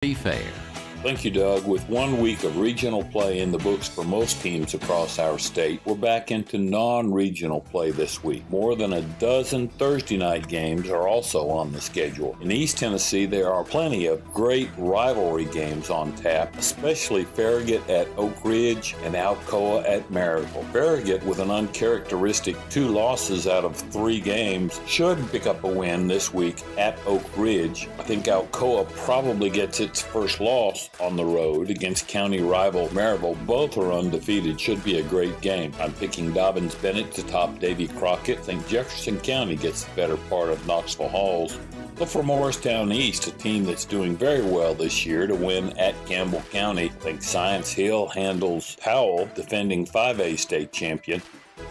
Be fair. Thank you, Doug. With 1 week of regional play in the books for most teams across our state, we're back into non-regional play this week. More than a dozen Thursday night games are also on the schedule. In East Tennessee, there are plenty of great rivalry games on tap, especially Farragut at Oak Ridge and Alcoa at Maryville. Farragut, with an uncharacteristic 2 losses out of 3 games, should pick up a win this week at Oak Ridge. I think Alcoa probably gets its first loss on the road against county rival Maryville. Both are undefeated. Should be a great game. I'm picking Dobbins-Bennett to top Davy Crockett. I think Jefferson County gets the better part of Knoxville Halls. Look for Morristown East, a team that's doing very well this year, to win at Campbell County. I think Science Hill handles Powell, defending 5A state champion.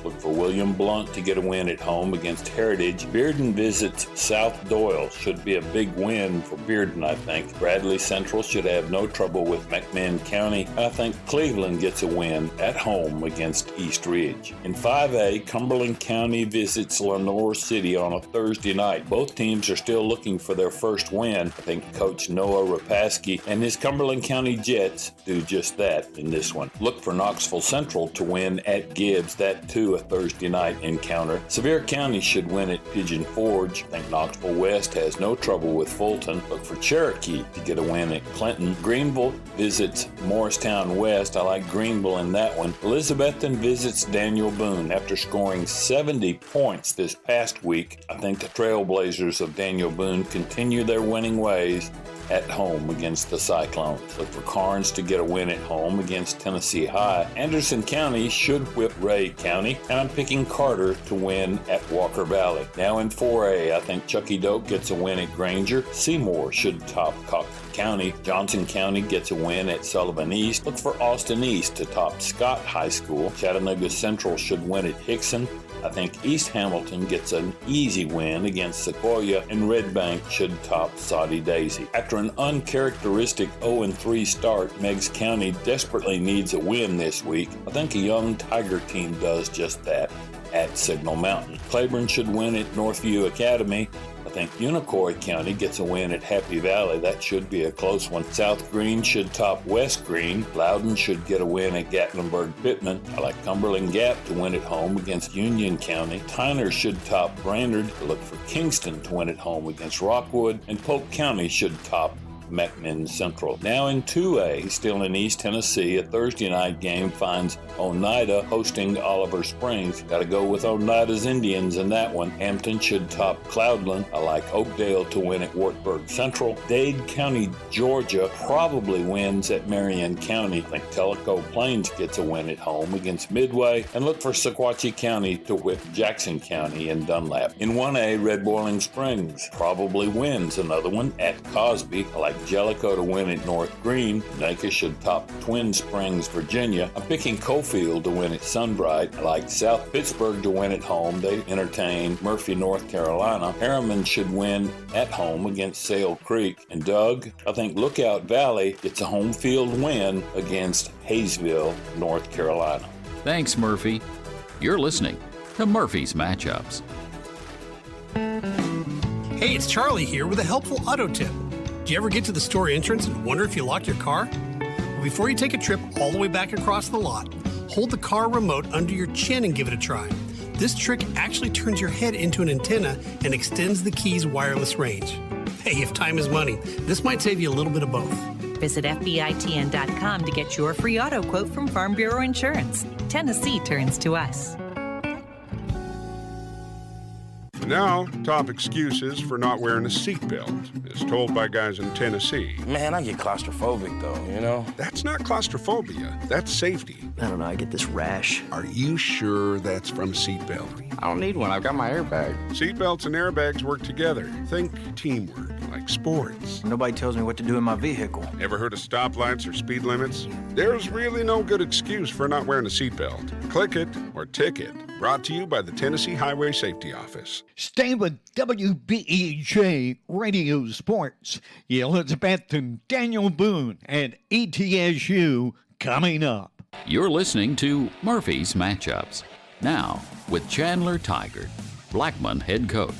Look for William Blount to get a win at home against Heritage. Bearden visits South Doyle. Should be a big win for Bearden, I think. Bradley Central should have no trouble with McMinn County. I think Cleveland gets a win at home against East Ridge. In 5A, Cumberland County visits Lenoir City on a Thursday night. Both teams are still looking for their first win. I think Coach Noah Rapaski and his Cumberland County Jets do just that in this one. Look for Knoxville Central to win at Gibbs. That too a Thursday night encounter. Sevier County should win at Pigeon Forge. I think Knoxville West has no trouble with Fulton. Look for Cherokee to get a win at Clinton. Greenville visits Morristown West. I like Greenville in that one. Elizabethton visits Daniel Boone. After scoring 70 points this past week, I think the Trailblazers of Daniel Boone continue their winning ways at home against the Cyclones. Look for Carnes to get a win at home against Tennessee High. Anderson County should whip Ray County, and I'm picking Carter to win at Walker Valley. Now in 4A, I think Chucky Doak gets a win at Granger. Seymour should top Cox County. Johnson County gets a win at Sullivan East. Look for Austin East to top Scott High School. Chattanooga Central should win at Hickson. I think East Hamilton gets an easy win against Sequoia, and Red Bank should top Soddy Daisy. After an uncharacteristic 0-3 start, Meigs County desperately needs a win this week. I think a young Tiger team does just that at Signal Mountain. Claiborne should win at Northview Academy. I think Unicoi County gets a win at Happy Valley. That should be a close one. South Green should top West Green. Loudon should get a win at Gatlinburg-Pittman. I like Cumberland Gap to win at home against Union County. Tyner should top Brainerd. I look for Kingston to win at home against Rockwood. And Polk County should top McMinn Central. Now in 2A, still in East Tennessee, a Thursday night game finds Oneida hosting Oliver Springs. Got to go with Oneida's Indians in that one. Hampton should top Cloudland. I like Oakdale to win at Wartburg Central. Dade County, Georgia probably wins at Marion County. I think Tellico Plains gets a win at home against Midway. And look for Sequatchie County to whip Jackson County in Dunlap. In 1A, Red Boiling Springs probably wins another one at Cosby. I like Jellicoe to win at North Green. Natchez should top Twin Springs, Virginia. I'm picking Cofield to win at Sunbright. I like South Pittsburgh to win at home. They entertain Murphy, North Carolina. Harriman should win at home against Sale Creek. And Doug, I think Lookout Valley gets a home field win against Hayesville, North Carolina. Thanks, Murphy. You're listening to Murphy's Matchups. Hey, it's Charlie here with a helpful auto tip. Do you ever get to the store entrance and wonder if you locked your car? Well, before you take a trip all the way back across the lot, hold the car remote under your chin and give it a try. This trick actually turns your head into an antenna and extends the key's wireless range. Hey, if time is money, this might save you a little bit of both. Visit FBITN.com to get your free auto quote from Farm Bureau Insurance. Tennessee turns to us. Now, top excuses for not wearing a seatbelt, as told by guys in Tennessee. Man, I get claustrophobic though, you know? That's not claustrophobia, that's safety. I don't know, I get this rash. Are you sure that's from seatbelt? I don't need one, I've got my airbag. Seatbelts and airbags work together. Think teamwork, like sports. Nobody tells me what to do in my vehicle. Ever heard of stoplights or speed limits? There's really no good excuse for not wearing a seatbelt. Click it or ticket. Brought to you by the Tennessee Highway Safety Office. Stay with WBEJ Radio Sports. Elizabeth and Daniel Boone and ETSU coming up. You're listening to Murphy's Matchups. Now, with Chandler Tigard, Blackman head coach.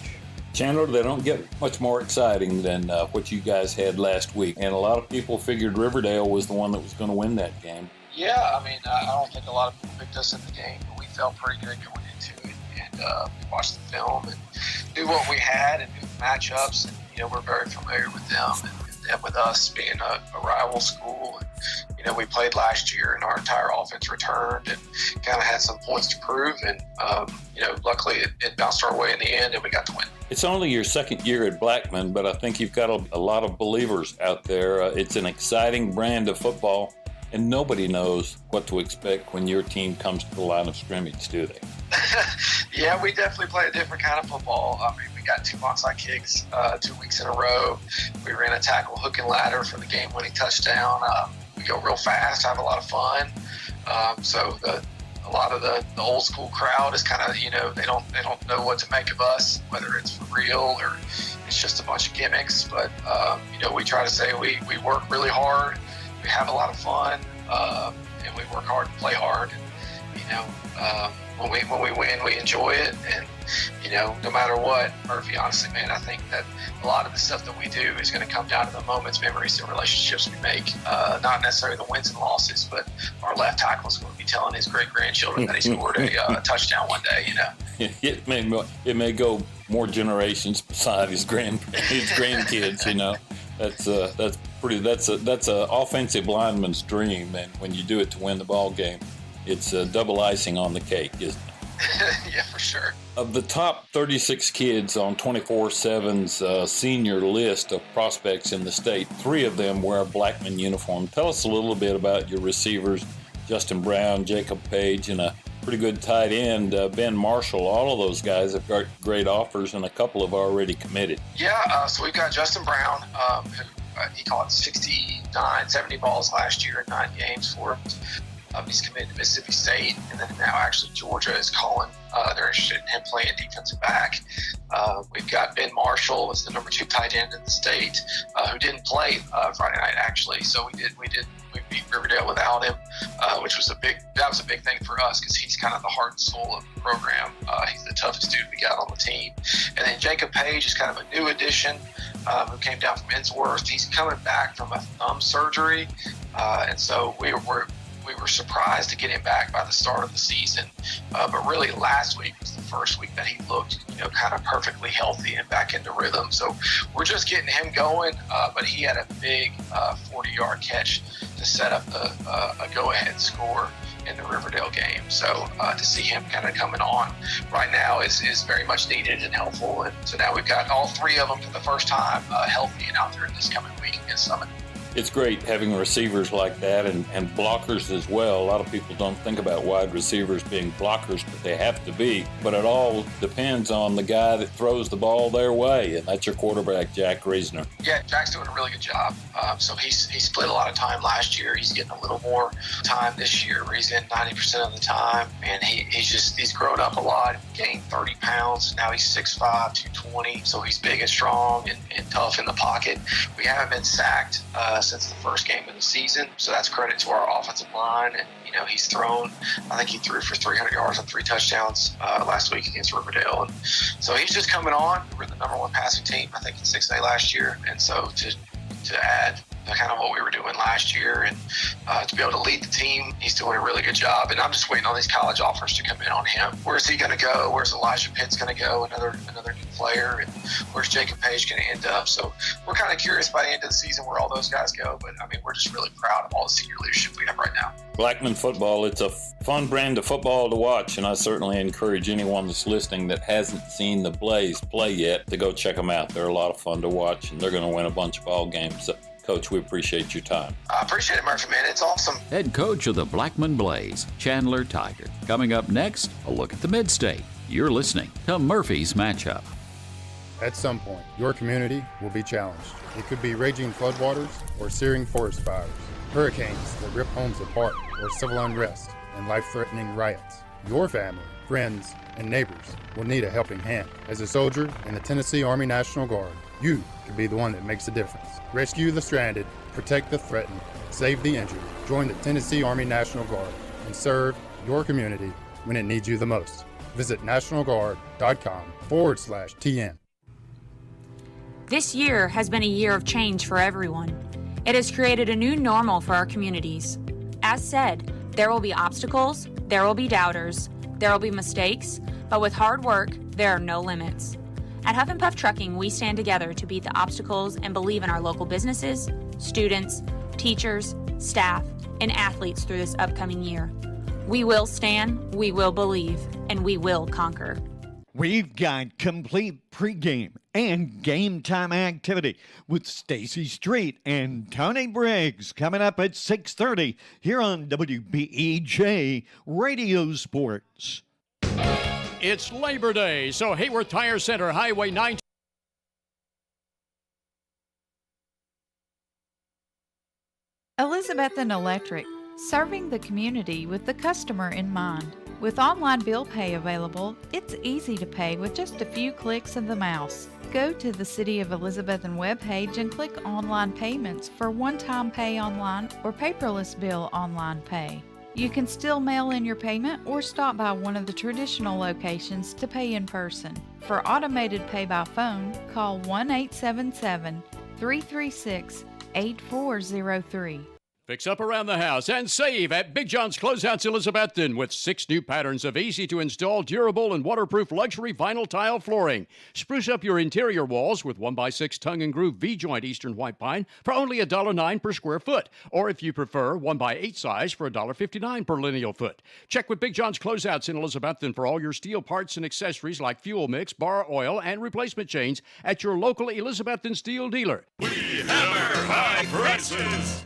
Chandler, they don't get much more exciting than what you guys had last week. And a lot of people figured Riverdale was the one that was going to win that game. Yeah, I mean, I don't think a lot of people picked us in the game, but we felt pretty good going into it. And we watched the film and knew what we had and knew the matchups. And, we're very familiar with them and with us being a rival school. And, we played last year and our entire offense returned and kind of had some points to prove. And, luckily it bounced our way in the end and we got to win. It's only your second year at Blackman, but I think you've got a lot of believers out there. It's an exciting brand of football, and nobody knows what to expect when your team comes to the line of scrimmage, do they? Yeah, we definitely play a different kind of football. I mean, we got 2 onside kicks 2 weeks in a row. We ran a tackle, hook, and ladder for the game-winning touchdown. We go real fast, have a lot of fun. A lot of the old school crowd is kind of, they don't know what to make of us, whether it's for real or it's just a bunch of gimmicks. But, we try to say we work really hard, we have a lot of fun, and we work hard and play hard. And, when we win, we enjoy it. And, no matter what, Murphy, honestly, man, I think that a lot of the stuff that we do is going to come down to the moments, memories, and relationships we make. Not necessarily the wins and losses, but our left tackle is going to be telling his great-grandchildren that he scored a touchdown one day, It may go more generations beside his grandkids, That's a offensive lineman's dream, and when you do it to win the ball game, it's double icing on the cake, isn't it? Yeah, for sure. Of the top 36 kids on 24/7's senior list of prospects in the state, 3 of them wear a Blackman uniform. Tell us a little bit about your receivers, Justin Brown, Jacob Page, and a pretty good tight end, Ben Marshall. All of those guys have got great offers, and a couple have already committed. Yeah, so we've got Justin Brown, who he caught 69, 70 balls last year in 9 games for him. He's committed to Mississippi State, and then now actually Georgia is calling. They're interested in him playing defensive back. We've got Ben Marshall as the number 2 tight end in the state, who didn't play Friday night actually. So we beat Riverdale without him, which was a big thing for us because he's kind of the heart and soul of the program. He's the toughest dude we got on the team. And then Jacob Page is kind of a new addition who came down from Innsworth. He's coming back from a thumb surgery, and so we were surprised to get him back by the start of the season. But really last week was the first week that he looked, kind of perfectly healthy and back into rhythm. So we're just getting him going. But he had a big 40-yard catch to set up a go-ahead score in the Riverdale game. So to see him kind of coming on right now is very much needed and helpful. And so now we've got all 3 of them for the first time healthy and out there this coming week against Summit. It's great having receivers like that and blockers as well. A lot of people don't think about wide receivers being blockers, but they have to be. But it all depends on the guy that throws the ball their way, and that's your quarterback, Jack Reisner. Yeah, Jack's doing a really good job. So he split a lot of time last year. He's getting a little more time this year where he's in 90% of the time. And he's grown up a lot, gained 30 pounds. Now he's 6'5", 220. So he's big and strong and tough in the pocket. We haven't been sacked since the first game of the season. So that's credit to our offensive line. And, he's thrown, I think he threw for 300 yards and 3 touchdowns last week against Riverdale. And so he's just coming on. We're the number 1 passing team, I think, in 6A last year. And so to add kind of what we were doing last year and to be able to lead the team, he's doing a really good job. And I'm just waiting on these college offers to come in on him. Where's he going to go? Where's Elijah Pitts going to go? Another new player. And where's Jacob Page going to end up? So we're kind of curious by the end of the season where all those guys go. But I mean, we're just really proud of all the senior leadership we have right now. Blackman football, it's a fun brand of football to watch, and I certainly encourage anyone that's listening that hasn't seen the Blaze play yet to go check them out. They're a lot of fun to watch, and they're going to win a bunch of ball games. So, Coach, we appreciate your time. I appreciate it, Murphy, man. It's awesome. Head coach of the Blackman Blaze, Chandler Tiger. Coming up next, a look at the Mid-State. You're listening to Murphy's Matchup. At some point, your community will be challenged. It could be raging floodwaters or searing forest fires, hurricanes that rip homes apart, or civil unrest and life-threatening riots. Your family, friends, and neighbors will need a helping hand. As a soldier in the Tennessee Army National Guard, you could be the one that makes a difference. Rescue the stranded, protect the threatened, save the injured. Join the Tennessee Army National Guard and serve your community when it needs you the most. Visit NationalGuard.com/TN. This year has been a year of change for everyone. It has created a new normal for our communities. As said, there will be obstacles, there will be doubters, there will be mistakes, but with hard work, there are no limits. At Huff and Puff Trucking, we stand together to beat the obstacles and believe in our local businesses, students, teachers, staff, and athletes through this upcoming year. We will stand, we will believe, and we will conquer. We've got complete pregame and game time activity with Stacy Street and Tony Briggs coming up at 6:30 here on WBEJ Radio Sports. It's Labor Day, so Hayward Tire Center, Highway 19. Elizabethan Electric, serving the community with the customer in mind. With online bill pay available, it's easy to pay with just a few clicks of the mouse. Go to the City of Elizabethan webpage and click Online Payments for one-time pay online or paperless bill online pay. You can still mail in your payment or stop by one of the traditional locations to pay in person. For automated pay by phone, call 1-877-336-8403. Fix up around the house and save at Big John's Closeouts Elizabethton with 6 new patterns of easy-to-install, durable, and waterproof luxury vinyl tile flooring. Spruce up your interior walls with 1x6 tongue and groove V-joint Eastern White Pine for only $1.09 per square foot. Or if you prefer, 1x8 size for $1.59 per lineal foot. Check with Big John's Closeouts in Elizabethton for all your steel parts and accessories like fuel mix, bar oil, and replacement chains at your local Elizabethton steel dealer. We hammer high prices.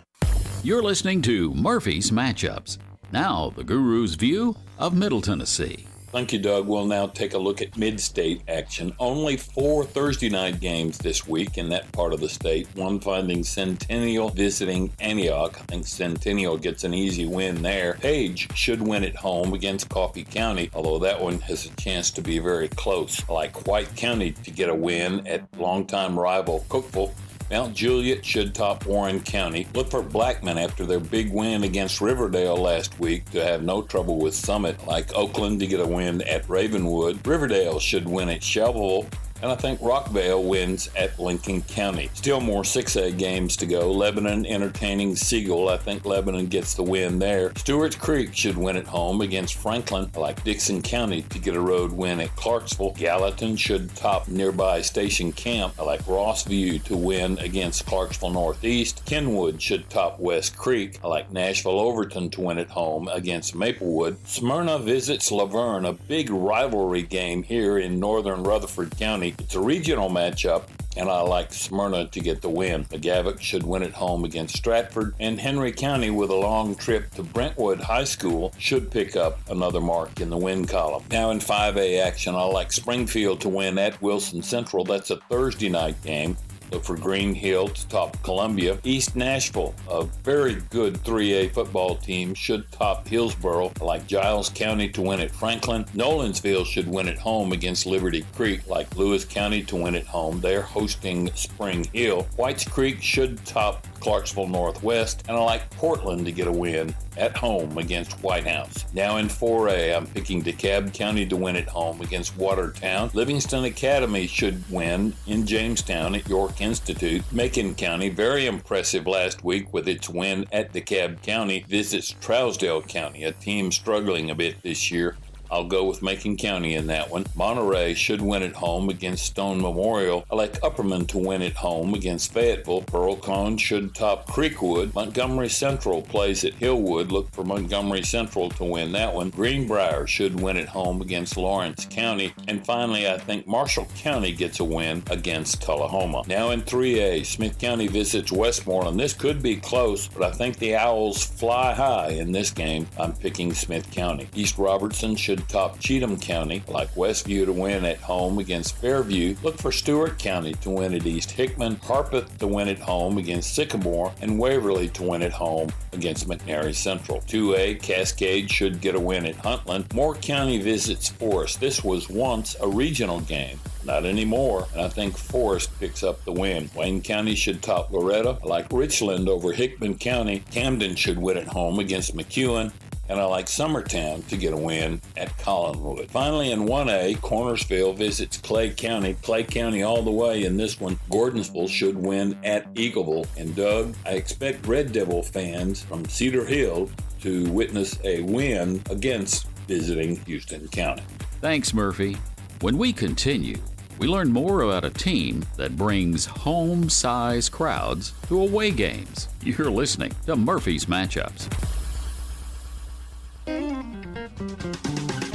You're listening to Murphy's Matchups. Now, the Guru's view of Middle Tennessee. Thank you, Doug. We'll now take a look at mid-state action. Only 4 Thursday night games this week in that part of the state. One finding Centennial visiting Antioch. I think Centennial gets an easy win there. Page should win at home against Coffee County, although that one has a chance to be very close. I like White County to get a win at longtime rival Cookeville. Mount Juliet should top Warren County. Look for Blackman after their big win against Riverdale last week to have no trouble with Summit. Like Oakland to get a win at Ravenwood. Riverdale should win at Shelbyville. And I think Rockvale wins at Lincoln County. Still more 6A games to go. Lebanon entertaining Siegel. I think Lebanon gets the win there. Stewart's Creek should win at home against Franklin. I like Dixon County to get a road win at Clarksville. Gallatin should top nearby Station Camp. I like Rossview to win against Clarksville Northeast. Kenwood should top West Creek. I like Nashville Overton to win at home against Maplewood. Smyrna visits Laverne, a big rivalry game here in northern Rutherford County. It's a regional matchup, and I like Smyrna to get the win. McGavock should win at home against Stratford, and Henry County, with a long trip to Brentwood High School, should pick up another mark in the win column. Now in 5A action, I like Springfield to win at Wilson Central. That's a Thursday night game. Look for Green Hill to top Columbia. East Nashville, a very good 3A football team, should top Hillsboro. I like Giles County to win at Franklin. Nolensville should win at home against Liberty Creek. Like Lewis County to win at home. They're hosting Spring Hill. Whites Creek should top Clarksville Northwest. And I like Portland to get a win at home against White House. Now in 4A, I'm picking DeKalb County to win at home against Watertown. Livingston Academy should win in Jamestown at York Institute. Macon County, very impressive last week with its win at DeKalb County, visits Trousdale County, a team struggling a bit this year. I'll go with Macon County in that one. Monterey should win at home against Stone Memorial. I like Upperman to win at home against Fayetteville. Pearl-Cohn should top Creekwood. Montgomery Central plays at Hillwood. Look for Montgomery Central to win that one. Greenbrier should win at home against Lawrence County. And finally, I think Marshall County gets a win against Tullahoma. Now in 3A, Smith County visits Westmoreland. This could be close, but I think the Owls fly high in this game. I'm picking Smith County. East Robertson should top Cheatham County. Like Westview to win at home against Fairview. Look for Stewart County to win at East Hickman. Harpeth to win at home against Sycamore. And Waverly to win at home against McNary Central. 2A, Cascade should get a win at Huntland. Moore County visits Forest. This was once a regional game. Not anymore, and I think Forest picks up the win. Wayne County should top Loretta. I like Richland over Hickman County. Camden should win at home against McEwen. and I like Summertown to get a win at Collinwood. Finally, in 1A, Cornersville visits Clay County. Clay County all the way in this one. Gordonsville should win at Eagleville. And Doug, I expect Red Devil fans from Cedar Hill to witness a win against visiting Houston County. Thanks, Murphy. When we continue, we learn more about a team that brings home-size crowds to away games. You're listening to Murphy's Matchups.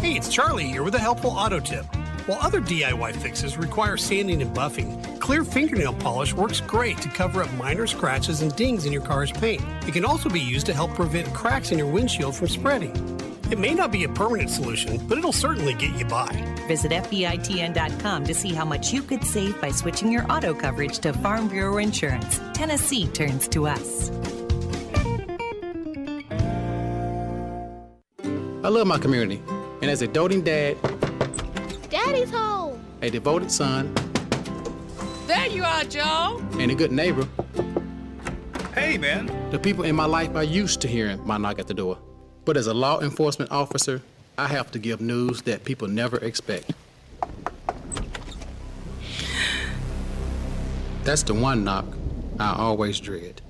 Hey, it's Charlie here with a helpful auto tip. While other DIY fixes require sanding and buffing, clear fingernail polish works great to cover up minor scratches and dings in your car's paint. It can also be used to help prevent cracks in your windshield from spreading. It may not be a permanent solution, but it'll certainly get you by. Visit FBITN.com to see how much you could save by switching your auto coverage to Farm Bureau Insurance. Tennessee turns to us. I love my community, and as a doting dad, Daddy's home, a devoted son, there you are, Joe, and a good neighbor. Hey, man. The people in my life are used to hearing my knock at the door. But as a law enforcement officer, I have to give news that people never expect. That's the one knock I always dread.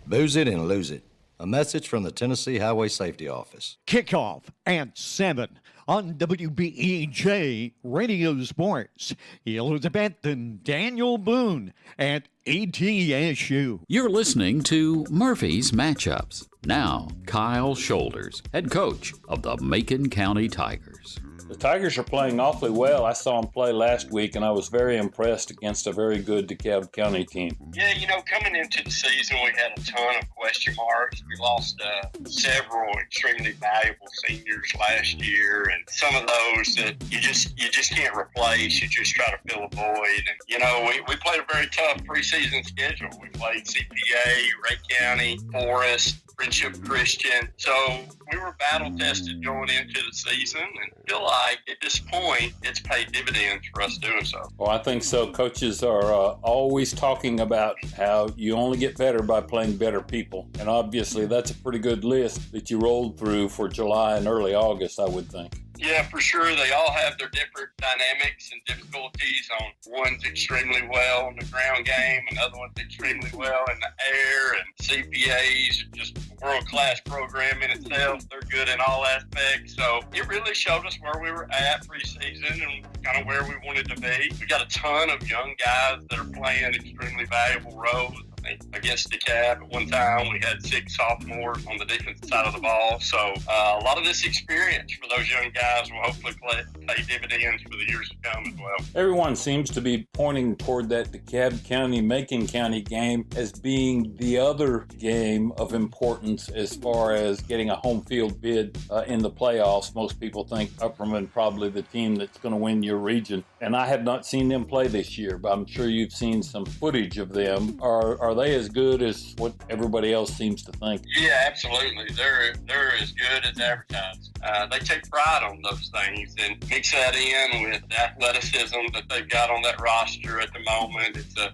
Booze it and lose it. A message from the Tennessee Highway Safety Office. Kickoff at 7 on WBEJ Radio Sports. Elizabeth and Daniel Boone at ETSU. You're listening to Murphy's Matchups. Now, Kyle Shoulders, head coach of the Macon County Tigers. The Tigers are playing awfully well. I saw them play last week, and I was very impressed against a very good DeKalb County team. Yeah, coming into the season, we had a ton of question marks. We lost several extremely valuable seniors last year, and some of those that you just can't replace. You just try to fill a void. And, we played a very tough preseason schedule. We played CPA, Ray County, Forest, Friendship Christian. So we were battle-tested going into the season and feel like at this point it's paid dividends for us doing so. Well, I think so. Coaches are always talking about how you only get better by playing better people. And obviously that's a pretty good list that you rolled through for July and early August, I would think. Yeah, for sure. They all have their different dynamics and difficulties. One's extremely well in the ground game, another one's extremely well in the air, and CPA's just a world-class program in itself. They're good in all aspects. So it really showed us where we were at preseason and kind of where we wanted to be. We got a ton of young guys that are playing extremely valuable roles. Against DeKalb at one time, we had 6 sophomores on the defensive side of the ball. So a lot of this experience for those young guys will hopefully pay dividends for the years to come as well. Everyone seems to be pointing toward that DeKalb County, Macon County game as being the other game of importance as far as getting a home field bid in the playoffs. Most people think Upperman probably the team that's going to win your region. And I have not seen them play this year, but I'm sure you've seen some footage of them. Are they as good as what everybody else seems to think? Yeah, absolutely. They're as good as advertised. They take pride on those things and mix that in with the athleticism that they've got on that roster at the moment. It's a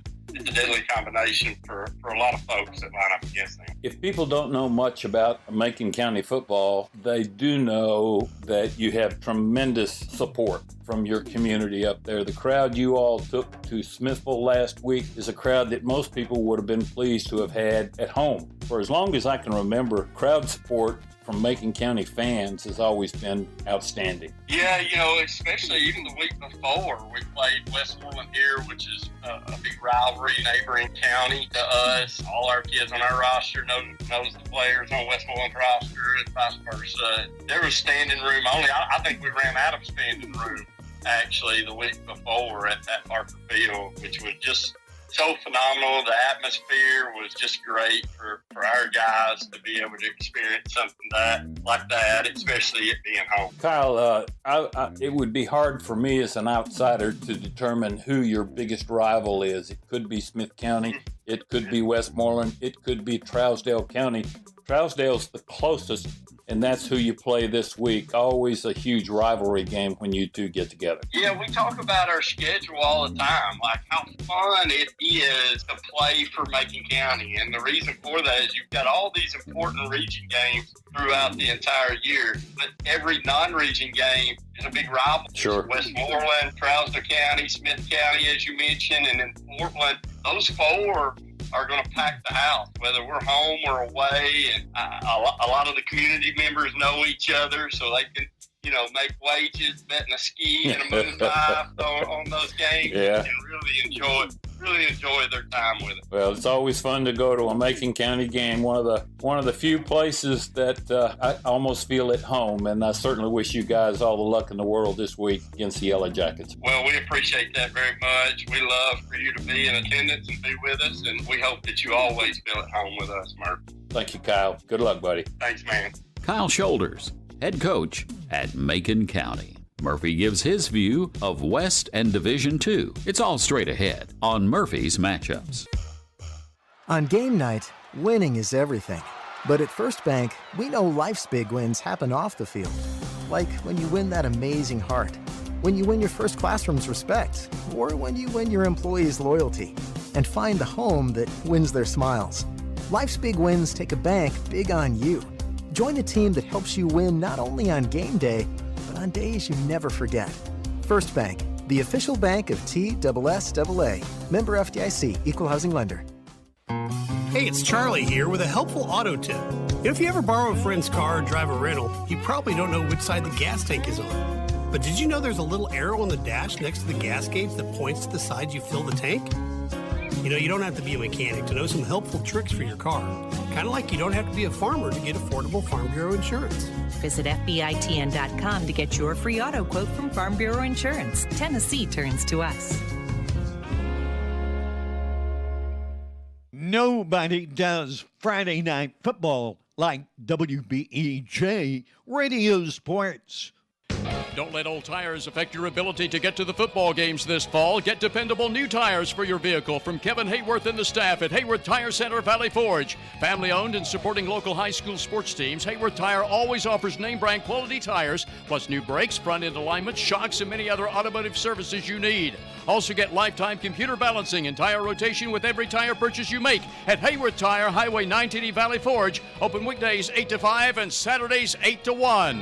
deadly combination for a lot of folks that line up against them. If people don't know much about Macon County football, they do know that you have tremendous support from your community up there. The crowd you all took to Smithville last week is a crowd that most people would have been pleased to have had at home. For as long as I can remember, crowd support from Macon County fans has always been outstanding. Yeah, especially even the week before, we played Westmoreland here, which is a big rivalry, neighboring county to us. All our kids on our roster knows the players on Westmoreland's roster and vice versa. There was standing room only. I think we ran out of standing room, actually, the week before at that Parker Field, which was just so phenomenal. The atmosphere was just great for our guys to be able to experience something like that, especially it being home. Kyle, it would be hard for me as an outsider to determine who your biggest rival is. It could be Smith County. It could be Westmoreland. It could be Trousdale County. Trousdale's the closest and that's who you play this week. Always a huge rivalry game when you two get together. Yeah, we talk about our schedule all the time, like how fun it is to play for Macon County. And the reason for that is you've got all these important region games throughout the entire year, but every non-region game is a big rival. Sure. Westmoreland, Trousdale County, Smith County, as you mentioned, and then Portland. Those four are going to pack the house, whether we're home or away. And a lot of the community members know each other, so they can, make wages, betting a ski and a moon dive on those games, and really enjoy their time with it. Well, it's always fun to go to a Macon County game. One of the few places that I almost feel at home, and I certainly wish you guys all the luck in the world this week against the Yellow Jackets. Well, we appreciate that very much. We love for you to be in attendance and be with us, and we hope that you always feel at home with us, Murph. Thank you, Kyle. Good luck, buddy. Thanks, man. Kyle Shoulders, head coach at Macon County. Murphy gives his view of West and Division II. It's all straight ahead on Murphy's Matchups. On game night, winning is everything. But at First Bank, we know life's big wins happen off the field. Like when you win that amazing heart, when you win your first classroom's respect, or when you win your employees' loyalty and find the home that wins their smiles. Life's big wins take a bank big on you. Join a team that helps you win not only on game day, but on days you never forget. First Bank, the official bank of TSSAA. Member FDIC, Equal Housing Lender. Hey, it's Charlie here with a helpful auto tip. If you ever borrow a friend's car or drive a rental, you probably don't know which side the gas tank is on. But did you know there's a little arrow on the dash next to the gas gauge that points to the side you fill the tank? You don't have to be a mechanic to know some helpful tricks for your car. Kind of like you don't have to be a farmer to get affordable Farm Bureau insurance. Visit FBITN.com to get your free auto quote from Farm Bureau Insurance. Tennessee turns to us. Nobody does Friday night football like WBEJ Radio Sports. Don't let old tires affect your ability to get to the football games this fall. Get dependable new tires for your vehicle from Kevin Hayworth and the staff at Hayworth Tire Center, Valley Forge. Family owned and supporting local high school sports teams, Hayworth Tire always offers name brand quality tires, plus new brakes, front end alignment, shocks, and many other automotive services you need. Also get lifetime computer balancing and tire rotation with every tire purchase you make at Hayworth Tire, Highway 980 Valley Forge. Open weekdays 8 to 5 and Saturdays 8 to 1.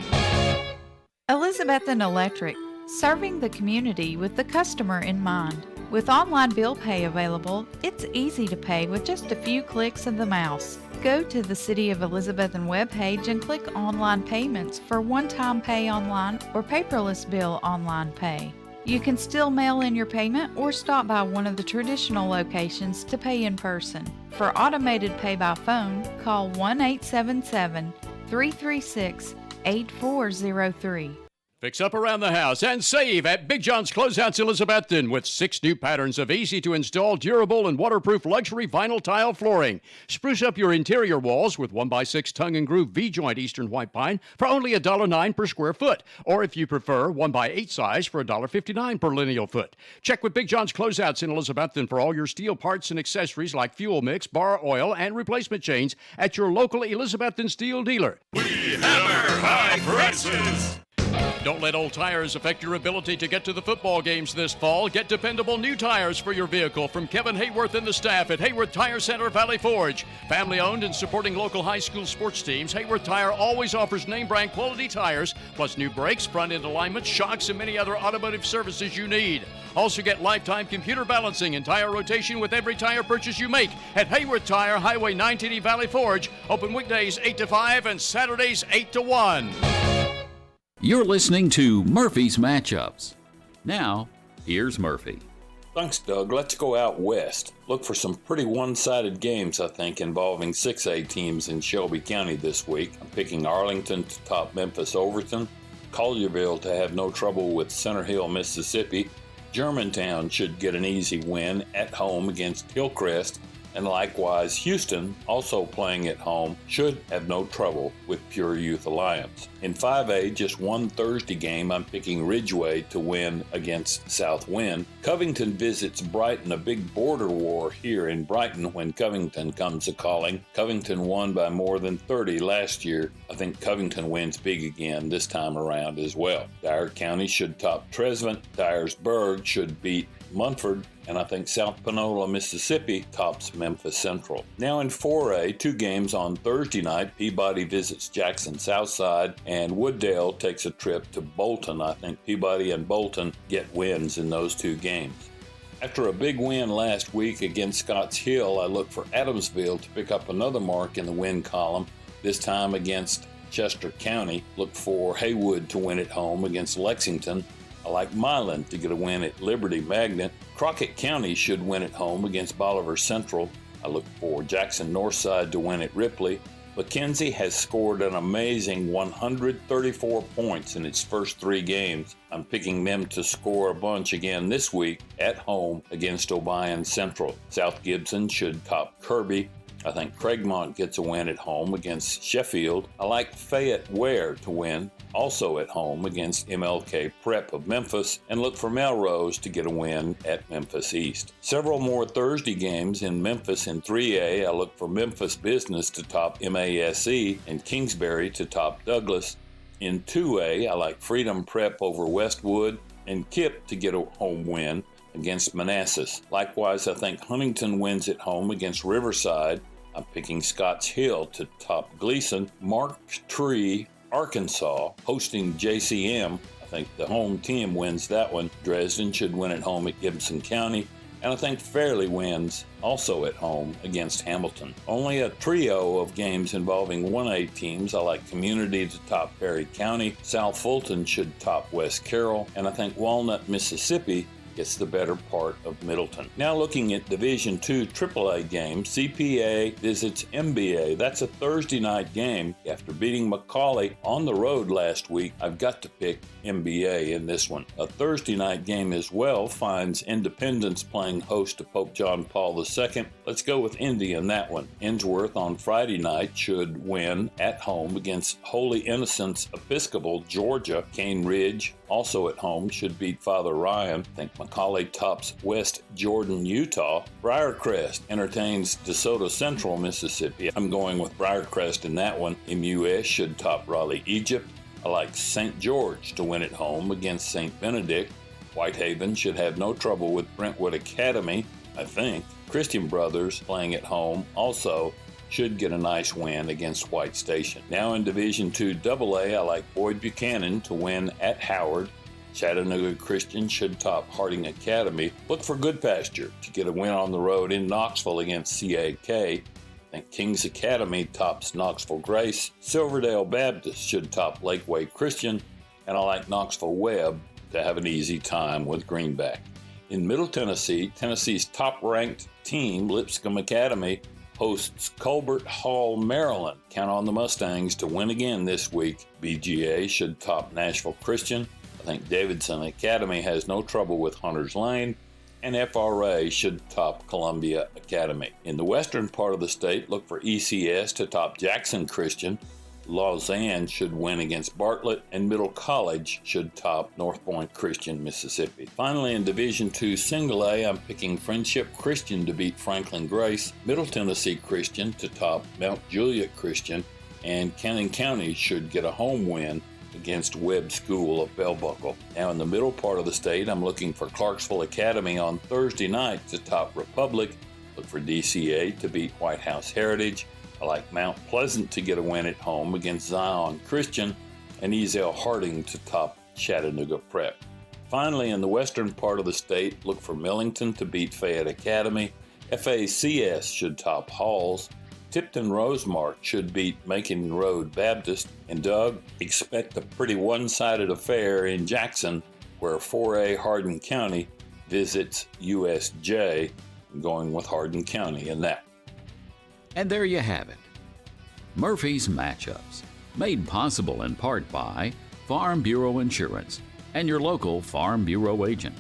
Elizabethan Electric, serving the community with the customer in mind. With online bill pay available, it's easy to pay with just a few clicks of the mouse. Go to the City of Elizabethan webpage and click Online Payments for one-time pay online or paperless bill online pay. You can still mail in your payment or stop by one of the traditional locations to pay in person. For automated pay by phone, call 1-877-336-8403. Fix up around the house and save at Big John's Closeouts Elizabethton with 6 new patterns of easy-to-install, durable, and waterproof luxury vinyl tile flooring. Spruce up your interior walls with 1x6 tongue and groove V-joint Eastern White Pine for only $1.09 per square foot. Or if you prefer, 1x8 size for $1.59 per lineal foot. Check with Big John's Closeouts in Elizabethton for all your steel parts and accessories like fuel mix, bar oil, and replacement chains at your local Elizabethton steel dealer. We hammer high prices. Don't let old tires affect your ability to get to the football games this fall. Get dependable new tires for your vehicle from Kevin Hayworth and the staff at Hayworth Tire Center, Valley Forge. Family owned and supporting local high school sports teams, Hayworth Tire always offers name brand quality tires, plus new brakes, front end alignment, shocks, and many other automotive services you need. Also get lifetime computer balancing and tire rotation with every tire purchase you make at Hayworth Tire, Highway 980 Valley Forge. Open weekdays 8 to 5 and Saturdays 8 to 1. You're listening to Murphy's Matchups. Now, here's Murphy. Thanks, Doug. Let's go out west. Look for some pretty one-sided games, I think, involving 6A teams in Shelby County this week. I'm picking Arlington to top Memphis Overton, Collierville to have no trouble with Center Hill, Mississippi. Germantown should get an easy win at home against Hillcrest, And likewise, Houston, also playing at home, should have no trouble with Pure Youth Alliance. In 5A, just one Thursday game, I'm picking Ridgeway to win against Southwind. Covington visits Brighton, a big border war here in Brighton when Covington comes a-calling. Covington won by more than 30 last year. I think Covington wins big again this time around as well. Dyer County should top Trezevant. Dyersburg should beat Munford, and I think South Panola, Mississippi tops Memphis Central. Now in 4A, two games on Thursday night. Peabody visits Jackson Southside, and Wooddale takes a trip to Bolton. I think Peabody and Bolton get wins in those two games. After a big win last week against Scotts Hill, I look for Adamsville to pick up another mark in the win column, this time against Chester County. Look for Haywood to win at home against Lexington. I like Milan to get a win at Liberty Magnet. Crockett County should win at home against Bolivar Central. I look for Jackson Northside to win at Ripley. McKenzie has scored an amazing 134 points in its first three games. I'm picking them to score a bunch again this week at home against Obion Central. South Gibson should top Kirby. I think Craigmont gets a win at home against Sheffield. I like Fayette Ware to win, also at home against MLK Prep of Memphis, and look for Melrose to get a win at Memphis East. Several more Thursday games in Memphis in 3A. I look for Memphis Business to top MASE and Kingsbury to top Douglas. In 2A, I like Freedom Prep over Westwood and Kip to get a home win against Manassas. Likewise, I think Huntington wins at home against Riverside. I'm picking Scotts Hill to top Gleason. Mark Tree, Arkansas, hosting JCM. I think the home team wins that one. Dresden should win at home at Gibson County. And I think Fairleigh wins also at home against Hamilton. Only a trio of games involving 1A teams. I like Community to top Perry County. South Fulton should top West Carroll. And I think Walnut, Mississippi gets the better part of Middleton. Now looking at Division II AAA games, CPA visits MBA. That's a Thursday night game. After beating McCauley on the road last week, I've got to pick MBA in this one. A Thursday night game as well finds Independence playing host to Pope John Paul II. Let's go with Indy in that one. Innsworth on Friday night should win at home against Holy Innocents Episcopal, Georgia. Cane Ridge, also at home, should beat Father Ryan. I think McCauley tops West Jordan, Utah. Briarcrest entertains DeSoto Central, Mississippi. I'm going with Briarcrest in that one. MUS should top Raleigh, Egypt. I like St. George to win at home against St. Benedict. Whitehaven should have no trouble with Brentwood Academy, I think. Christian Brothers playing at home also should get a nice win against White Station. Now in Division II AA, I like Boyd Buchanan to win at Howard. Chattanooga Christian should top Harding Academy. Look for Goodpasture to get a win on the road in Knoxville against CAK. I think King's Academy tops Knoxville Grace. Silverdale Baptist should top Lakeway Christian. And I like Knoxville Webb to have an easy time with Greenback. In Middle Tennessee, Tennessee's top-ranked team, Lipscomb Academy, hosts Colbert Hall, Maryland. Count on the Mustangs to win again this week. BGA should top Nashville Christian. I think Davidson Academy has no trouble with Hunters Lane. And FRA should top Columbia Academy. In the western part of the state, look for ECS to top Jackson Christian. Lausanne should win against Bartlett, and Middle College should top North Point Christian, Mississippi. Finally, in Division II Single A, I'm picking Friendship Christian to beat Franklin Grace, Middle Tennessee Christian to top Mount Juliet Christian, and Cannon County should get a home win against Webb School of Bell Buckle. Now in the middle part of the state, I'm looking for Clarksville Academy on Thursday night to top Republic. Look for DCA to beat White House Heritage. I like Mount Pleasant to get a win at home against Zion Christian, and Ezel Harding to top Chattanooga Prep. Finally, in the western part of the state, look for Millington to beat Fayette Academy. FACS should top Halls. Tipton Rosemart should beat Macon Road Baptist. And Doug, expect a pretty one-sided affair in Jackson, where 4A Hardin County visits USJ. I'm going with Hardin County in that. And there you have it. Murphy's Matchups, made possible in part by Farm Bureau Insurance and your local Farm Bureau agent.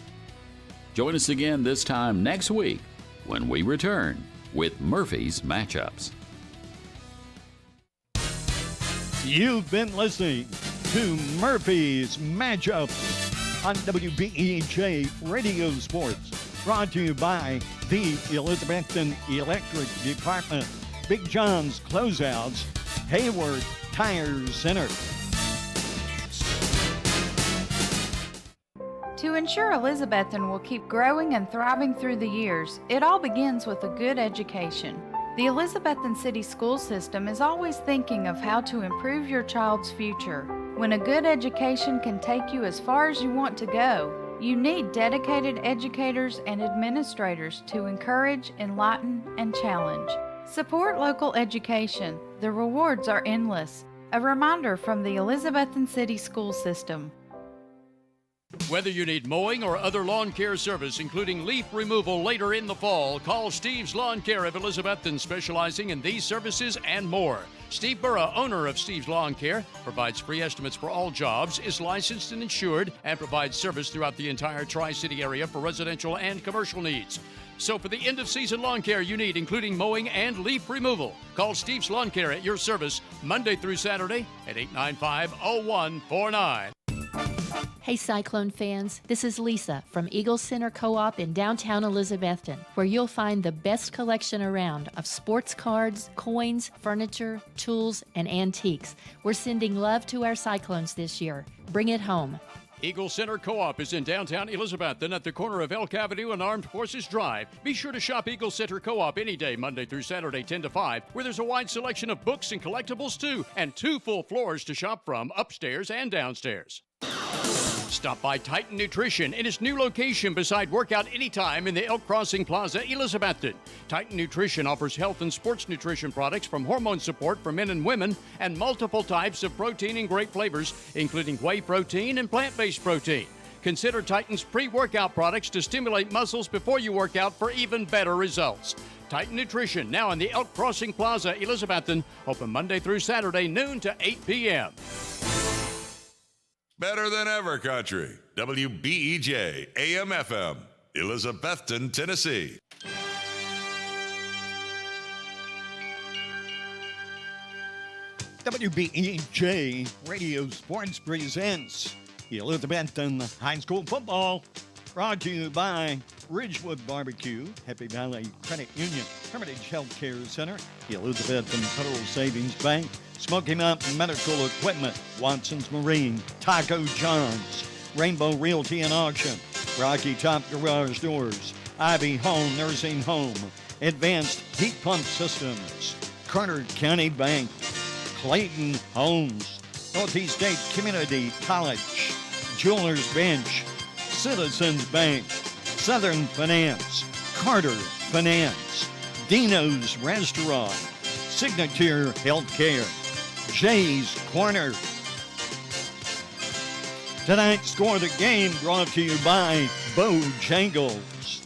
Join us again this time next week when we return with Murphy's Matchups. You've been listening to Murphy's Matchups on WBEJ Radio Sports, brought to you by the Elizabethton Electric Department, Big John's Closeouts, Hayward Tire Center. To ensure Elizabethton will keep growing and thriving through the years, it all begins with a good education. The Elizabethton City School System is always thinking of how to improve your child's future. When a good education can take you as far as you want to go, you need dedicated educators and administrators to encourage, enlighten, and challenge. Support local education. The rewards are endless. A reminder from the Elizabethton City School System. Whether you need mowing or other lawn care service, including leaf removal later in the fall, call Steve's Lawn Care of Elizabethton, specializing in these services and more. Steve Burra, owner of Steve's Lawn Care, provides free estimates for all jobs, is licensed and insured, and provides service throughout the entire Tri-City area for residential and commercial needs. So for the end-of-season lawn care you need, including mowing and leaf removal, call Steve's Lawn Care at your service Monday through Saturday at 895-0149. Hey Cyclone fans, this is Lisa from Eagle Center Co-op in downtown Elizabethton, where you'll find the best collection around of sports cards, coins, furniture, tools, and antiques. We're sending love to our Cyclones this year. Bring it home. Eagle Center Co-op is in downtown Elizabethton at the corner of Elk Avenue and Armed Forces Drive. Be sure to shop Eagle Center Co-op any day, Monday through Saturday, 10 to 5, where there's a wide selection of books and collectibles too, and 2 full floors to shop from, upstairs and downstairs. Stop by Titan Nutrition in its new location beside Workout Anytime in the Elk Crossing Plaza, Elizabethton. Titan Nutrition offers health and sports nutrition products from hormone support for men and women and multiple types of protein and great flavors, including whey protein and plant-based protein. Consider Titan's pre-workout products to stimulate muscles before you work out for even better results. Titan Nutrition, now in the Elk Crossing Plaza, Elizabethton, open Monday through Saturday, noon to 8 p.m. Better than ever country. WBEJ AM/FM, Elizabethton, Tennessee. WBEJ Radio Sports presents Elizabethton High School Football, brought to you by Ridgewood Barbecue, Happy Valley Credit Union, Hermitage Healthcare Center, Elizabethton Federal Savings Bank, Smoky Mountain Medical Equipment, Watson's Marine, Taco John's, Rainbow Realty and Auction, Rocky Top Garage Doors, Ivy Home Nursing Home, Advanced Heat Pump Systems, Carter County Bank, Clayton Homes, Northeast State Community College, Jewelers Bench, Citizens Bank, Southern Finance, Carter Finance, Dino's Restaurant, Signature Healthcare, Jay's Corner. Tonight's Score of the Game brought to you by Bojangles.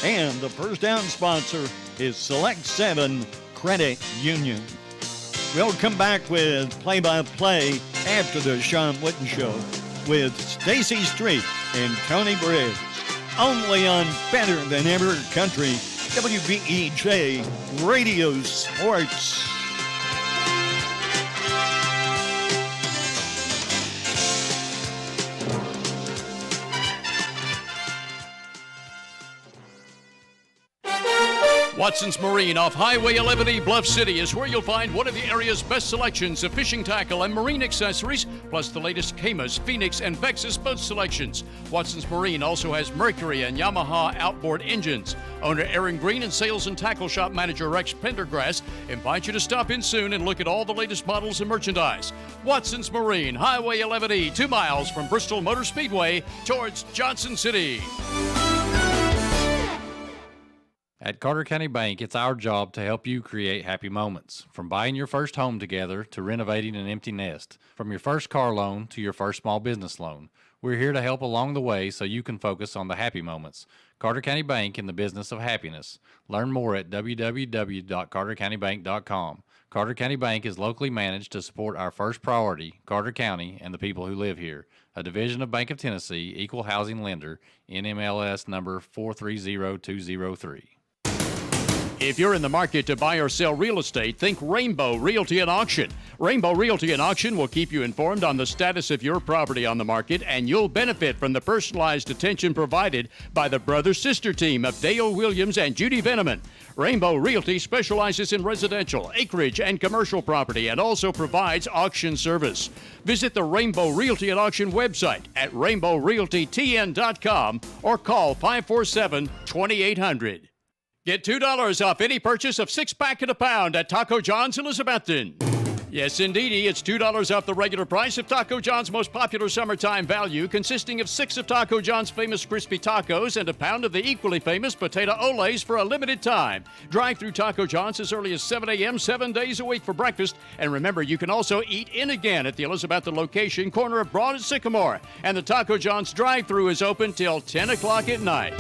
And the first down sponsor is Select 7 Credit Union. We'll come back with play-by-play after the Sean Witten Show with Stacy Street and Tony Briggs. Only on Better Than Ever Country, WBEJ Radio Sports. Watson's Marine off Highway 11E Bluff City is where you'll find one of the area's best selections of fishing tackle and marine accessories, plus the latest Camas, Phoenix, and Vexus boat selections. Watson's Marine also has Mercury and Yamaha outboard engines. Owner Aaron Green and Sales and Tackle Shop Manager Rex Pendergrass invite you to stop in soon and look at all the latest models and merchandise. Watson's Marine, Highway 11E, 2 miles from Bristol Motor Speedway towards Johnson City. At Carter County Bank, it's our job to help you create happy moments. From buying your first home together to renovating an empty nest. From your first car loan to your first small business loan. We're here to help along the way so you can focus on the happy moments. Carter County Bank, in the business of happiness. Learn more at www.cartercountybank.com. Carter County Bank is locally managed to support our first priority, Carter County, and the people who live here. A division of Bank of Tennessee, equal housing lender, NMLS number 430203. If you're in the market to buy or sell real estate, think Rainbow Realty and Auction. Rainbow Realty and Auction will keep you informed on the status of your property on the market, and you'll benefit from the personalized attention provided by the brother-sister team of Dale Williams and Judy Veneman. Rainbow Realty specializes in residential, acreage, and commercial property and also provides auction service. Visit the Rainbow Realty and Auction website at rainbowrealtytn.com or call 547-2800. Get $2 off any purchase of 6-pack at a pound at Taco John's Elizabethton. Yes, indeedy, it's $2 off the regular price of Taco John's most popular summertime value, consisting of 6 of Taco John's famous crispy tacos and a pound of the equally famous potato olays for a limited time. Drive through Taco John's as early as 7 a.m., 7 days a week for breakfast. And remember, you can also eat in again at the Elizabethton location, corner of Broad and Sycamore. And the Taco John's drive-thru is open till 10 o'clock at night.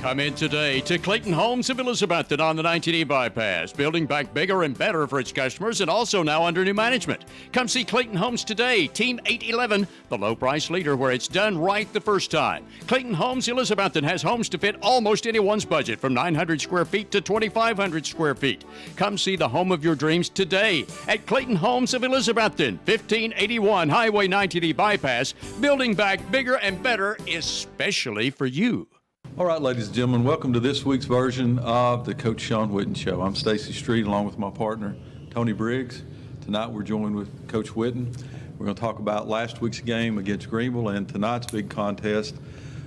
Come in today to Clayton Homes of Elizabethton on the 19E bypass, building back bigger and better for its customers and also now under new management. Come see Clayton Homes today, Team 811, the low price leader where it's done right the first time. Clayton Homes Elizabethton has homes to fit almost anyone's budget, from 900 square feet to 2,500 square feet. Come see the home of your dreams today at Clayton Homes of Elizabethton, 1581 Highway 19E bypass, building back bigger and better, especially for you. All right, ladies and gentlemen, welcome to this week's version of the Coach Sean Whitten Show. I'm Stacy Street along with my partner, Tony Briggs. Tonight we're joined with Coach Whitten. We're going to talk about last week's game against Greenville and tonight's big contest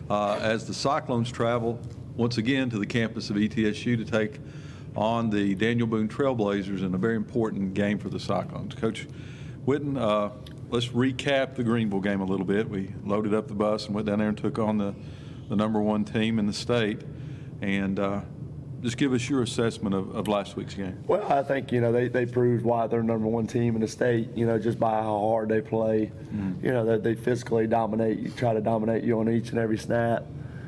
as the Cyclones travel once again to the campus of ETSU to take on the Daniel Boone Trailblazers in a very important game for the Cyclones. Coach Whitten, let's recap the Greenville game a little bit. We loaded up the bus and went down there and took on the number one team in the state, and just give us your assessment of last week's game. Well, I think, they proved why they're number one team in the state, just by how hard they play. That they physically try to dominate you on each and every snap,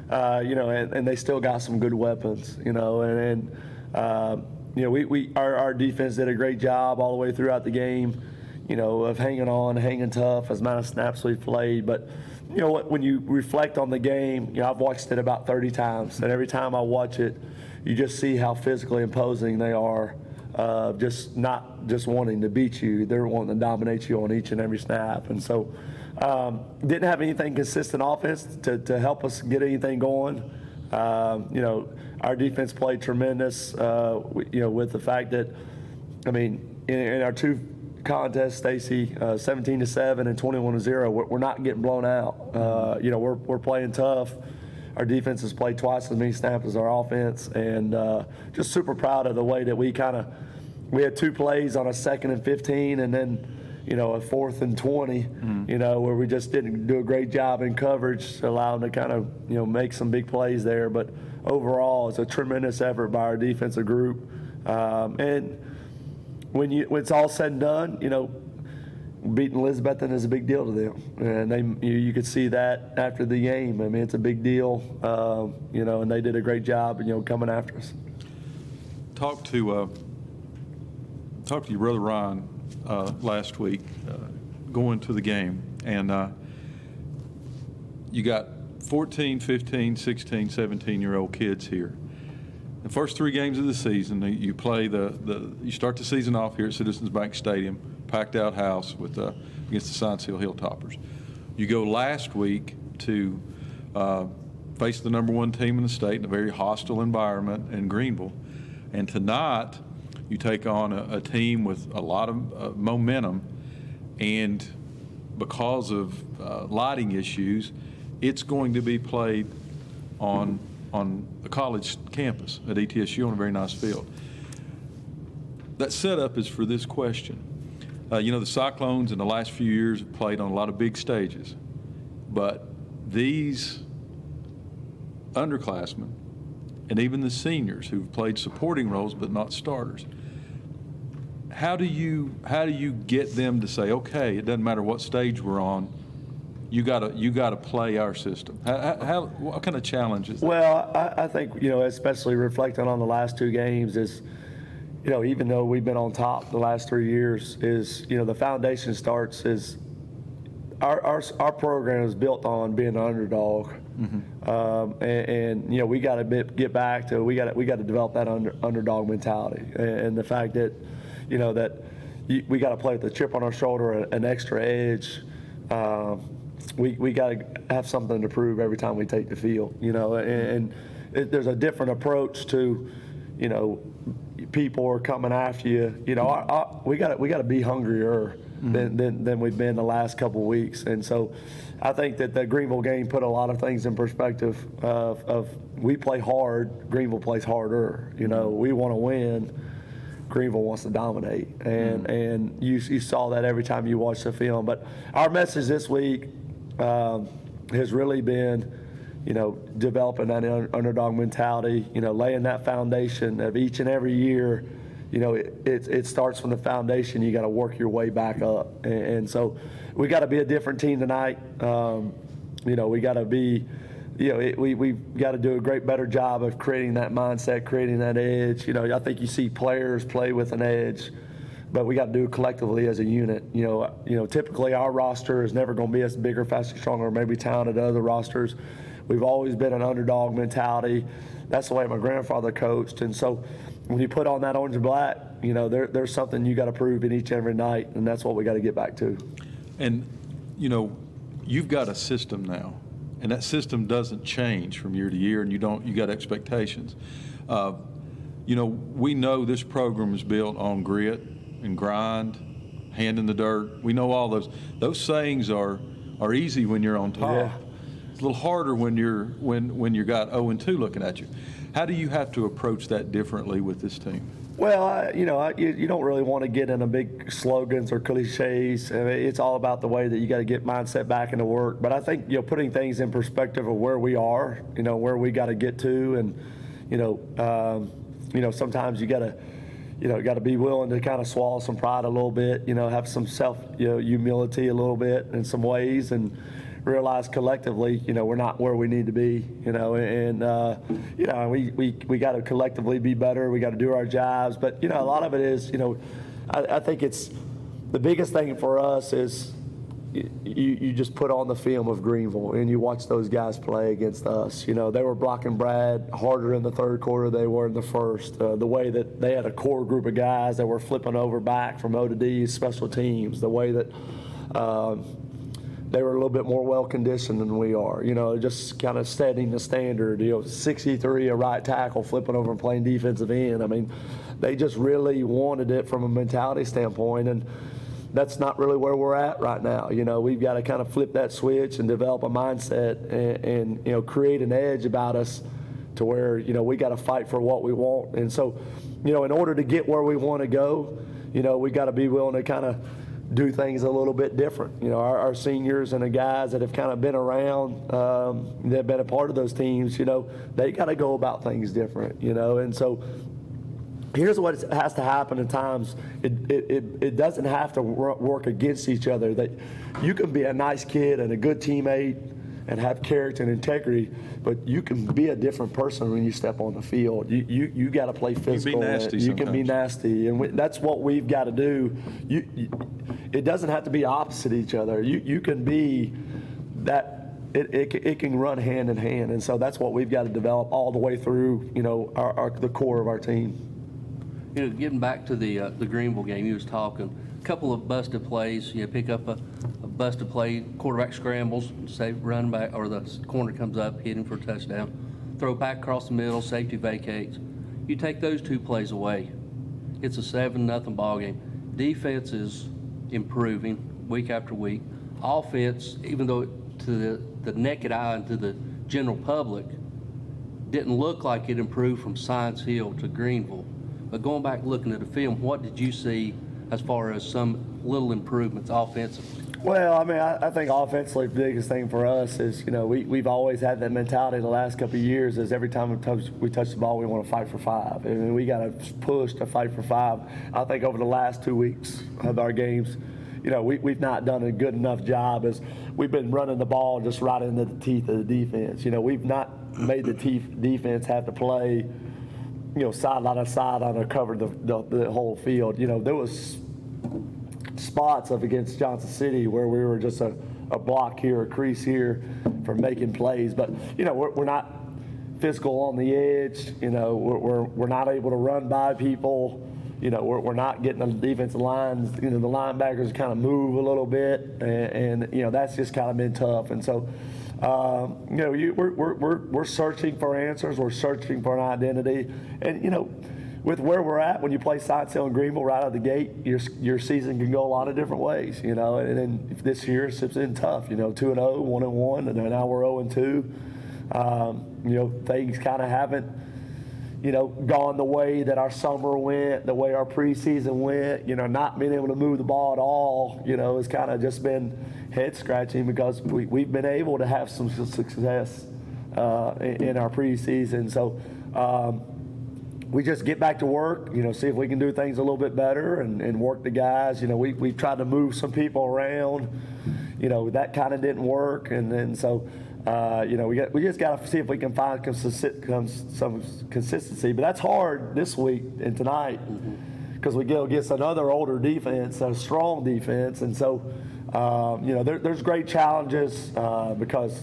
and they still got some good weapons, our defense did a great job all the way throughout the game, of hanging on, hanging tough as amount of snaps we played. But when you reflect on the game, I've watched it about 30 times, and every time I watch it, you just see how physically imposing they are, just not just wanting to beat you. They're wanting to dominate you on each and every snap. And so didn't have anything consistent offense to help us get anything going. Our defense played tremendous, with the fact that, in our two contest, Stacy, 17-7 and 21-0. We're not getting blown out. We're playing tough. Our defense has played twice as many snaps as our offense, and just super proud of the way that we had 2 plays on a 2nd and 15, and then a 4th and 20. Where we just didn't do a great job in coverage to allow them to make some big plays there. But overall, it's a tremendous effort by our defensive group, and when it's all said and done, beating Elizabethton is a big deal to them, and you could see that after the game. It's a big deal, and they did a great job, coming after us. Talk to your brother Ryan last week, going to the game, and you got 14, 15, 16, 17-year-old kids here. The first 3 games of the season, you play you start the season off here at Citizens Bank Stadium, packed out house with against the Science Hill Hilltoppers. You go last week to face the number one team in the state in a very hostile environment in Greenville, and tonight you take on a team with a lot of momentum, and because of lighting issues, it's going to be played on the college campus at ETSU on a very nice field. That setup is for this question. The Cyclones in the last few years have played on a lot of big stages, but these underclassmen and even the seniors who've played supporting roles but not starters, how do you get them to say, okay, it doesn't matter what stage we're on, you got to play our system? What kind of challenge is that? Well, I think, especially reflecting on the last 2 games is, even though we've been on top the last 3 years, is, the foundation starts is our program is built on being an underdog, and we got to get back to we got to develop that underdog mentality, and the fact that that we got to play with a chip on our shoulder, an extra edge. We got to have something to prove every time we take the field, and there's a different approach to, people are coming after you. We got to be hungrier than we've been the last couple of weeks, and so I think that the Greenville game put a lot of things in perspective. Of we play hard, Greenville plays harder. We want to win. Greenville wants to dominate, and you saw that every time you watch the film. But our message this week has really been, developing that underdog mentality, laying that foundation of each and every year. It starts from the foundation. You got to work your way back up, and so we got to be a different team tonight. We got to be. We've got to do a better job of creating that mindset, creating that edge. I think you see players play with an edge, but we got to do it collectively as a unit. Typically our roster is never going to be as bigger, faster, stronger, or maybe talented as other rosters. We've always been an underdog mentality. That's the way my grandfather coached, and so when you put on that orange and black, there's something you got to prove in each and every night, and that's what we got to get back to. And you've got a system now. And that system doesn't change from year to year, and you got expectations. We know this program is built on grit and grind, hand in the dirt. We know all those. Those sayings are easy when you're on top. Yeah. It's a little harder when you got 0-2 looking at you. How do you have to approach that differently with this team? Well, you don't really want to get into big slogans or cliches. I mean, it's all about the way that you got to get mindset back into work. But I think, putting things in perspective of where we are, where we got to get to, and, sometimes you got to be willing to kind of swallow some pride a little bit, have some humility a little bit in some ways, and realize collectively, we're not where we need to be, we got to collectively be better. We got to do our jobs. But, a lot of it is, I think it's the biggest thing for us is you just put on the film of Greenville and you watch those guys play against us. They were blocking Brad harder in the third quarter than they were in the first. The way that they had a core group of guys that were flipping over back from O to D, special teams, the way that they were a little bit more well-conditioned than we are, just kind of setting the standard, 63 a right tackle, flipping over and playing defensive end. I mean, they just really wanted it from a mentality standpoint, and that's not really where we're at right now. We've got to kind of flip that switch and develop a mindset and create an edge about us to where, we got to fight for what we want. And so, in order to get where we want to go, we got to be willing to kind of do things a little bit different. Our seniors and the guys that have kind of been around, that have been a part of those teams, they got to go about things different, and so here's what has to happen at times. It doesn't have to work against each other. That you can be a nice kid and a good teammate and have character and integrity, but you can be a different person when you step on the field. You got to play physical. You can be nasty, and that's what we've got to do. It doesn't have to be opposite each other. You can be that. It can run hand in hand, and so that's what we've got to develop all the way through. The core of our team. Getting back to the Greenville game, you was talking. A couple of busted plays. Pick up a busted play, quarterback scrambles, say run back, or the corner comes up, hitting for a touchdown. Throw back across the middle, safety vacates. You take those two plays away, it's a 7-0 ball game. Defense is improving week after week. Offense, even though to the naked eye and to the general public, didn't look like it improved from Science Hill to Greenville. But going back looking at the film, what did you see as far as some little improvements offensively? Well, I think offensively the biggest thing for us is, we've always had that mentality the last couple of years is every time we touch the ball, we want to fight for 5. And we got to push to fight for 5. I think over the last 2 weeks of our games, we've not done a good enough job as we've been running the ball just right into the teeth of the defense. We've not made the defense have to play, sideline to sideline or cover the whole field. There was spots up against Johnson City where we were just a a block here, a crease here for making plays. But, we're not physical on the edge. We're not able to run by people. We're not getting the defensive lines. The linebackers kind of move a little bit, and that's just kind of been tough. And so, we're searching for answers. We're searching for an identity, and with where we're at, when you play Science Hill and Greenville right out of the gate, your season can go a lot of different ways. And then this year it's been tough. 2-0, 1-1, and now we're 0-2. Things kind of haven't, gone the way that our summer went, the way our preseason went. Not being able to move the ball at all, has kind of just been head scratching because we've been able to have some success in our preseason. So we just get back to work, see if we can do things a little bit better and work the guys. We've tried to move some people around. That kind of didn't work, and then so. We just got to see if we can find some consistency. But that's hard this week and tonight because we go against another older defense, a strong defense. And so, there's great challenges because,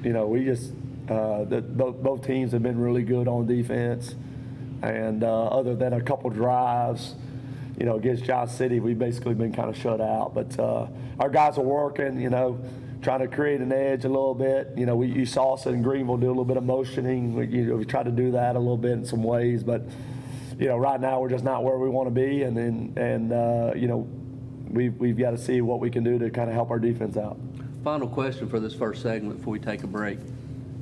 we just both teams have been really good on defense. And other than a couple drives, against Johnson City, we've basically been kind of shut out. But our guys are working, trying to create an edge a little bit. You saw us in Greenville do a little bit of motioning. We try to do that a little bit in some ways, but right now we're just not where we want to be, and we've got to see what we can do to kind of help our defense out. Final question for this first segment before we take a break.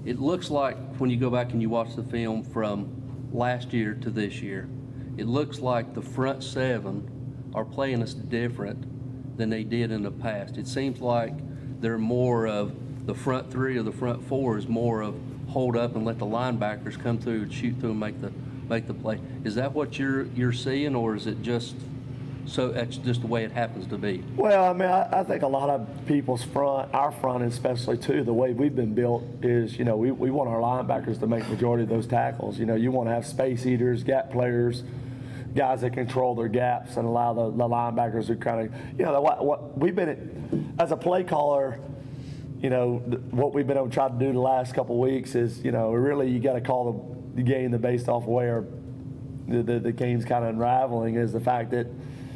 It looks like when you go back and you watch the film from last year to this year, it looks like the front seven are playing us different than they did in the past. It seems like they're more of the front three or the front four is more of hold up and let the linebackers come through and shoot through and make the play. Is that what you're seeing, or is it just so that's just the way it happens to be? Well, I think a lot of people's front, our front especially too, the way we've been built is, we want our linebackers to make the majority of those tackles. You want to have space eaters, gap players, guys that control their gaps and allow the linebackers who kind of, what we've been, as a play caller, what we've been able to try to do the last couple of weeks is, really you got to call the game based off where the game's kind of unraveling is the fact that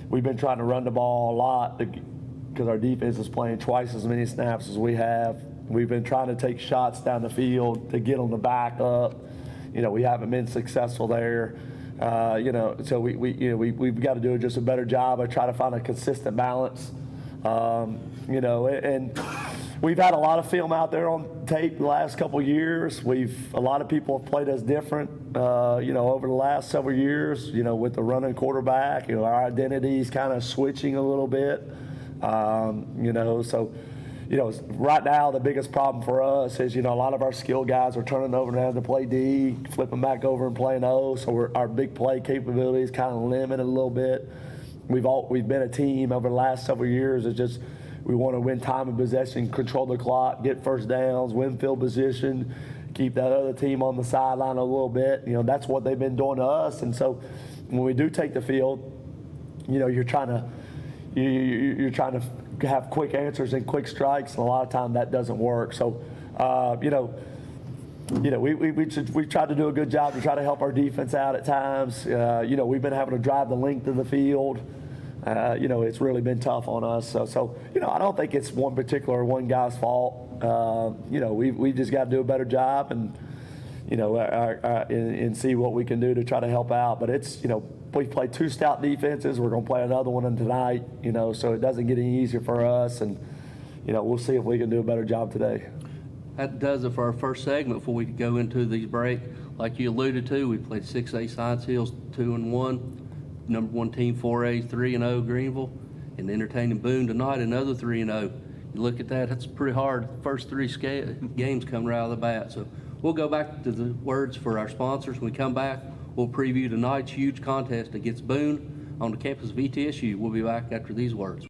we've been trying to run the ball a lot because our defense is playing twice as many snaps as we have. We've been trying to take shots down the field to get them to back up. We haven't been successful there. So we've got to do just a better job of trying to find a consistent balance. And we've had a lot of film out there on tape the last couple of years. A lot of people have played us different, over the last several years, with the running quarterback. Our identity's kind of switching a little bit. So right now the biggest problem for us is, a lot of our skill guys are turning over and having to play D, flipping back over and playing O. So our big play capability is kind of limited a little bit. We've been a team over the last several years. It's just we want to win time of possession, control the clock, get first downs, win field position, keep that other team on the sideline a little bit. That's what they've been doing to us. And so when we do take the field, you're trying to have quick answers and quick strikes, and a lot of time that doesn't work. So, we've tried to do a good job to try to help our defense out at times. We've been having to drive the length of the field. It's really been tough on us. So I don't think it's one guy's fault. We've just got to do a better job and see what we can do to try to help out. But it's we've played two stout defenses. We're going to play another one tonight. So it doesn't get any easier for us. And we'll see if we can do a better job today. That does it for our first segment. Before we go into these break, like you alluded to, we played 6A Science Hills 2-1. Number one team 4A 3-0 Greenville, and entertaining Boone tonight another 3-0. You look at that, that's pretty hard. First three games come right out of the bat. So we'll go back to the words for our sponsors. When we come back, we'll preview tonight's huge contest against Boone on the campus of ETSU. We'll be back after these words.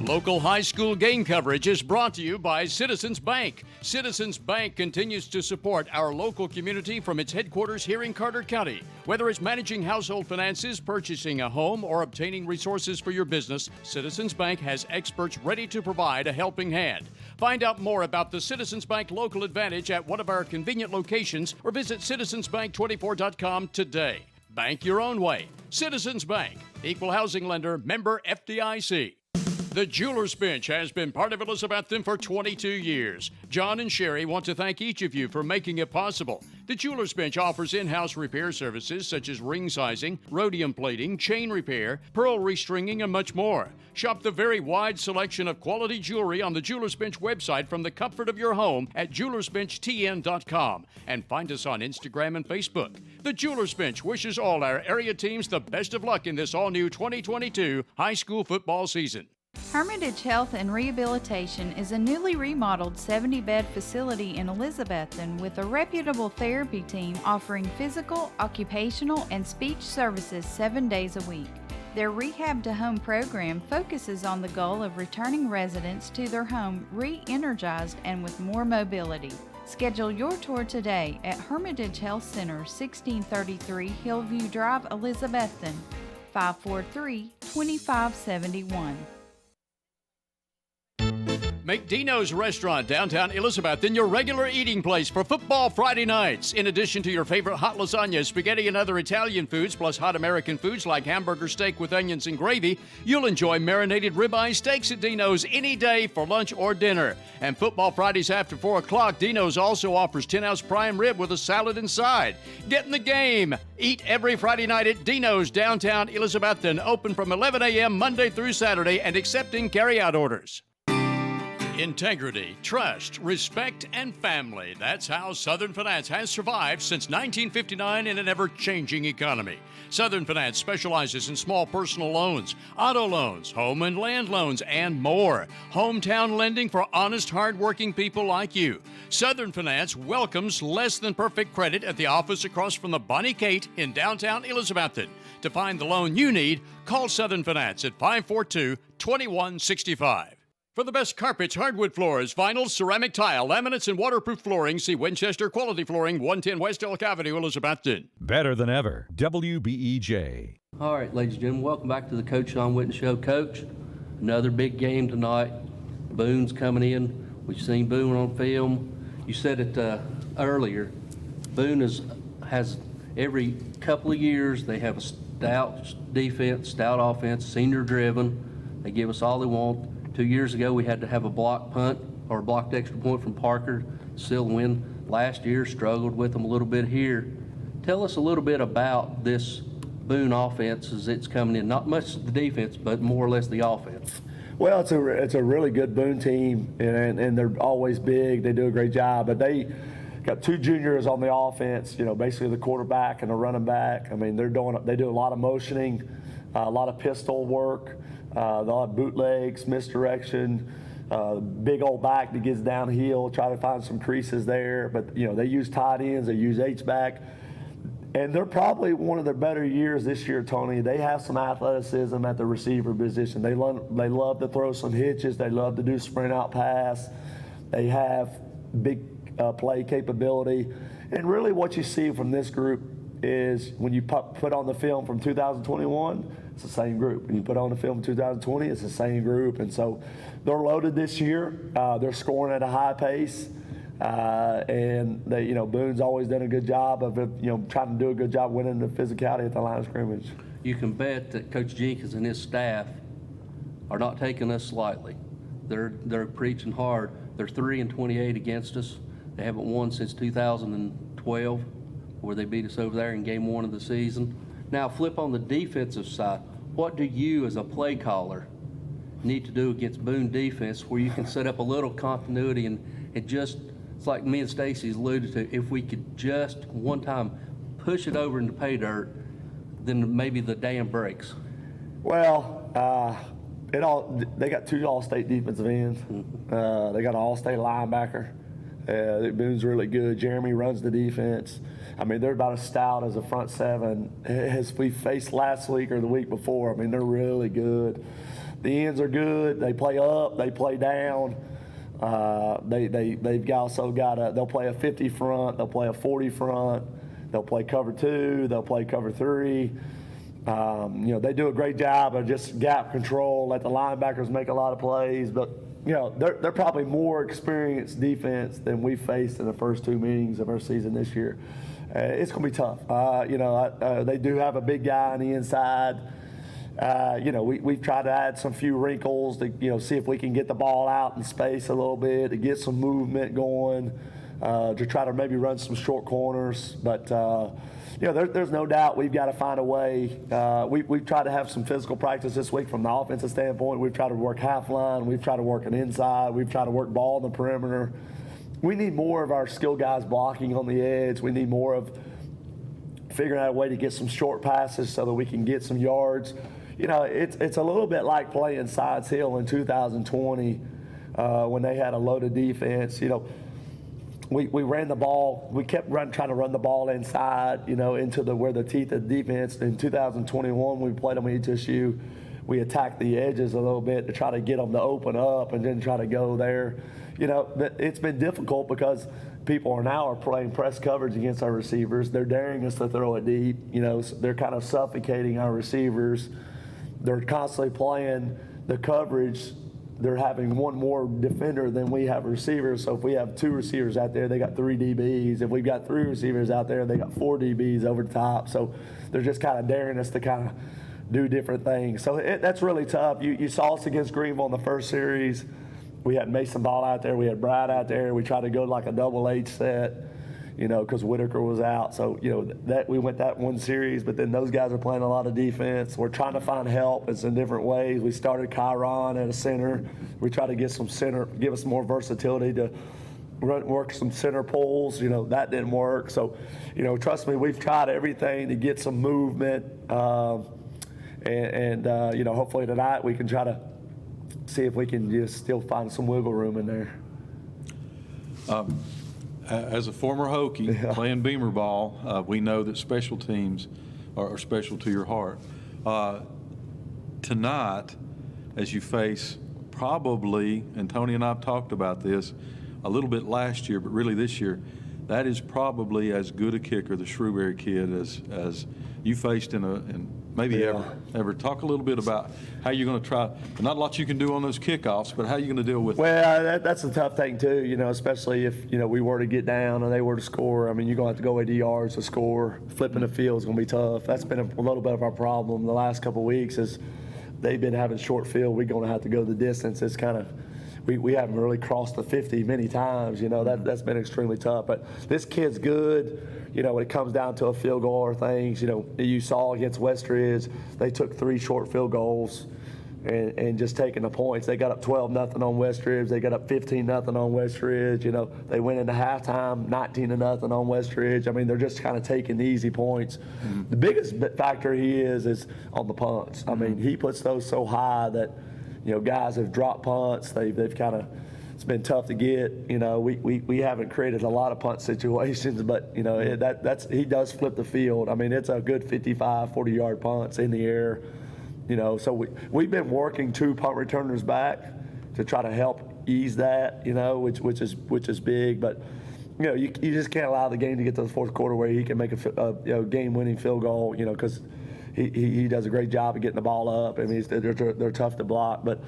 Local high school game coverage is brought to you by Citizens Bank. Citizens Bank continues to support our local community from its headquarters here in Carter County. Whether it's managing household finances, purchasing a home, or obtaining resources for your business, Citizens Bank has experts ready to provide a helping hand. Find out more about the Citizens Bank Local Advantage at one of our convenient locations or visit citizensbank24.com today. Bank your own way. Citizens Bank. Equal housing lender. Member FDIC. The Jeweler's Bench has been part of Elizabethton for 22 years. John and Sherry want to thank each of you for making it possible. The Jeweler's Bench offers in-house repair services such as ring sizing, rhodium plating, chain repair, pearl restringing, and much more. Shop the very wide selection of quality jewelry on the Jeweler's Bench website from the comfort of your home at jewelersbenchtn.com and find us on Instagram and Facebook. The Jeweler's Bench wishes all our area teams the best of luck in this all-new 2022 high school football season. Hermitage Health and Rehabilitation is a newly remodeled 70-bed facility in Elizabethton with a reputable therapy team offering physical, occupational, and speech services 7 days a week. Their Rehab to Home program focuses on the goal of returning residents to their home re-energized and with more mobility. Schedule your tour today at Hermitage Health Center, 1633 Hillview Drive, Elizabethton, 543-2571. Make Dino's Restaurant downtown Elizabethton your regular eating place for football Friday nights. In addition to your favorite hot lasagna, spaghetti, and other Italian foods, plus hot American foods like hamburger steak with onions and gravy, you'll enjoy marinated ribeye steaks at Dino's any day for lunch or dinner. And football Fridays after 4 o'clock, Dino's also offers 10-ounce prime rib with a salad inside. Get in the game. Eat every Friday night at Dino's downtown Elizabethton, open from 11 a.m. Monday through Saturday and accepting carry-out orders. Integrity, trust, respect, and family. That's how Southern Finance has survived since 1959 in an ever-changing economy. Southern Finance specializes in small personal loans, auto loans, home and land loans, and more. Hometown lending for honest, hard-working people like you. Southern Finance welcomes less than perfect credit at the office across from the Bonnie Kate in downtown Elizabethton. To find the loan you need, call Southern Finance at 542-2165. For the best carpets, hardwood floors, vinyl, ceramic tile, laminates, and waterproof flooring, see Winchester Quality Flooring, 110 West Elk Avenue, Elizabethton. Better than ever, WBEJ. All right, ladies and gentlemen, welcome back to the Coach Sean Witten Show. Coach, another big game tonight. Boone's coming in. We've seen Boone on film. You said it earlier. Boone has every couple of years, they have a stout defense, stout offense, senior-driven. They give us all they want. 2 years ago, we had to have a block punt or a blocked extra point from Parker. Still win last year, struggled with them a little bit here. Tell us a little bit about this Boone offense as it's coming in. Not much the defense, but more or less the offense. Well, it's a really good Boone team, and they're always big. They do a great job, but they got 2 juniors on the offense. You know, basically the quarterback and the running back. I mean, they do a lot of motioning, a lot of pistol work. They'll have bootlegs, misdirection, big old back that gets downhill, try to find some creases there. But, you know, they use tight ends, they use H-back. And they're probably one of their better years this year, Tony. They have some athleticism at the receiver position. They love to throw some hitches. They love to do sprint out pass. They have big play capability. And really what you see from this group is when you put on the film from 2021, it's the same group. When you put on the film in 2020, it's the same group. And so they're loaded this year. They're scoring at a high pace. And they, you know, Boone's always done a good job of, you know, trying to do a good job winning the physicality at the line of scrimmage. You can bet that Coach Jenkins and his staff are not taking us lightly. They're preaching hard. They're 3-28 against us. They haven't won since 2012, where they beat us over there in game 1 of the season. Now, flip on the defensive side. What do you, as a play caller, need to do against Boone defense where you can set up a little continuity and just, it's like me and Stacy alluded to, if we could just one time push it over into pay dirt, then maybe the dam breaks? Well, they got 2 all-state defensive ends. They got an all-state linebacker. Boone's really good. Jeremy runs the defense. I mean, they're about as stout as a front seven as we faced last week or the week before. I mean, they're really good. The ends are good. They play up. They play down. They've also got they'll play a 50 front. They'll play a 40 front. They'll play cover 2. They'll play cover 3. They do a great job of just gap control, let the linebackers make a lot of plays. But, they're probably more experienced defense than we faced in the first 2 meetings of our season this year. It's going to be tough. They do have a big guy on the inside. We've tried to add some few wrinkles to, see if we can get the ball out in space a little bit, to get some movement going, to try to maybe run some short corners. But, there's no doubt we've got to find a way. We've tried to have some physical practice this week from the offensive standpoint. We've tried to work half line. We've tried to work an inside. We've tried to work ball on the perimeter. We need more of our skill guys blocking on the edge. We need more of figuring out a way to get some short passes so that we can get some yards. It's a little bit like playing Sides Hill in 2020 when they had a loaded defense. We ran the ball. We kept trying to run the ball inside, into where the teeth of the defense. In 2021, we played them at HSU. We attacked the edges a little bit to try to get them to open up and then try to go there. It's been difficult because people are playing press coverage against our receivers. They're daring us to throw it deep. They're kind of suffocating our receivers. They're constantly playing the coverage. They're having one more defender than we have receivers. So if we have 2 receivers out there, they got 3 DBs. If we've got 3 receivers out there, they got 4 DBs over the top. So they're just kind of daring us to kind of do different things. So that's really tough. You saw us against Greenville in the first series. We had Mason Ball out there. We had Brad out there. We tried to go like a double H set, because Whitaker was out. So, that we went that one series, but then those guys are playing a lot of defense. We're trying to find help in some different ways. We started Kyron at a center. We try to get some center, give us more versatility to work some center pulls. That didn't work. So, trust me, we've tried everything to get some movement. Hopefully tonight we can try to see if we can just still find some wiggle room in there. As a former Hokie playing Beamer ball, we know that special teams are special to your heart. Tonight, as you face probably, and Tony and I have talked about this a little bit last year, but really this year, that is probably as good a kicker, the Shrewsbury kid, as you faced in maybe ever. Talk a little bit about how you're going to try. Not a lot you can do on those kickoffs, but how you're going to deal with it. Well, that's a tough thing too. Especially if we were to get down and they were to score. I mean, you're going to have to go 80 yards to score. Flipping the field is going to be tough. That's been a little bit of our problem the last couple of weeks. Is they've been having short field. We're going to have to go the distance. It's kind of. We haven't really crossed the 50 many times, that's been extremely tough. But this kid's good, when it comes down to a field goal or things, you saw against Westridge, they took 3 short field goals and just taking the points. They got up 12-0 on Westridge. They got up 15-0 on Westridge. They went into halftime 19-0 on Westridge. I mean, they're just kind of taking the easy points. Mm-hmm. The biggest factor he is on the punts. I mean, he puts those so high that, guys have dropped punts. They've kind of, it's been tough to get. We haven't created a lot of punt situations, but that's he does flip the field. I mean, it's a good 55, 40-yard punts in the air. So we've been working 2 punt returners back to try to help ease that. Which is big, but you just can't allow the game to get to the fourth quarter where he can make a game-winning field goal. Because. He does a great job of getting the ball up. I mean, they're tough to block, but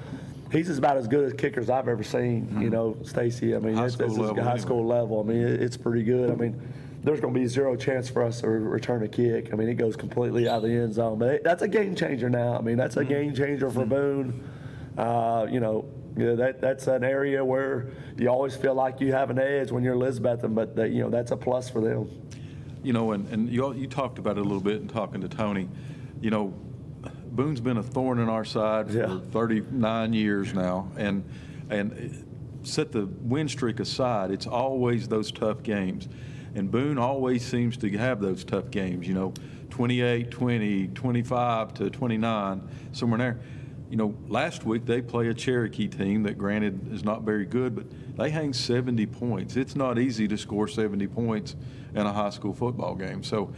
he's about as good as kickers I've ever seen. Mm-hmm. Stacy. I mean, high school level. I mean, it's pretty good. I mean, there's going to be 0 chance for us to return a kick. I mean, it goes completely out of the end zone. But that's a game changer now. I mean, that's a game changer for Boone. That's an area where you always feel like you have an edge when you're Elizabethton, but that's a plus for them. And you talked about it a little bit in talking to Tony. Boone's been a thorn in our side for 39 years now, and set the win streak aside, it's always those tough games. And Boone always seems to have those tough games, 28-20, 25-29, somewhere in there. last week they play a Cherokee team that, granted, is not very good, but they hang 70 points. It's not easy to score 70 points in a high school football game. So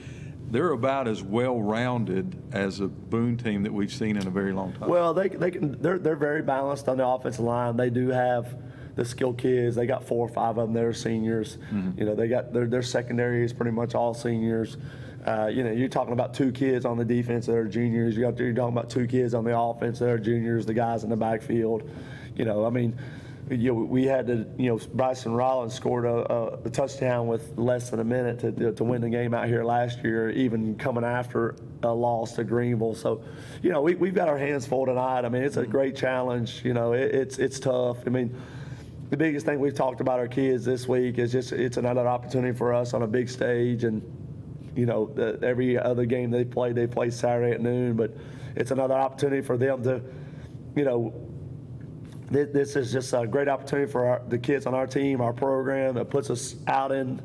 they're about as well-rounded as a Boone team that we've seen in a very long time. Well, they're very balanced on the offensive line. They do have the skilled kids. They got 4 or 5 of them that are seniors. Mm-hmm. They got their secondary is pretty much all seniors. You're talking about 2 kids on the defense that are juniors. You're talking about 2 kids on the offense that are juniors, the guys in the backfield. We had to, Bryson Rollins scored a touchdown with less than a minute to win the game out here last year, even coming after a loss to Greenville. So, we've got our hands full tonight. It's a great challenge. It's tough. The biggest thing we've talked about our kids this week is just it's another opportunity for us on a big stage. And, every other game they play Saturday at noon, but it's another opportunity for them to, this is just a great opportunity for the kids on our team, our program. It puts us out in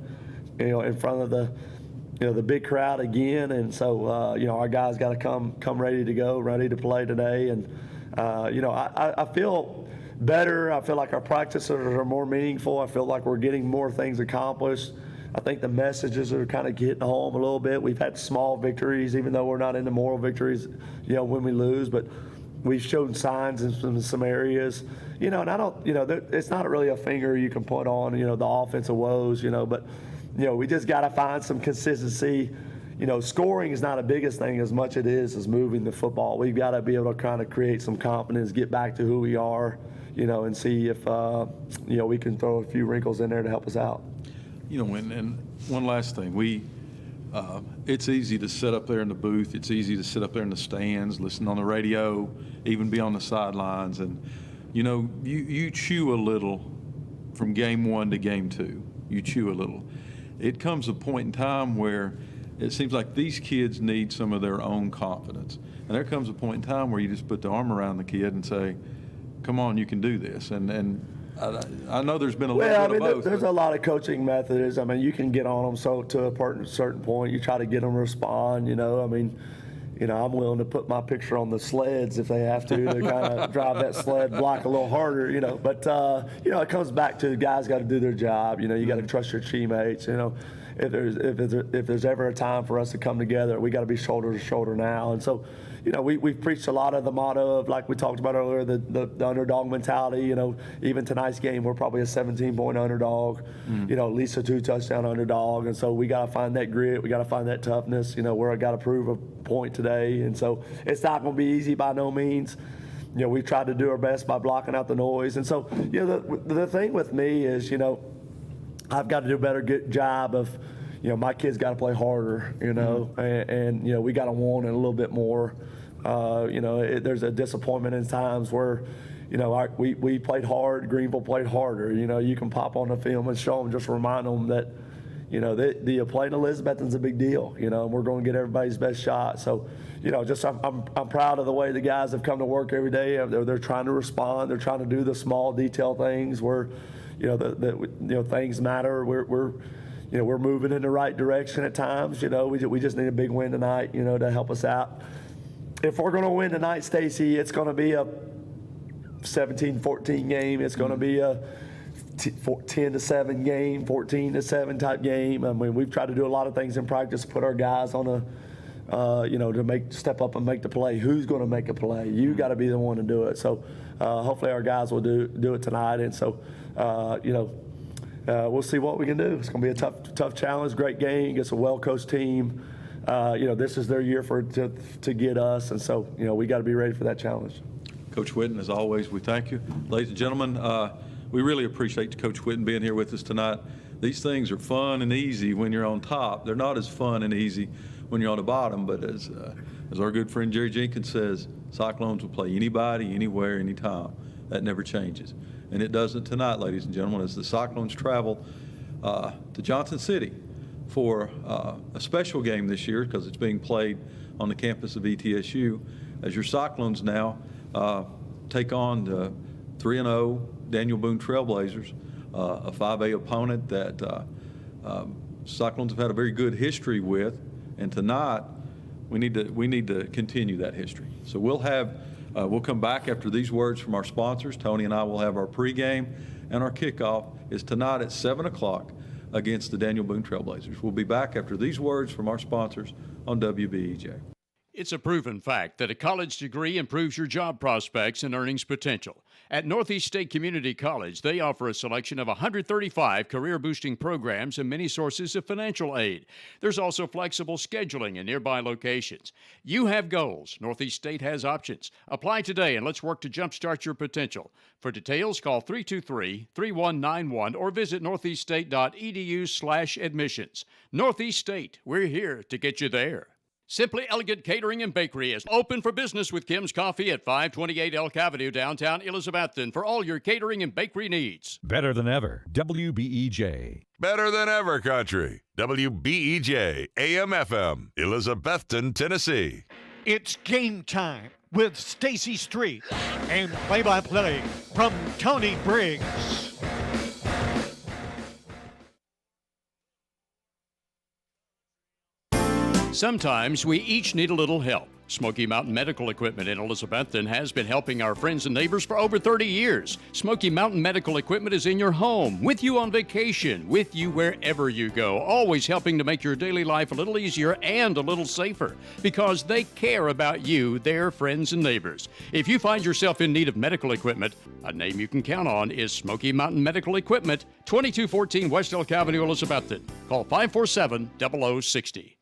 front of the big crowd again. And so, our guys got to come ready to go, ready to play today. And, I feel better. I feel like our practices are more meaningful. I feel like we're getting more things accomplished. I think the messages are kind of getting home a little bit. We've had small victories, even though we're not into moral victories, when we lose, but we've shown signs in some areas, and I don't, it's not really a finger you can put on, the offensive woes, but, we just got to find some consistency. Scoring is not the biggest thing as much it is moving the football. We've got to be able to kind of create some confidence, get back to who we are, and see if, we can throw a few wrinkles in there to help us out. And one last thing, it's easy to sit up there in the booth. It's easy to sit up there in the stands, listen on the radio, even be on the sidelines. And, you chew a little from game 1 to game 2. You chew a little. It comes a point in time where it seems like these kids need some of their own confidence. And there comes a point in time where you just put the arm around the kid and say, come on, you can do this. And I know there's been a little bit of both. There's a lot of coaching methods. You can get on them to a certain point. You try to get them to respond. I'm willing to put my picture on the sleds if they have to kind of drive that sled block a little harder. But it comes back to guys got to do their job. You got to trust your teammates. If there's ever a time for us to come together, we got to be shoulder to shoulder now. And so, we've preached a lot of the motto of, like we talked about earlier, the underdog mentality. Even tonight's game, we're probably a 17-point underdog, at least a 2-touchdown underdog. And so we got to find that grit. We got to find that toughness, where I got to prove a point today. And so it's not going to be easy by no means. We've tried to do our best by blocking out the noise. And so, the thing with me is, I've got to do a better job of, my kids got to play harder, and we got to want it a little bit more. There's a disappointment in times where, we played hard, Greenville played harder. You can pop on the film and show them, just remind them that, the playing Elizabethton's a big deal, and we're going to get everybody's best shot. So, I'm proud of the way the guys have come to work every day. They're trying to respond. They're trying to do the small detail things where, things matter. We're moving in the right direction at times. We just need a big win tonight, to help us out. If we're going to win tonight, Stacy, it's going to be a 17-14 game. It's going to be a 10-7 game, 14-7 type game. We've tried to do a lot of things in practice, put our guys on to step up and make the play. Who's going to make a play? You got to be the one to do it. So hopefully our guys will do it tonight. And so, we'll see what we can do. It's going to be a tough challenge, great game against a well-coached team. This is their year to get us. And so, we got to be ready for that challenge. Coach Whitten, as always, we thank you. Ladies and gentlemen, we really appreciate Coach Whitten being here with us tonight. These things are fun and easy when you're on top. They're not as fun and easy when you're on the bottom, but as our good friend Jerry Jenkins says, Cyclones will play anybody, anywhere, anytime. That never changes. And it doesn't tonight, ladies and gentlemen, as the Cyclones travel to Johnson City for a special game this year because it's being played on the campus of ETSU, as your Cyclones now take on the 3-0 Daniel Boone Trailblazers, a 5A opponent that Cyclones have had a very good history with, and tonight we need to continue that history. So we'll have We'll come back after these words from our sponsors. Tony and I will have our pregame, and our kickoff is tonight at 7 o'clock against the Daniel Boone Trailblazers. We'll be back after these words from our sponsors on WBEJ. It's a proven fact that a college degree improves your job prospects and earnings potential. At Northeast State Community College, they offer a selection of 135 career-boosting programs and many sources of financial aid. There's also flexible scheduling in nearby locations. You have goals. Northeast State has options. Apply today, and let's work to jumpstart your potential. For details, call 323-3191 or visit northeaststate.edu/admissions. Northeast State, we're here to get you there. Simply Elegant Catering and Bakery is open for business with Kim's Coffee at 528 Elk Avenue, downtown Elizabethton, for all your catering and bakery needs. Better than ever, WBEJ. Better than ever, country. WBEJ, AM/FM, Elizabethton, Tennessee. It's game time with Stacy Street and play-by-play from Tony Briggs. Sometimes we each need a little help. Smoky Mountain Medical Equipment in Elizabethton has been helping our friends and neighbors for over 30 years. Smoky Mountain Medical Equipment is in your home, with you on vacation, with you wherever you go, always helping to make your daily life a little easier and a little safer, because they care about you, their friends and neighbors. If you find yourself in need of medical equipment, a name you can count on is Smoky Mountain Medical Equipment, 2214 West Elk Avenue, Elizabethton. Call 547-0060.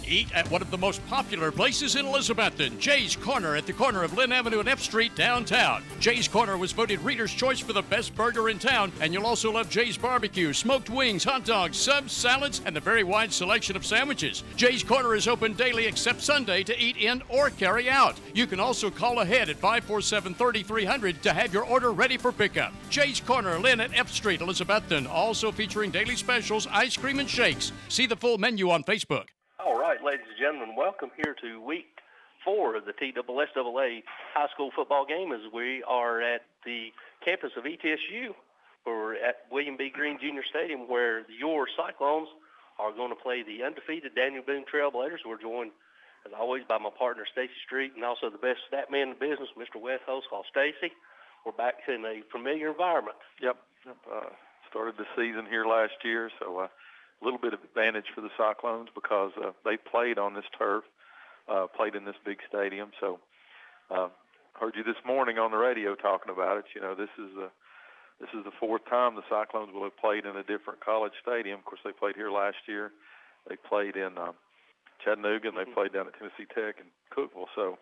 Eat at one of the most popular places in Elizabethton, Jay's Corner at the corner of Lynn Avenue and F Street downtown. Jay's Corner was voted Reader's Choice for the best burger in town, and you'll also love Jay's Barbecue, smoked wings, hot dogs, subs, salads, and a very wide selection of sandwiches. Jay's Corner is open daily except Sunday to eat in or carry out. You can also call ahead at 547-3300 to have your order ready for pickup. Jay's Corner, Lynn at F Street, Elizabethton, also featuring daily specials, ice cream, and shakes. See the full menu on Facebook. All right, ladies and gentlemen, welcome here to week 4 of the TSSAA high school football game as we are at the campus of ETSU. We're at William B. Green Jr. Stadium where your Cyclones are going to play the undefeated Daniel Boone Trailblazers. We're joined, as always, by my partner, Stacy Street, and also the best stat man in the business, Mr. Wes Host, called Stacy. We're back in a familiar environment. Yep. Started the season here last year, so a little bit of advantage for the Cyclones because they played on this turf, played in this big stadium. So heard you this morning on the radio talking about it. You know, this is the fourth time the Cyclones will have played in a different college stadium. Of course, they played here last year. They played in Chattanooga, and they played down at Tennessee Tech and Cookeville. So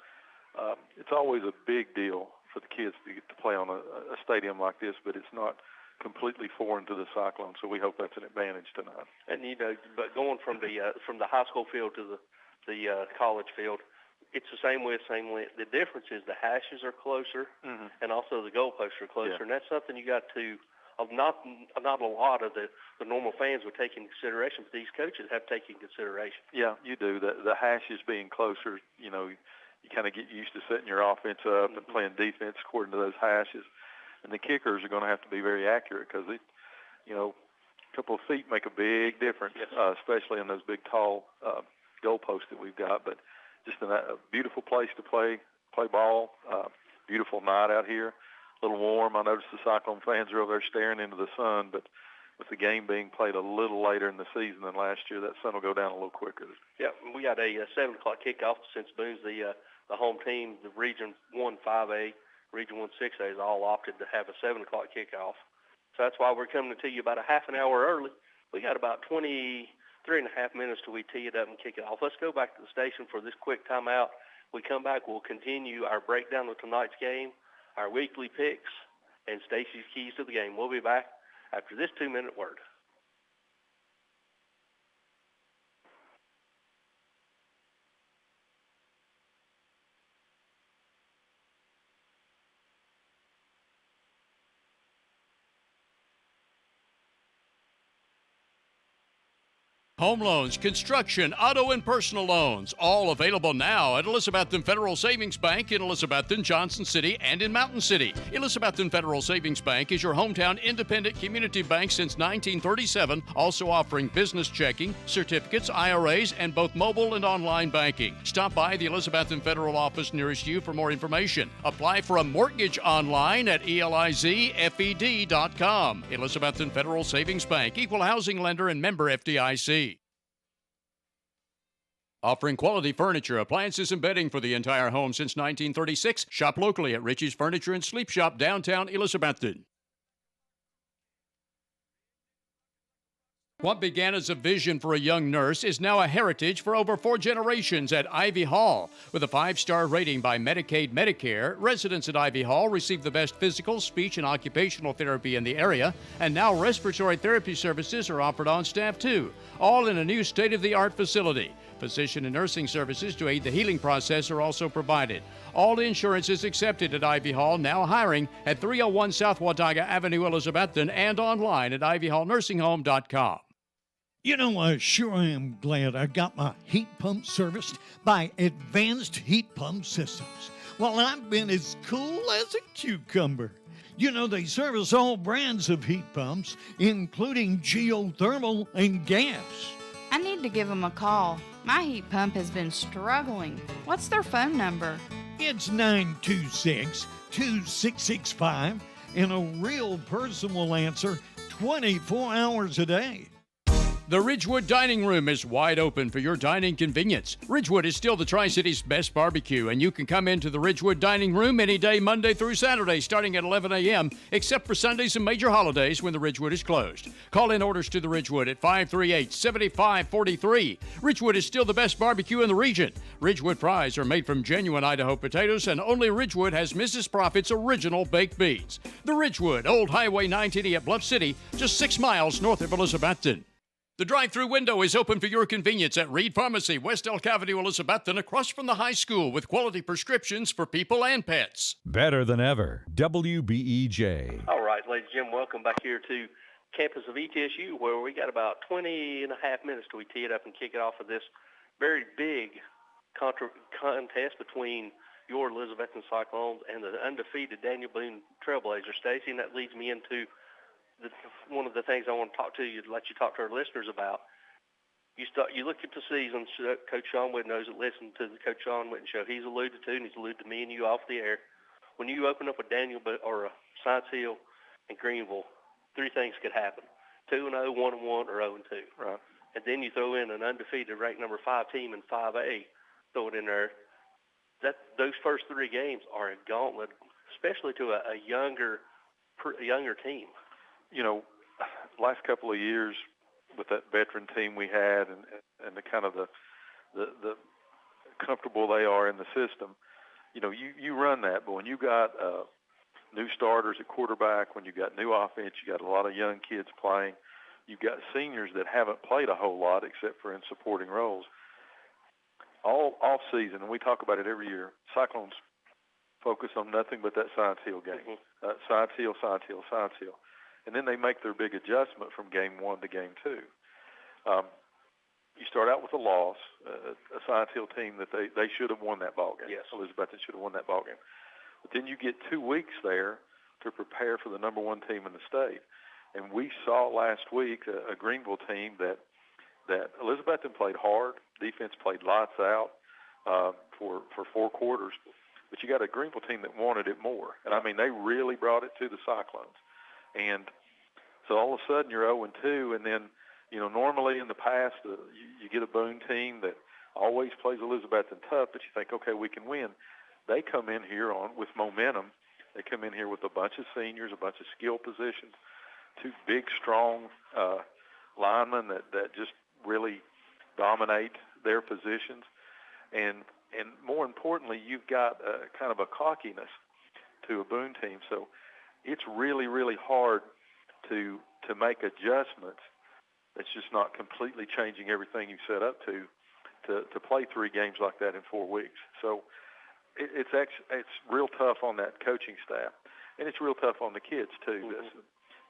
it's always a big deal for the kids to get to play on a stadium like this, but it's not completely foreign to the Cyclones, so we hope that's an advantage tonight. And you know, but going from the high school field to the college field, it's the same way. The difference is the hashes are closer, and also the goalposts are closer, and that's something you got to. Not a lot of the normal fans would take into consideration, but these coaches have taken consideration. Yeah, you do. The hashes being closer, you know, you kind of get used to setting your offense up and playing defense according to those hashes. And the kickers are going to have to be very accurate because, a couple of feet make a big difference, especially in those big, tall goalposts that we've got. But just a beautiful place to play ball, beautiful night out here, a little warm. I noticed the Cyclone fans are over there staring into the sun, but with the game being played a little later in the season than last year, that sun will go down a little quicker. Yeah, we got a 7 o'clock kickoff since Boone's the home team, the Region 1 5A. Region 1 6A is all opted to have a 7 o'clock kickoff. So that's why we're coming to you about a half an hour early. We got about 23 and a half minutes till we tee it up and kick it off. Let's go back to the station for this quick timeout. We come back, we'll continue our breakdown of tonight's game, our weekly picks, and Stacy's keys to the game. We'll be back after this 2-minute word. Home loans, construction, auto, and personal loans, all available now at Elizabethton Federal Savings Bank in Elizabethton, Johnson City, and in Mountain City. Elizabethton Federal Savings Bank is your hometown independent community bank since 1937, also offering business checking, certificates, IRAs, and both mobile and online banking. Stop by the Elizabethton Federal office nearest you for more information. Apply for a mortgage online at elizfed.com. Elizabethton Federal Savings Bank, equal housing lender and member FDIC. Offering quality furniture, appliances, and bedding for the entire home since 1936. Shop locally at Richie's Furniture and Sleep Shop, downtown Elizabethton. What began as a vision for a young nurse is now a heritage for over 4 generations at Ivy Hall. With a 5-star rating by Medicaid Medicare, residents at Ivy Hall receive the best physical, speech, and occupational therapy in the area, and now respiratory therapy services are offered on staff too, all in a new state-of-the-art facility. Physician and nursing services to aid the healing process are also provided. All insurance is accepted at Ivy Hall, now hiring at 301 South Watauga Avenue, Elizabethton, and online at ivyhallnursinghome.com. You know, I sure am glad I got my heat pump serviced by Advanced Heat Pump Systems. Well, I've been as cool as a cucumber. You know, they service all brands of heat pumps, including geothermal and gas. I need to give them a call. My heat pump has been struggling. What's their phone number? It's 926-2665, and a real person will answer 24 hours a day. The Ridgewood Dining Room is wide open for your dining convenience. Ridgewood is still the Tri-City's best barbecue, and you can come into the Ridgewood Dining Room any day, Monday through Saturday, starting at 11 a.m., except for Sundays and major holidays when the Ridgewood is closed. Call in orders to the Ridgewood at 538-7543. Ridgewood is still the best barbecue in the region. Ridgewood fries are made from genuine Idaho potatoes, and only Ridgewood has Mrs. Profit's original baked beans. The Ridgewood, Old Highway 980 at Bluff City, just 6 miles north of Elizabethton. The drive-through window is open for your convenience at Reed Pharmacy, West Elk Avenue, Elizabethton, across from the high school with quality prescriptions for people and pets. Better than ever. WBEJ. All right, ladies and gentlemen, welcome back here to campus of ETSU, where we got about 20 and a half minutes till we tee it up and kick it off of this very big contest between your Elizabethton Cyclones and the undefeated Daniel Boone Trailblazers. Stacy, and that leads me into one of the things I want to talk to you, let you talk to our listeners about. You look at the season. Coach Sean Whitten knows it. Listen to the Coach Sean Whitten show. He's alluded to, and he's alluded to me and you off the air. When you open up a Daniel or a Science Hill and Greenville, 3 things could happen: 2-0, 1-1, or 0-2. Right. And then you throw in an undefeated ranked number 5 team in 5A. Throw it in there. Those first 3 games are a gauntlet, especially to a younger team. You know, last couple of years with that veteran team we had and the kind of the comfortable they are in the system, you know, you run that. But when you got new starters at quarterback, when you got new offense, you got a lot of young kids playing, you've got seniors that haven't played a whole lot except for in supporting roles. All off season, and we talk about it every year, Cyclones focus on nothing but that Science Hill game. Science Hill, Science Hill, Science Hill. And then they make their big adjustment from game 1 to game 2. You start out with a loss, a Science Hill team that they should have won that ball game. Yes. Elizabethton should have won that ball game. But then you get 2 weeks there to prepare for the number 1 team in the state. And we saw last week a Greenville team that Elizabethton played hard. Defense played lights out for 4 quarters. But you got a Greenville team that wanted it more. And, I mean, they really brought it to the Cyclones. And so all of a sudden you're 0-2, and then, you know, normally in the past you get a Boone team that always plays Elizabethton tough, but you think, okay, we can win. They come in here with momentum. They come in here with a bunch of seniors, a bunch of skill positions, 2 big, strong linemen that just really dominate their positions. And more importantly, you've got kind of a cockiness to a Boone team. So it's really, really hard to make adjustments. It's just not completely changing everything you set up to play 3 games like that in 4 weeks. So it's real tough on that coaching staff, and it's real tough on the kids too. Mm-hmm.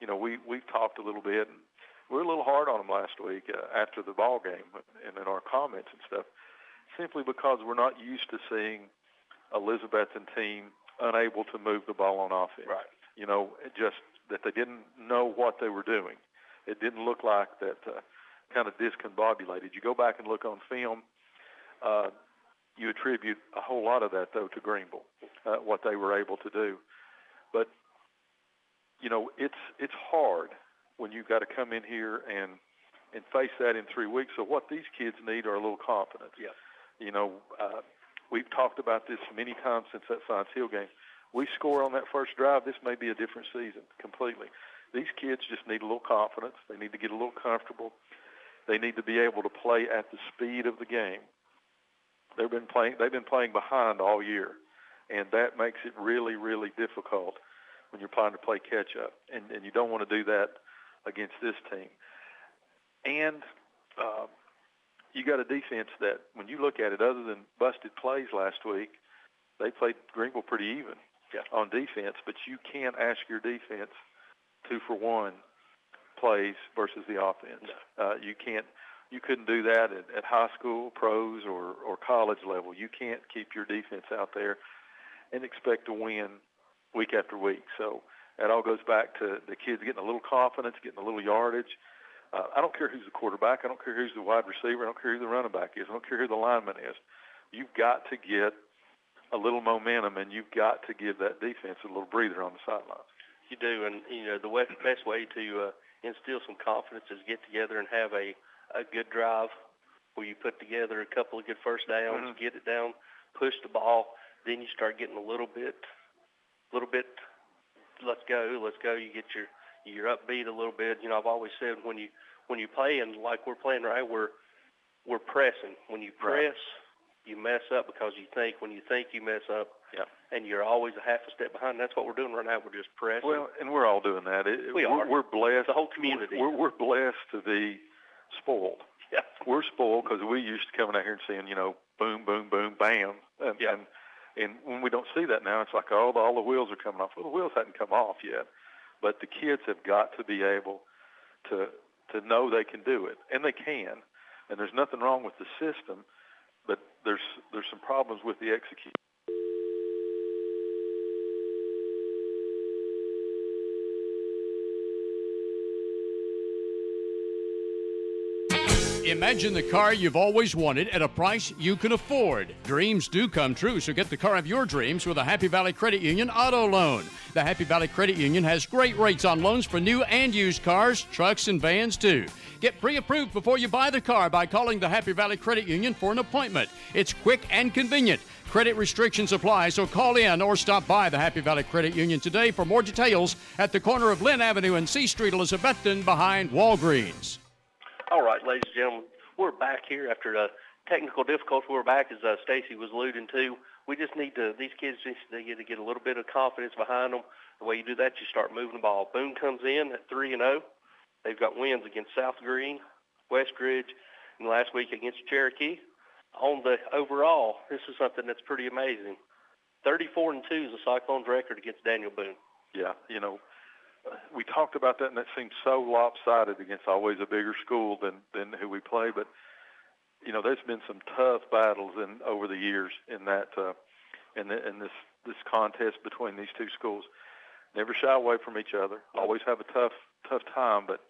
You know, we've talked a little bit, and we were a little hard on them last week after the ball game and in our comments and stuff, simply because we're not used to seeing Elizabethton team unable to move the ball on offense. Right. You know, just that they didn't know what they were doing. It didn't look like that kind of discombobulated. You go back and look on film, you attribute a whole lot of that, though, to Greenville, what they were able to do. But, you know, it's hard when you've got to come in here and face that in 3 weeks. So what these kids need are a little confidence. Yeah. You know, we've talked about this many times since that Science Hill game. We score on that first drive, this may be a different season completely. These kids just need a little confidence. They need to get a little comfortable. They need to be able to play at the speed of the game. They've been playing behind all year, and that makes it really, really difficult when you're trying to play catch-up, and you don't want to do that against this team. And you got a defense that, when you look at it, other than busted plays last week, they played Greenville pretty even on defense, but you can't ask your defense 2-for-1 plays versus the offense. No. You couldn't do that at high school, pros, or college level. You can't keep your defense out there and expect to win week after week. So that all goes back to the kids getting a little confidence, getting a little yardage. I don't care who's the quarterback. I don't care who's the wide receiver. I don't care who the running back is. I don't care who the lineman is. You've got to get a little momentum, and you've got to give that defense a little breather on the sidelines. You do, and you know the best way to instill some confidence is get together and have a good drive where you put together a couple of good first downs, get it down, push the ball, then you start getting a little bit. Let's go. You get your upbeat a little bit. You know, I've always said when you play and like we're playing right, we're pressing. When you press, you mess up because when you think you mess up, and you're always a half a step behind. That's what we're doing right now. We're just pressing. Well, and we're all doing that. We're blessed. The whole community. We're blessed to be spoiled. Yeah. We're spoiled because we used to coming out here and seeing, you know, boom, boom, boom, bam. And when we don't see that now, it's like, all the wheels are coming off. Well, the wheels hadn't come off yet. But the kids have got to be able to know they can do it. And they can. And there's nothing wrong with the system, but there's some problems with the execution. Imagine the car you've always wanted at a price you can afford. Dreams do come true, so get the car of your dreams with a Happy Valley Credit Union auto loan. The Happy Valley Credit Union has great rates on loans for new and used cars, trucks, and vans too. Get pre-approved before you buy the car by calling the Happy Valley Credit Union for an appointment. It's quick and convenient. Credit restrictions apply, so call in or stop by the Happy Valley Credit Union today for more details at the corner of Lynn Avenue and C Street, Elizabethton, behind Walgreens. All right, ladies and gentlemen, we're back here after technical difficulty. We're back, as Stacy was alluding to. We just need these kids just need to get a little bit of confidence behind them. The way you do that, you start moving the ball. Boone comes in at 3-0. They've got wins against South Green, Westridge, and last week against Cherokee. On the overall, this is something that's pretty amazing. 34-2 is the Cyclones' record against Daniel Boone. Yeah, you know, we talked about that, and that seems so lopsided against always a bigger school than who we play. But you know, there's been some tough battles over the years in that in this contest between these two schools. Never shy away from each other. Always have a tough time. But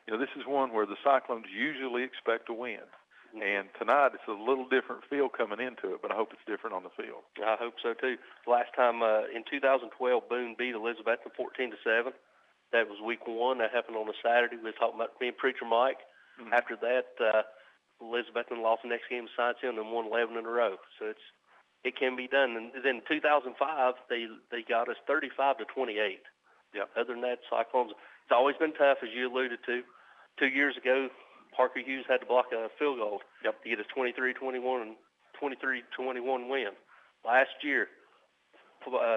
you know, this is one where the Cyclones usually expect to win. And tonight it's a little different feel coming into it, but I hope it's different on the field. I hope so too. Last time in 2012, Boone beat Elizabethton 14-7. That was week 1. That happened on a Saturday. We were talking about me and Preacher Mike. Mm-hmm. After that, Elizabethton lost the next game to Science Hill and then won 11 in a row. So it can be done. And then in 2005, they got us 35-28. Yeah. Other than that, Cyclones, it's always been tough, as you alluded to. 2 years ago, Parker Hughes had to block a field goal to get us 23-21 and 23-21 win. Last year,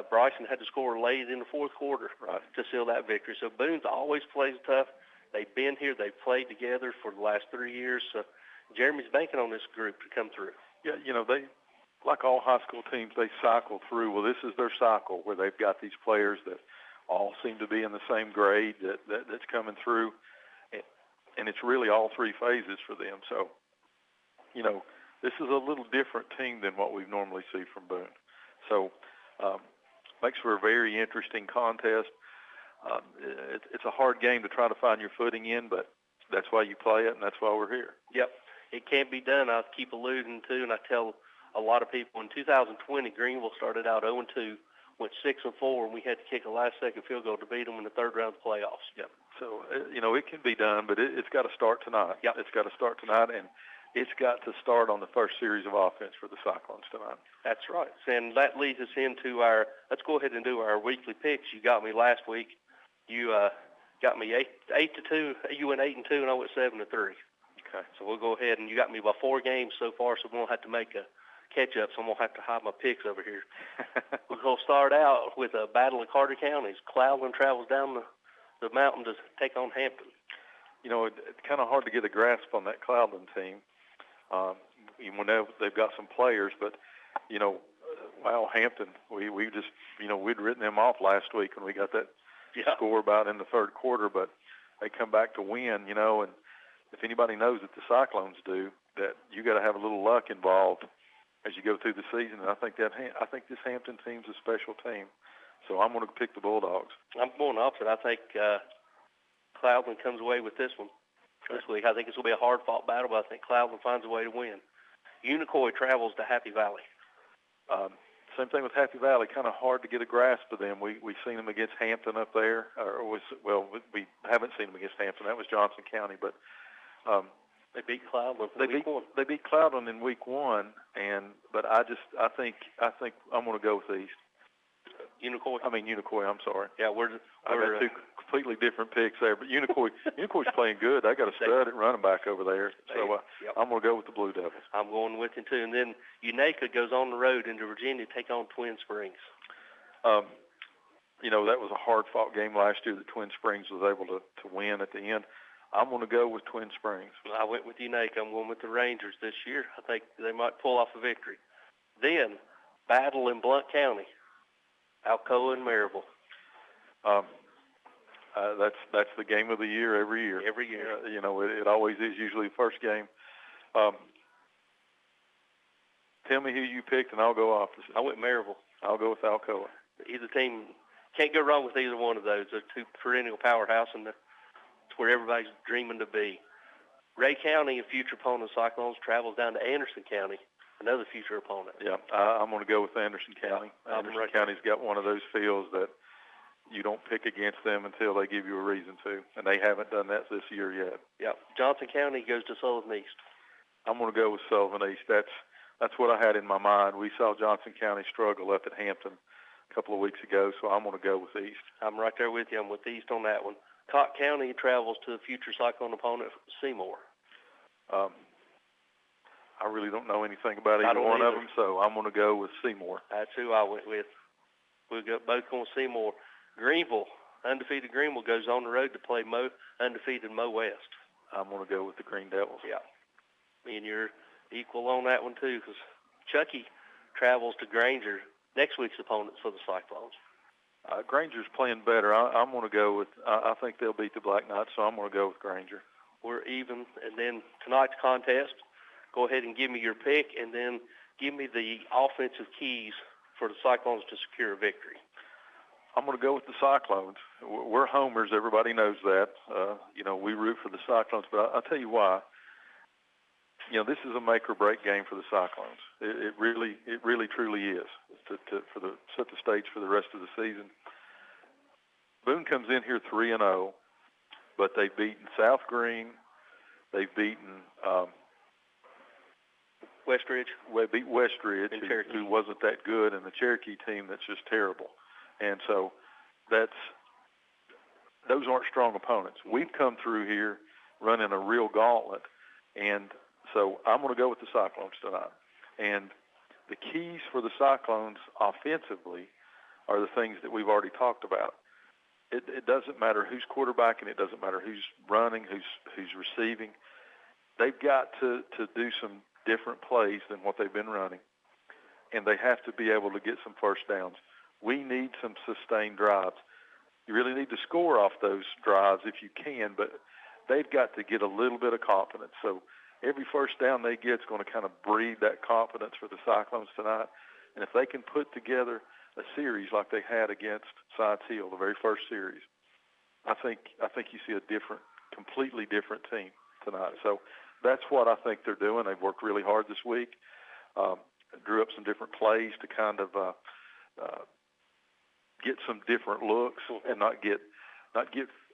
Bryson had to score late in the fourth quarter to seal that victory. So Boone's always plays tough. They've been here. They've played together for the last 3 years. So Jeremy's banking on this group to come through. Yeah, you know, they, like all high school teams, they cycle through. Well, this is their cycle where they've got these players that all seem to be in the same grade that's coming through. and it's really all three phases for them. So, this is a little different team than what we normally see from Boone. So, makes for a very interesting contest. It's a hard game to try to find your footing in, but that's why you play it, and that's why we're here. Yep, it can be done. I keep alluding to, and I tell a lot of people, in 2020, Greenville started out 0-2, went 6-4, and we had to kick a last-second field goal to beat them in the third round of the playoffs. Yep. So, it can be done, but it's got to start tonight. Yep. It's got to start tonight, and it's got to start on the first series of offense for the Cyclones tonight. That's right. And that leads us into let's go ahead and do our weekly picks. You got me last week. You got me 8-2. You went 8-2, and I went 7-3. Okay. So we'll go ahead, and you got me by 4 games so far, so we're going to have to make a catch-up, so I'm going to have to hide my picks over here. We're going to start out with a battle of Carter counties. Cloudland travels down the mountain to take on Hampton. It's kind of hard to get a grasp on that Cloudland team. Even though they've got some players, but, Hampton, we just, we'd written them off last week when we got that score about in the third quarter, but they come back to win, and if anybody knows that the Cyclones do, that you got to have a little luck involved as you go through the season. And I think this Hampton team's a special team. So I'm going to pick the Bulldogs. I'm going opposite. I think Cloudland comes away with this one this week. I think this will be a hard-fought battle, but I think Cloudland finds a way to win. Unicoi travels to Happy Valley. Same thing with Happy Valley. Kind of hard to get a grasp of them. We've seen them against Hampton up there. We haven't seen them against Hampton. That was Johnson County, but they beat Cloudland. They beat Cloudland in week 1, but I think I'm going to go with the East. Unicoi. I'm sorry. Yeah, I've got 2 completely different picks there, but Unicoi's playing good. They got a stud at running back over there, so I'm going to go with the Blue Devils. I'm going with him too. And then Unaka goes on the road into Virginia to take on Twin Springs. That was a hard-fought game last year that Twin Springs was able to win at the end. I'm going to go with Twin Springs. I went with Unaka. I'm going with the Rangers this year. I think they might pull off a victory. Then, battle in Blount County. Alcoa and Maryville. That's the game of the year every year. Every year. It always is usually the first game. Tell me who you picked, and I'll go opposite. I went Maryville. I'll go with Alcoa. Either team, can't go wrong with either one of those. They're 2 perennial powerhouse, and it's where everybody's dreaming to be. Ray County, a future opponent of Cyclones, travels down to Anderson County, another future opponent. Yeah, I'm going to go with Anderson County. Anderson County's got one of those fields that you don't pick against them until they give you a reason to, and they haven't done that this year yet. Yeah, Johnson County goes to Sullivan East. I'm going to go with Sullivan East. That's what I had in my mind. We saw Johnson County struggle up at Hampton a couple of weeks ago, so I'm going to go with East. I'm right there with you. I'm with East on that one. Cott County travels to the future Cyclone opponent, Seymour. I really don't know anything about either one of them, so I'm going to go with Seymour. That's who I went with. We'll go both going Seymour. Greenville, undefeated Greenville, goes on the road to play undefeated Mo West. I'm going to go with the Green Devils. Yeah. Me and you're equal on that one, too, because Chucky travels to Granger, next week's opponent for the Cyclones. Granger's playing better. I'm going to go with, I think they'll beat the Black Knights, so I'm going to go with Granger. We're even. And then tonight's contest, go ahead and give me your pick, and then give me the offensive keys for the Cyclones to secure a victory. I'm going to go with the Cyclones. We're homers. Everybody knows that. We root for the Cyclones, but I'll tell you why. This is a make-or-break game for the Cyclones. It really truly is to set the stage for the rest of the season. Boone comes in here 3-0, but they've beaten South Green. They've beaten Westridge. They beat Westridge, who wasn't that good, and the Cherokee team that's just terrible. And so those aren't strong opponents. We've come through here running a real gauntlet, and so I'm going to go with the Cyclones tonight. And the keys for the Cyclones offensively are the things that we've already talked about. It doesn't matter who's quarterbacking. It doesn't matter who's running, who's receiving. They've got to do some different plays than what they've been running, and they have to be able to get some first downs. We need some sustained drives. You really need to score off those drives if you can, but they've got to get a little bit of confidence. So every first down they get is going to kind of breed that confidence for the Cyclones tonight. And if they can put together a series like they had against Science Hill, the very first series, I think you see a completely different team tonight. So that's what I think they're doing. They've worked really hard this week, drew up some different plays to kind of get some different looks and not get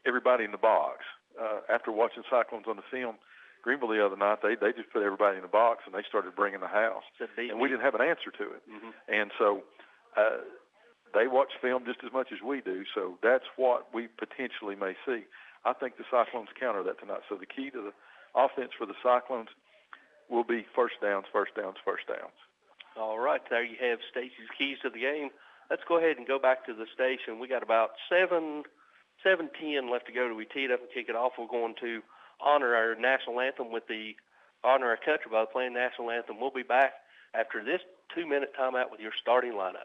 everybody in the box. After watching Cyclones on the film, Greenville the other night, they just put everybody in the box and they started bringing the house, and we didn't have an answer to it. Mm-hmm. And so they watch film just as much as we do. So that's what we potentially may see. I think the Cyclones counter that tonight. So the key to the offense for the Cyclones will be first downs, first downs, first downs. All right, there you have Stacy's keys to the game. Let's go ahead and go back to the station. We got about 7:10 left to go till we tee it up and kick it off. We're going to honor our national anthem honor our country by playing national anthem. We'll be back after this 2-minute timeout with your starting lineups.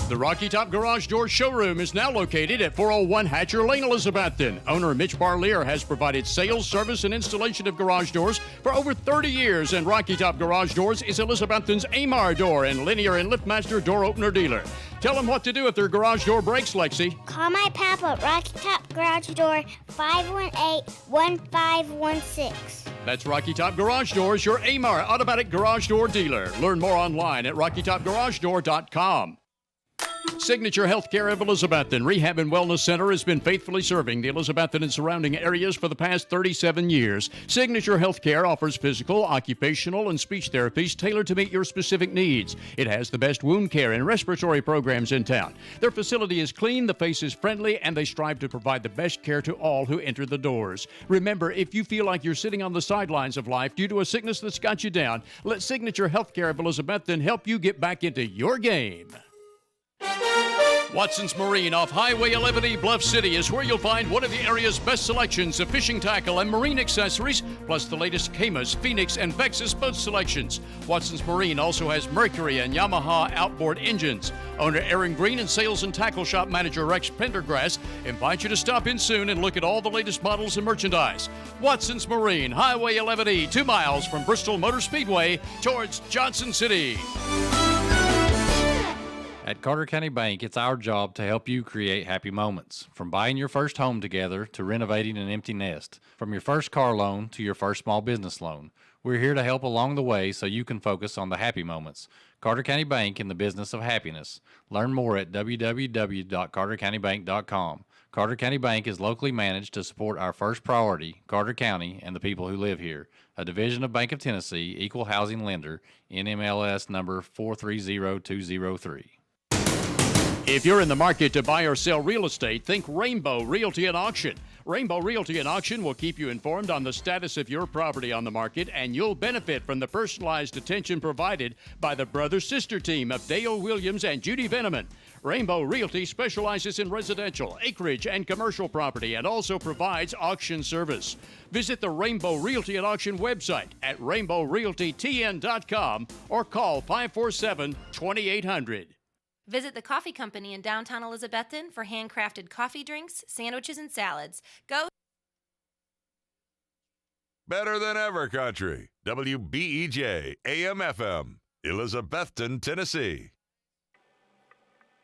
The Rocky Top Garage Door showroom is now located at 401 Hatcher Lane, Elizabethton. Owner Mitch Barlier has provided sales, service, and installation of garage doors for over 30 years, and Rocky Top Garage Doors is Elizabethton's Amar Door and Linear and LiftMaster door opener dealer. Tell them what to do if their garage door breaks, Lexi. Call my papa, Rocky Top Garage Door, 518-1516. That's Rocky Top Garage Doors, your Amar automatic garage door dealer. Learn more online at rockytopgaragedoor.com. Signature Healthcare of Elizabethton Rehab and Wellness Center has been faithfully serving the Elizabethton and surrounding areas for the past 37 years. Signature Healthcare offers physical, occupational, and speech therapies tailored to meet your specific needs. It has the best wound care and respiratory programs in town. Their facility is clean, the face is friendly, and they strive to provide the best care to all who enter the doors. Remember, if you feel like you're sitting on the sidelines of life due to a sickness that's got you down, let Signature Healthcare of Elizabethton help you get back into your game. Watson's Marine off Highway 11E Bluff City is where you'll find one of the area's best selections of fishing tackle and marine accessories, plus the latest Camus, Phoenix, and Vexus boat selections. Watson's Marine also has Mercury and Yamaha outboard engines. Owner Aaron Green and sales and tackle shop manager Rex Pendergrass invite you to stop in soon and look at all the latest models and merchandise. Watson's Marine, Highway 11E, 2 miles from Bristol Motor Speedway towards Johnson City. At Carter County Bank, it's our job to help you create happy moments. From buying your first home together to renovating an empty nest. From your first car loan to your first small business loan. We're here to help along the way so you can focus on the happy moments. Carter County Bank, in the business of happiness. Learn more at www.cartercountybank.com. Carter County Bank is locally managed to support our first priority, Carter County, and the people who live here. A division of Bank of Tennessee, equal housing lender, NMLS number 430203. If you're in the market to buy or sell real estate, think Rainbow Realty and Auction. Rainbow Realty and Auction will keep you informed on the status of your property on the market, and you'll benefit from the personalized attention provided by the brother-sister team of Dale Williams and Judy Veneman. Rainbow Realty specializes in residential, acreage, and commercial property and also provides auction service. Visit the Rainbow Realty and Auction website at rainbowrealtytn.com or call 547-2800. Visit the Coffee Company in downtown Elizabethton for handcrafted coffee drinks, sandwiches, and salads. Go. Better than ever country. WBEJ AM/FM, Elizabethton, Tennessee.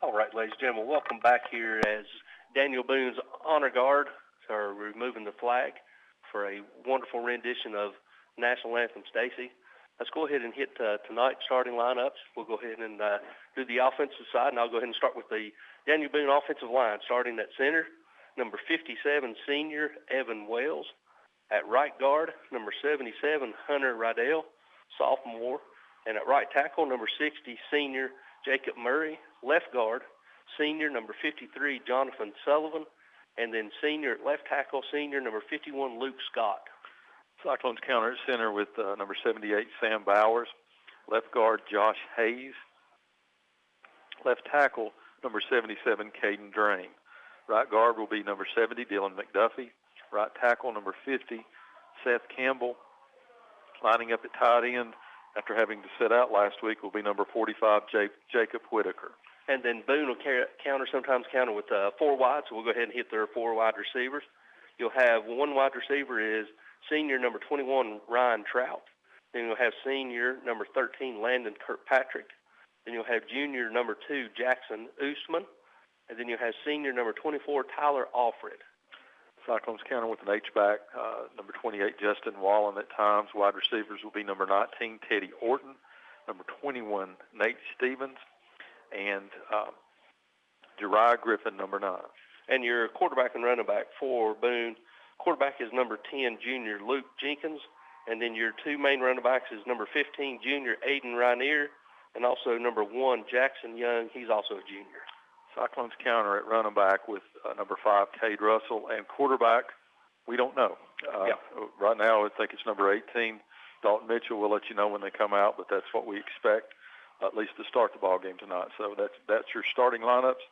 All right, ladies and gentlemen, welcome back here as Daniel Boone's Honor Guard are removing the flag for a wonderful rendition of National Anthem. Stacy, let's go ahead and hit tonight's starting lineups. We'll go ahead and do the offensive side, and I'll go ahead and start with the Daniel Boone offensive line. Starting at center, number 57, senior Evan Wells. At right guard, number 77, Hunter Rydell, sophomore. And at right tackle, number 60, senior Jacob Murray. Left guard, senior number 53, Jonathan Sullivan. And then senior at left tackle, senior number 51, Luke Scott. Cyclones counter at center with number 78, Sam Bowers. Left guard, Josh Hayes. Left tackle, number 77, Caden Drain. Right guard will be number 70, Dylan McDuffie. Right tackle, number 50, Seth Campbell. Lining up at tight end after having to sit out last week will be number 45, Jacob Whitaker. And then Boone will sometimes counter with 4 wide, so we'll go ahead and hit their 4 wide receivers. You'll have one wide receiver is senior number 21, Ryan Trout. Then you'll have senior number 13, Landon Kirkpatrick. Then you'll have junior number 2, Jackson Oostman. And then you'll have senior number 24, Tyler Alfred. Cyclones counter with an H-back, number 28, Justin Wallen at times. Wide receivers will be number 19, Teddy Orton, number 21, Nate Stevens, and Jeriah Griffin, number 9. And your quarterback and running back for Boone, quarterback is number 10, junior Luke Jenkins. And then your 2 main running backs is number 15, junior Aiden Rainier, and also number 1, Jackson Young. He's also a junior. Cyclones counter at running back with number 5, Cade Russell, and quarterback, we don't know. Right now, I think it's number 18, Dalton Mitchell. We'll let you know when they come out, but that's what we expect, at least to start the ball game tonight. So that's your starting lineups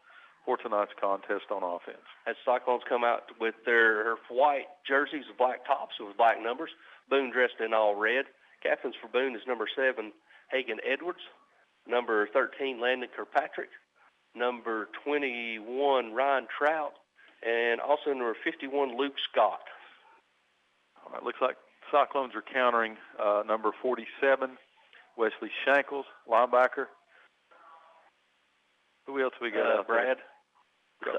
for tonight's contest on offense. As Cyclones come out with their white jerseys with black tops with black numbers, Boone dressed in all red. Captains for Boone is number 7, Hagan Edwards, number 13, Landon Kirkpatrick, number 21, Ryan Trout, and also number 51, Luke Scott. All right, looks like Cyclones are countering number 47, Wesley Shankles, linebacker. Who else we got out there? Brad.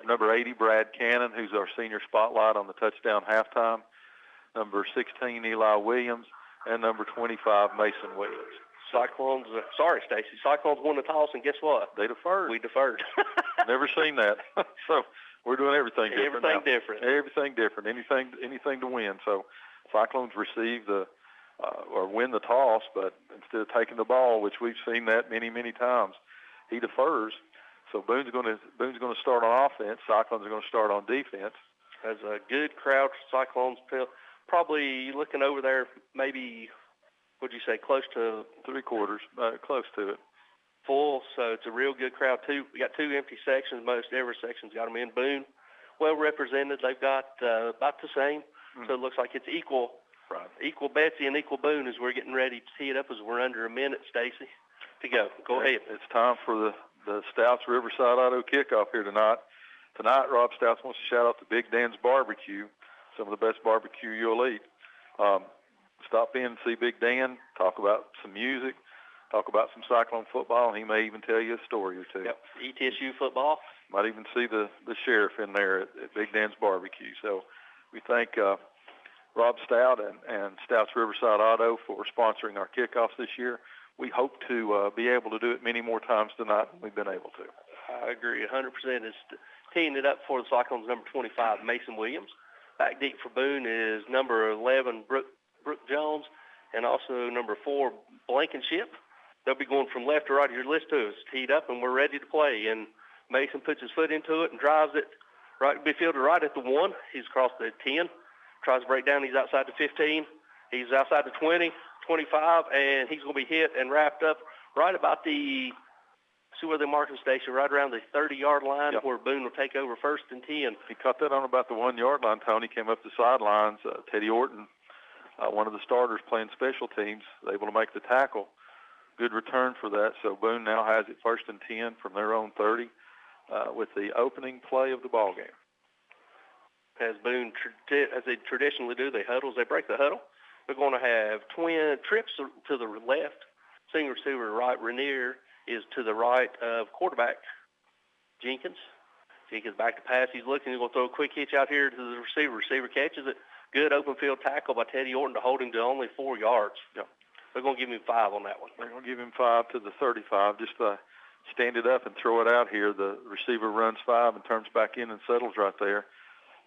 Number 80, Brad Cannon, who's our senior spotlight on the touchdown halftime. Number 16, Eli Williams, and number 25, Mason Williams. Cyclones, sorry, Stacy. Cyclones won the toss, and guess what? They deferred. We deferred. Never seen that. So we're doing everything different. Everything different. Everything different. Anything to win. So Cyclones receive or win the toss, but instead of taking the ball, which we've seen that many, many times, he defers. So Boone's going to start on offense. Cyclones are going to start on defense. As a good crowd, Cyclones probably looking over there, maybe. Would you say close to 3/4, close to it. Full, so it's a real good crowd too. We got 2 empty sections. Most every section's got them in. Boone, well represented. They've got about the same, so it looks like it's equal. Right. Equal Betsy and equal Boone as we're getting ready to tee it up as we're under a minute, Stacy, to go. Go ahead. It's time for the Stouts Riverside Auto kickoff here tonight. Tonight, Rob Stouts wants to shout out to Big Dan's Barbecue, some of the best barbecue you'll eat. Stop in and see Big Dan, talk about some music, talk about some Cyclone football, and he may even tell you a story or two. Yep, ETSU football. Might even see the sheriff in there at Big Dan's Barbecue. So we thank Rob Stout and Stouts Riverside Auto for sponsoring our kickoffs this year. We hope to be able to do it many more times tonight than we've been able to. I agree 100%. It's teeing it up for the Cyclones, number 25, Mason Williams. Back deep for Boone is number 11, Brooke Jones, and also number 4, Blankenship. They'll be going from left to right. Your list to us teed up, and we're ready to play. And Mason puts his foot into it and drives it right to midfield to right at the 1. He's across the 10. Tries to break down. He's outside the 15. He's outside the 20, 25, and he's going to be hit and wrapped up right about the, see where the marking station, right around the 30-yard line where Boone will take over 1st and 10. He caught that on about the 1-yard line, Tony. Came up the sidelines. Teddy Orton, one of the starters playing special teams, able to make the tackle. Good return for that. So Boone now has it 1st and 10 from their own 30 with the opening play of the ball game. As Boone, as they traditionally do, they huddle. As they break the huddle, they're going to have twin trips to the left. Senior receiver right, Rainier, is to the right of quarterback Jenkins. Jenkins back to pass. He's looking. He's going to throw a quick hitch out here to the receiver. Receiver catches it. Good open field tackle by Teddy Orton to hold him to only 4 yards. Yeah. They're going to give him 5 on that one. They're going to give him 5 to the 35. Just stand it up and throw it out here. The receiver runs 5 and turns back in and settles right there.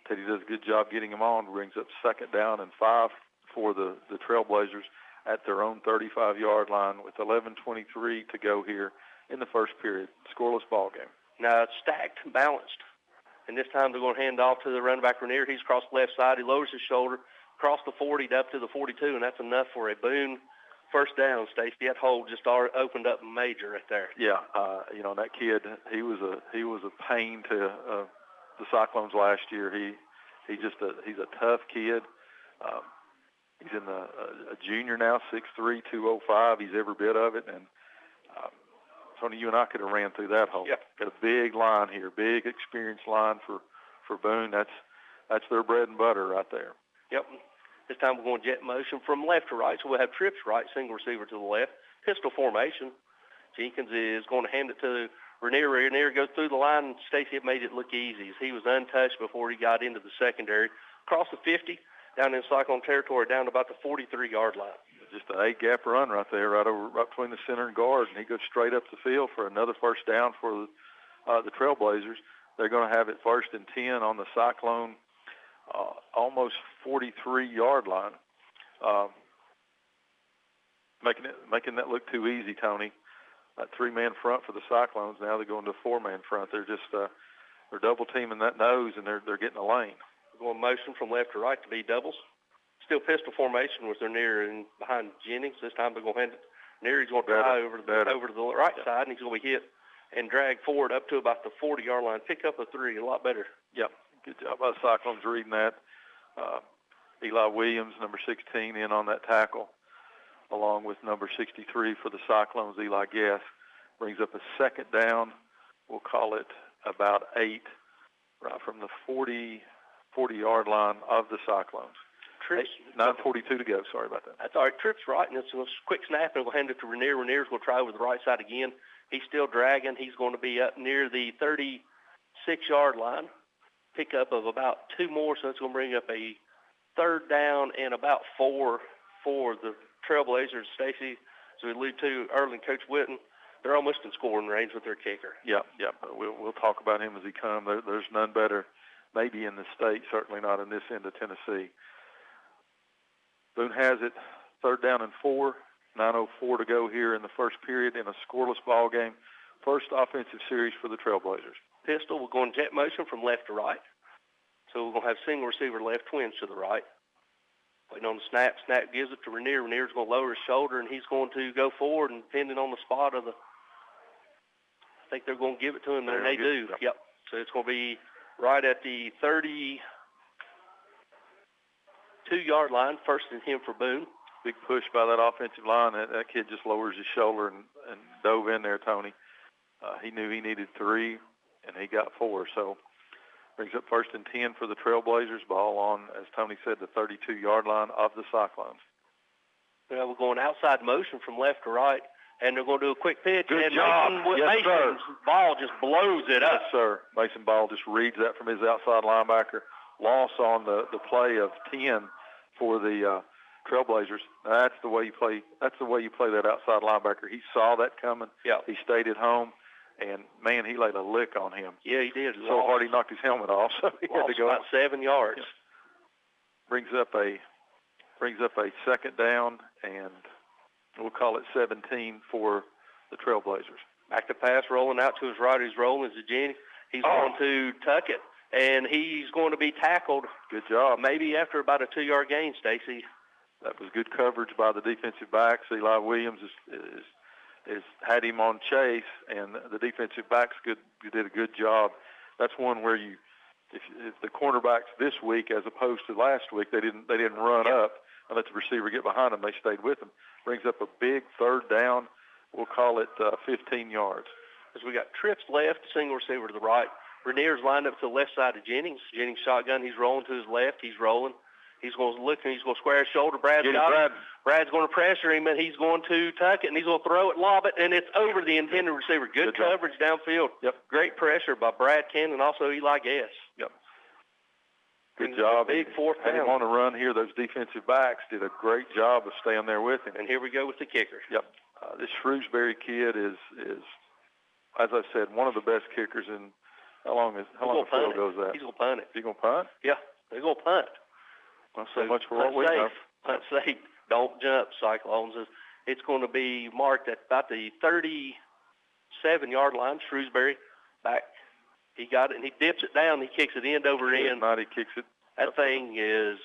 Teddy does a good job getting him on. Brings up 2nd down and 5 for the Trailblazers at their own 35-yard line with 11:23 to go here in the first period. Scoreless ball game. Now it's stacked, balanced. And this time they're going to hand off to the running back Rainier. He's across the left side. He lowers his shoulder, across the 40 up to the 42, and that's enough for a Boone first down, Stacey. That hole just opened up major right there. Yeah, that kid, he was a pain to the Cyclones last year. He's a tough kid. He's in a junior now, 6'3", 205. He's every bit of it, and Tony, you and I could have ran through that hole. Yeah. Got a big line here, big experienced line for Boone. That's that's their bread and butter right there. Yep. This time we're going jet motion from left to right, so we'll have trips right, single receiver to the left, pistol formation. Jenkins is going to hand it to Ranier. Ranier goes through the line, and Stacy had made it look easy as he was untouched before he got into the secondary. Across the 50, down in Cyclone territory, down to about the 43-yard line. Just an 8-gap run right there, right between the center and guard, and he goes straight up the field for another first down for the Trailblazers. They're going to have it 1st and 10 on the Cyclone, almost 43-yard line, making that look too easy, Tony. That 3-man front for the Cyclones. Now they're going to a 4-man front. They're just they're double teaming that nose, and they're getting a lane. Going motion from left to right to be doubles. Still pistol formation with their near and behind Jennings. This time they're going to hand it. Near, he's going to try over to the right side, and he's going to be hit and drag forward up to about the 40-yard line. Pick up a 3, a lot better. Yep, good job by the Cyclones reading that. Eli Williams, number 16, in on that tackle, along with number 63 for the Cyclones, Eli Guess. Brings up a second down. We'll call it about 8, right from the 40-yard line of the Cyclones. 9:42 to go. Sorry about that. That's all right. Trips right, and it's a quick snap, and we'll hand it to Ranier. Ranier's going to try over the right side again. He's still dragging. He's going to be up near the 36-yard line. Pickup of about 2 more, so it's going to bring up a 3rd down and about 4 for the Trailblazers. Stacy, as we alluded to early, Coach Witten, they're almost in scoring range with their kicker. Yep. We'll talk about him as he comes. There's none better, maybe in the state, certainly not in this end of Tennessee. Boone has it 3rd down and 4, 9:04 to go here in the first period in a scoreless ball game. First offensive series for the Trailblazers. Pistol, we're going jet motion from left to right. So we're going to have single receiver left, twins to the right. Waiting on the snap. Snap gives it to Ranier. Ranier's going to lower his shoulder, and he's going to go forward, and depending on the spot of the, I think they're going to give it to him, and they do. Yep. So it's going to be right at the 32-yard line, 1st and 10 for Boone. Big push by that offensive line. That kid just lowers his shoulder and dove in there, Tony. He knew he needed 3, and he got 4. So brings up 1st and 10 for the Trailblazers. Ball on, as Tony said, the 32-yard line of the Cyclones. Yeah, we're going outside motion from left to right, and they're going to do a quick pitch. Good and job. Mason's ball just blows it up. Yes, sir. Mason Ball just reads that from his outside linebacker. Loss on the play of 10 for the Trailblazers. That's the way you play. That's the way you play that outside linebacker. He saw that coming. Yeah. He stayed at home, and man, he laid a lick on him. Yeah, he did. So hard he knocked his helmet off. So he had to go about 7 yards. Yeah. Brings up a 2nd down, and we'll call it 17 for the Trailblazers. Back to pass, rolling out to his right. He's rolling to Jenny. He's going to tuck it, and he's going to be tackled. Good job. Maybe after about a 2-yard gain, Stacy. That was good coverage by the defensive backs. Eli Williams is had him on chase, and the defensive backs did a good job. That's one where if the cornerbacks this week, as opposed to last week, they didn't run up and let the receiver get behind them. They stayed with them. Brings up a big 3rd down. We'll call it 15 yards. As we got trips left, single receiver to the right. Ranier's lined up to the left side of Jennings. Jennings shotgun. He's rolling to his left. He's rolling. He's going to look, and he's going to square his shoulder. Brad's got it. Brad's going to pressure him, and he's going to tuck it, and he's going to throw it, lob it, and it's over the intended receiver. Good coverage downfield. Yep. Great pressure by Brad Cannon and also Eli Guess. Yep. Good job. Big 4th down. Had him on a run here. Those defensive backs did a great job of staying there with him. And here we go with the kicker. Yep. This Shrewsbury kid is, as I said, one of the best kickers in how long the field goes that? He's going to punt it. He's going to punt? Yeah, they're going to punt. Not so much for what we know. Punt safe. Don't jump, Cyclones. It's going to be marked at about the 37-yard line. Shrewsbury back. He got it, and he dips it down. He kicks it end over end. He kicks it. That thing is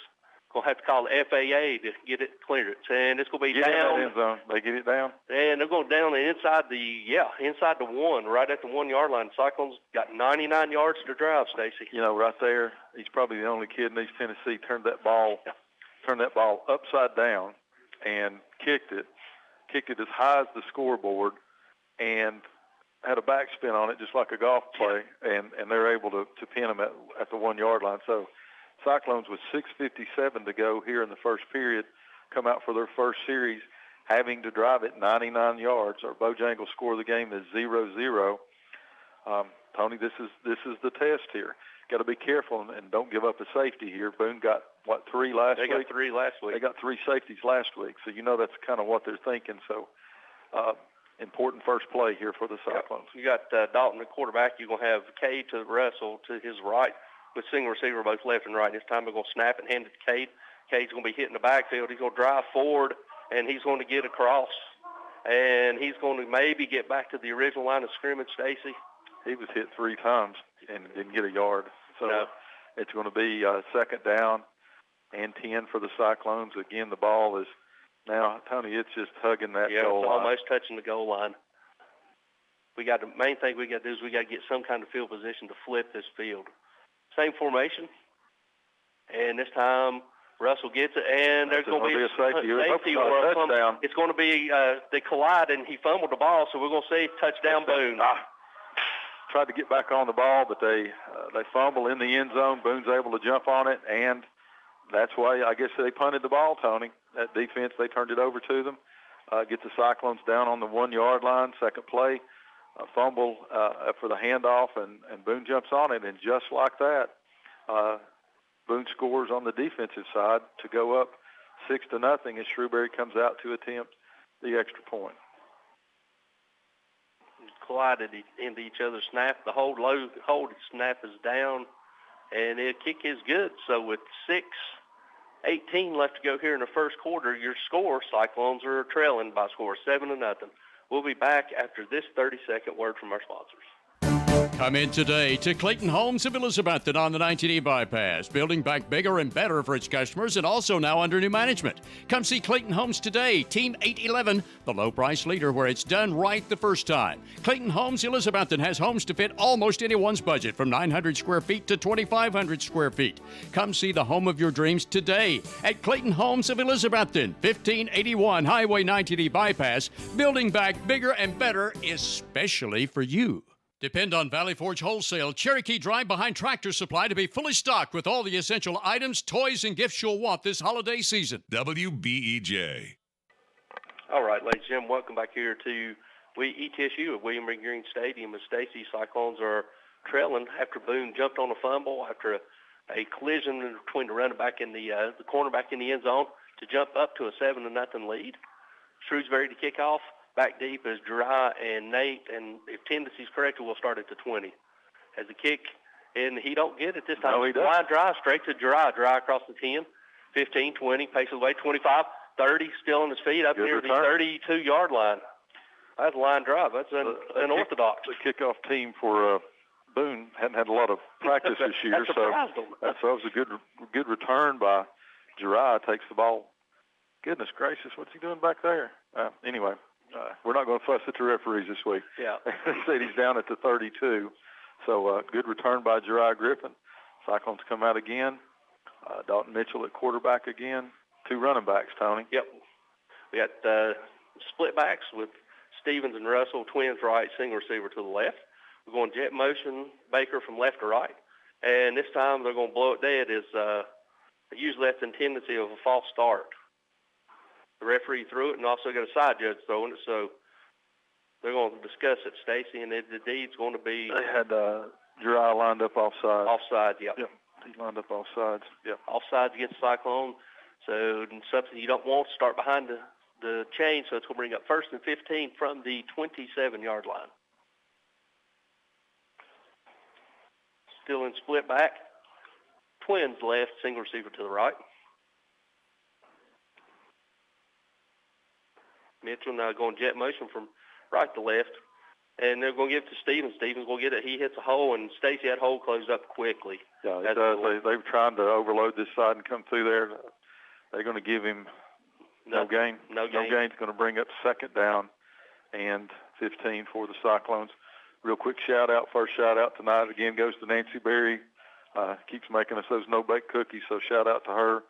going to have to call the FAA to get it clearance, and it's going to be down. down. In that end zone. They get it down. And they're going down inside the 1, right at the 1-yard line. Cyclones got 99 yards to drive, Stacy. You know, right there, he's probably the only kid in East Tennessee turned that ball upside down and kicked it as high as the scoreboard, and had a backspin on it just like a golf play, and they're able to pin him at the 1-yard line. So Cyclones with 6:57 to go here in the first period come out for their first series, having to drive it 99 yards. Our Bojangles score of the game is 0-0. Tony, this is the test here. Got to be careful and don't give up a safety here. Boone got, 3 last week? They got 3 last week. They got 3 safeties last week, so that's kind of what they're thinking. So important first play here for the Cyclones. You got Dalton, the quarterback. You're going to have Cade to Russell to his right with single receiver both left and right. This time they're going to snap and hand it to Cade. Cade's going to be hitting the backfield. He's going to drive forward, and he's going to get across. And he's going to maybe get back to the original line of scrimmage, Stacy. He was hit 3 times and didn't get a yard. So it's going to be second down and 10 for the Cyclones. Again, the ball is now, Tony, it's just hugging that goal line. Almost touching the goal line. The main thing we got to do is we got to get some kind of field position to flip this field. Same formation. And this time Russell gets it, and there's going to be a safety or touchdown. It's going to be they collide, and he fumbled the ball, so we're going to say touchdown Boone. Tried to get back on the ball, but they fumble in the end zone. Boone's able to jump on it, and that's why I guess they punted the ball, Tony. That defense, they turned it over to them. Get the Cyclones down on the 1-yard line, second play. Fumble for the handoff, and Boone jumps on it, and just like that, Boone scores on the defensive side to go up 6-0 as Shrewsbury comes out to attempt the extra point. Collided into each other's snap. The hold snap is down, and the kick is good. So with 6:18 left to go here in the first quarter, your score, Cyclones are trailing by a score 7-0. We'll be back after this 30-second word from our sponsors. Come in today to Clayton Homes of Elizabethton on the 19E bypass, building back bigger and better for its customers and also now under new management. Come see Clayton Homes today, Team 811, the low price leader where it's done right the first time. Clayton Homes Elizabethton has homes to fit almost anyone's budget from 900 square feet to 2,500 square feet. Come see the home of your dreams today at Clayton Homes of Elizabethton, 1581 Highway 19E bypass, building back bigger and better especially for you. Depend on Valley Forge Wholesale Cherokee Drive behind Tractor Supply to be fully stocked with all the essential items, toys, and gifts you'll want this holiday season. WBEJ. All right, ladies and gentlemen, welcome back here to ETSU at William R. Green Stadium. As Stacy, Cyclones are trailing after Boone jumped on a fumble after a collision between the running back and the cornerback in the end zone to jump up to a 7-0 lead. Shrewsbury to kick off. Back deep is Dry and Nate, and if tendency's correct, we'll start at the 20. As a kick, and he don't get it this time. No, he doesn't. Line drive straight to Dry across the 10, 15, 20, paces away, 25, 30, still on his feet up near the 32-yard line. That's a line drive. That's unorthodox. The kickoff team for Boone hadn't had a lot of practice this year, so it was a good return by Dry. Takes the ball. Goodness gracious, what's he doing back there? Anyway. We're not going to fuss at the referees this week. Yeah. They said he's down at the 32. So good return by Jeriah Griffin. Cyclones come out again. Dalton Mitchell at quarterback again. 2 running backs, Tony. Yep. We got split backs with Stevens and Russell, twins right, single receiver to the left. We're going jet motion, Baker from left to right. And this time they're going to blow it dead. Usually that's a tendency of a false start. The referee threw it and also got a side judge throwing it, so they're going to discuss it, Stacy, and the deed's going to be... They had Jeriah lined up offside. Offside, yep. He lined up offsides, yep. Offsides against Cyclone, so something you don't want to start behind the chain, so it's going to bring up 1st and 15 from the 27-yard line. Still in split back. Twins left, single receiver to the right. Mitchell now going jet motion from right to left. And they're going to give it to Stevens. Stevens will get it. He hits a hole, and Stacy, that hole closed up quickly. Yeah, it does. They've tried to overload this side and come through there. They're going to give him no gain. No gain. It's going to bring up second down and 15 for the Cyclones. Real quick first shout out tonight again goes to Nancy Berry. Keeps making us those no-bake cookies, so shout out to her.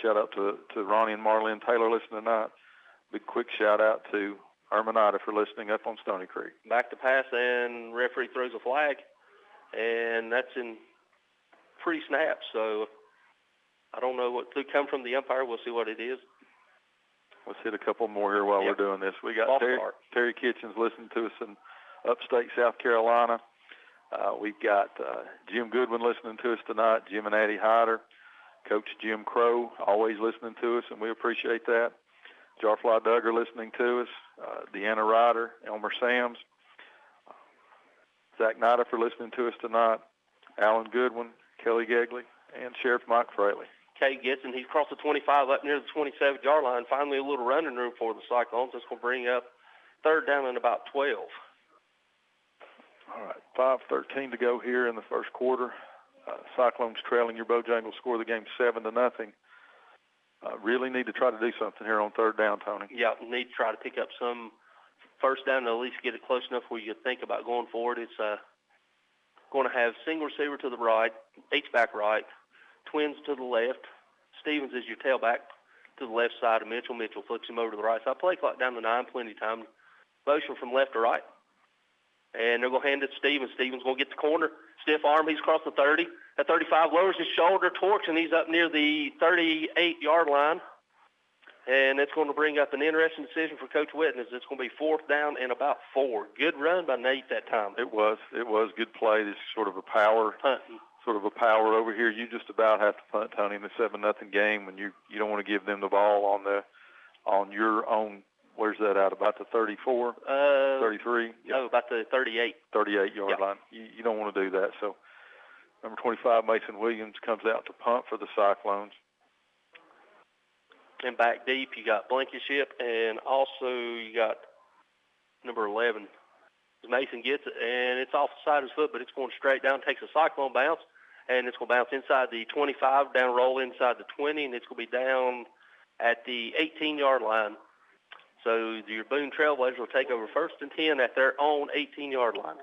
Shout out to Ronnie and Marlene Taylor listening tonight. Big quick shout out to Armanada for listening up on Stony Creek. Back to pass, and referee throws a flag, and that's in pre-snap. So I don't know what could come from the umpire. We'll see what it is. Let's hit a couple more here while we're doing this. We got Terry Kitchens listening to us in upstate South Carolina. We've got Jim Goodwin listening to us tonight, Jim and Addie Hyder. Coach Jim Crow always listening to us, and we appreciate that. Jarfly Duggar listening to us, Deanna Ryder, Elmer Sams, Zach Nida for listening to us tonight, Alan Goodwin, Kelly Gegley, and Sheriff Mike Fraley. Kay Gitson, he's crossed the 25 up near the 27-yard line. Finally, a little running room for the Cyclones. That's going to bring up third down and about 12. All right, 5:13 to go here in the first quarter. Cyclones trailing your Bojangles score the game 7-0. Really need to try to do something here on third down, Tony. Yeah, need to try to pick up some first down and at least get it close enough where you think about going forward. It's going to have single receiver to the right, H-back right, twins to the left. Stevens is your tailback to the left side of Mitchell. Mitchell flips him over to the right side. Play clock down to 9, plenty of time. Motion from left to right. And they're going to hand it to Stevens. Stevens going to get the corner. Stiff arm. He's across the 30. At 35, lowers his shoulder, torques, and he's up near the 38-yard line. And it's going to bring up an interesting decision for Coach Witness. It's going to be fourth down and about 4. Good run by Nate that time. It was good play. It's sort of a power. Punting. Sort of a power over here. You just about have to punt, Tony, in the 7-0 game when you don't want to give them the ball on your own. Where's that at? About the 34, 33? No, about the 38. 38-yard line. You don't want to do that. So number 25, Mason Williams, comes out to punt for the Cyclones. And back deep, you got Blankenship, and also you got number 11. Mason gets it, and it's off the side of his foot, but it's going straight down, takes a Cyclone bounce, and it's going to bounce inside the 25, down roll inside the 20, and it's going to be down at the 18-yard line. So your Boone Trailblazers will take over 1st and 10 at their own 18-yard line.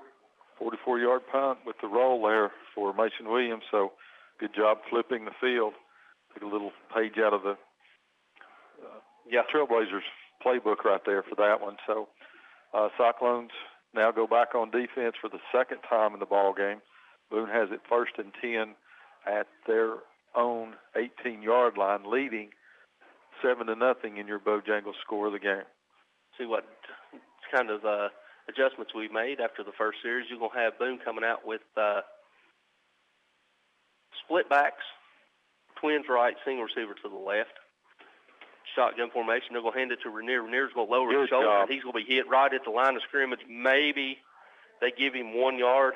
44-yard punt with the roll there for Mason Williams. So good job flipping the field. Took a little page out of the Trailblazers playbook right there for that one. So Cyclones now go back on defense for the second time in the ball game. Boone has it 1st and 10 at their own 18-yard line, leading 7-0 in your Bojangles score of the game. See what kind of adjustments we've made after the first series. You're going to have Boone coming out with split backs, twins right, single receiver to the left. Shotgun formation. They're going to hand it to Rainier. Rainier's going to lower his shoulder. And he's going to be hit right at the line of scrimmage. Maybe they give him 1 yard.